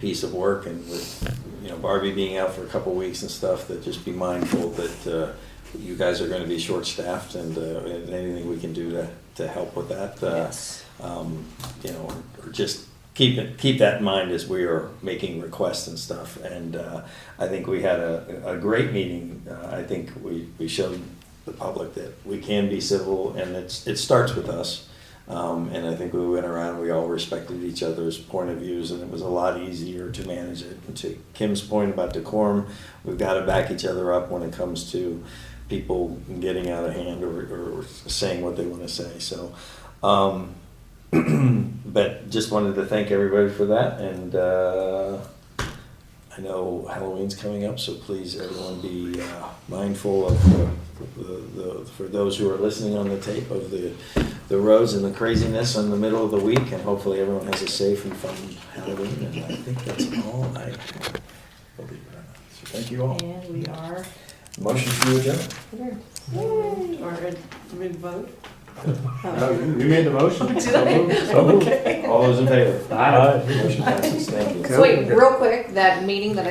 piece of work, and with Barbie being out for a couple weeks and stuff, that just be mindful that you guys are going to be short-staffed, and anything we can do to help with that. Yes. Or just keep that in mind as we are making requests and stuff. And I think we had a great meeting. I think we showed the public that we can be civil, and it starts with us. And I think we went around, we all respected each other's point of views, and it was a lot easier to manage it. And to Kim's point about decorum, we've got to back each other up when it comes to people getting out of hand or saying what they want to say. So, but just wanted to thank everybody for that. And I know Halloween's coming up, so please everyone be mindful of for those who are listening on the tape, of the roads and the craziness in the middle of the week, and hopefully everyone has a safe and fun Halloween. And I think that's all I believe. So thank you all. And we are. Motion to adjourn. Or do we vote? You made the motion? All those in favor? Aye. Motion passes. Thank you. So wait, real quick, that meeting that I